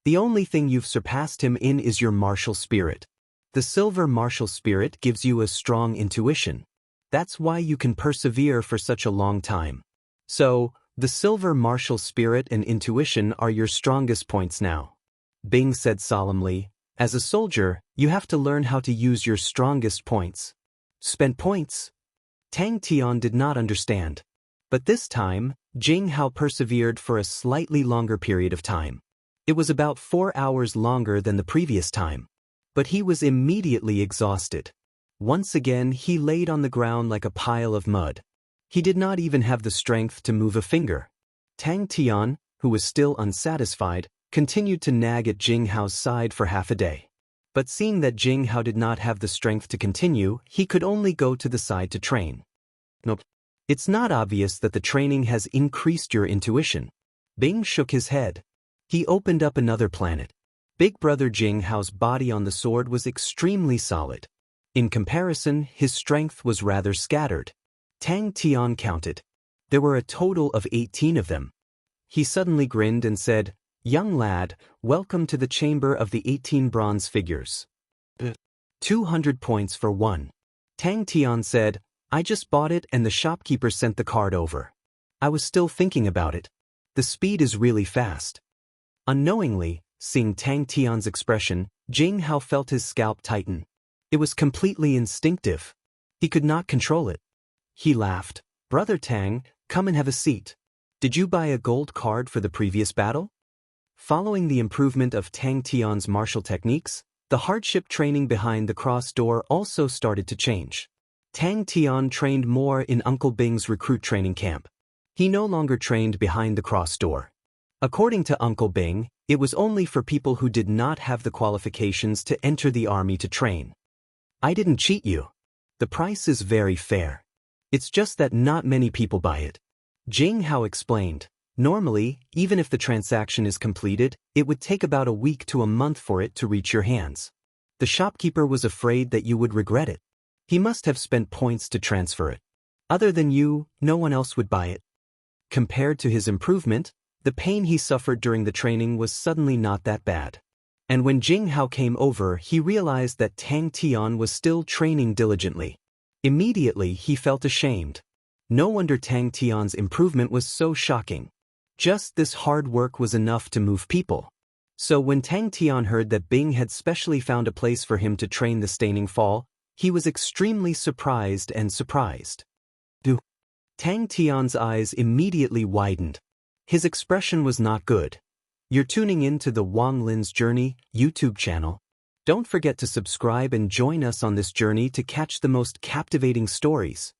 [SPEAKER 1] The only thing you've surpassed him in is your martial spirit. The silver martial spirit gives you a strong intuition. That's why you can persevere for such a long time. So, the silver martial spirit and intuition are your strongest points now. Bing said solemnly, as a soldier, you have to learn how to use your strongest points. Spend points? Tang Tian did not understand. But this time, Jing Hao persevered for a slightly longer period of time. It was about 4 hours longer than the previous time. But he was immediately exhausted. Once again, he laid on the ground like a pile of mud. He did not even have the strength to move a finger. Tang Tian, who was still unsatisfied, continued to nag at Jing Hao's side for half a day. But seeing that Jing Hao did not have the strength to continue, he could only go to the side to train. Nope. It's not obvious that the training has increased your intuition. Bing shook his head. He opened up another planet. Big Brother Jing Hao's body on the sword was extremely solid. In comparison, his strength was rather scattered. Tang Tian counted. There were a total of 18 of them. He suddenly grinned and said, "Young lad, welcome to the chamber of the 18 bronze figures. 200 points for one." Tang Tian said, "I just bought it and the shopkeeper sent the card over. I was still thinking about it. The speed is really fast." Unknowingly, seeing Tang Tian's expression, Jing Hao felt his scalp tighten. It was completely instinctive. He could not control it. He laughed. "Brother Tang, come and have a seat. Did you buy a gold card for the previous battle?" Following the improvement of Tang Tian's martial techniques, the hardship training behind the cross door also started to change. Tang Tian trained more in Uncle Bing's recruit training camp. He no longer trained behind the cross door. According to Uncle Bing, it was only for people who did not have the qualifications to enter the army to train. I didn't cheat you. The price is very fair. It's just that not many people buy it. Jing Hao explained. Normally, even if the transaction is completed, it would take about a week to a month for it to reach your hands. The shopkeeper was afraid that you would regret it. He must have spent points to transfer it. Other than you, no one else would buy it. Compared to his improvement, the pain he suffered during the training was suddenly not that bad. And when Jing Hao came over, he realized that Tang Tian was still training diligently. Immediately, he felt ashamed. No wonder Tang Tian's improvement was so shocking. Just this hard work was enough to move people. So when Tang Tian heard that Bing had specially found a place for him to train the staining fall, he was extremely surprised. Tang Tian's eyes immediately widened. His expression was not good. You're tuning in to the Wang Lin's Journey YouTube channel. Don't forget to subscribe and join us on this journey to catch the most captivating stories.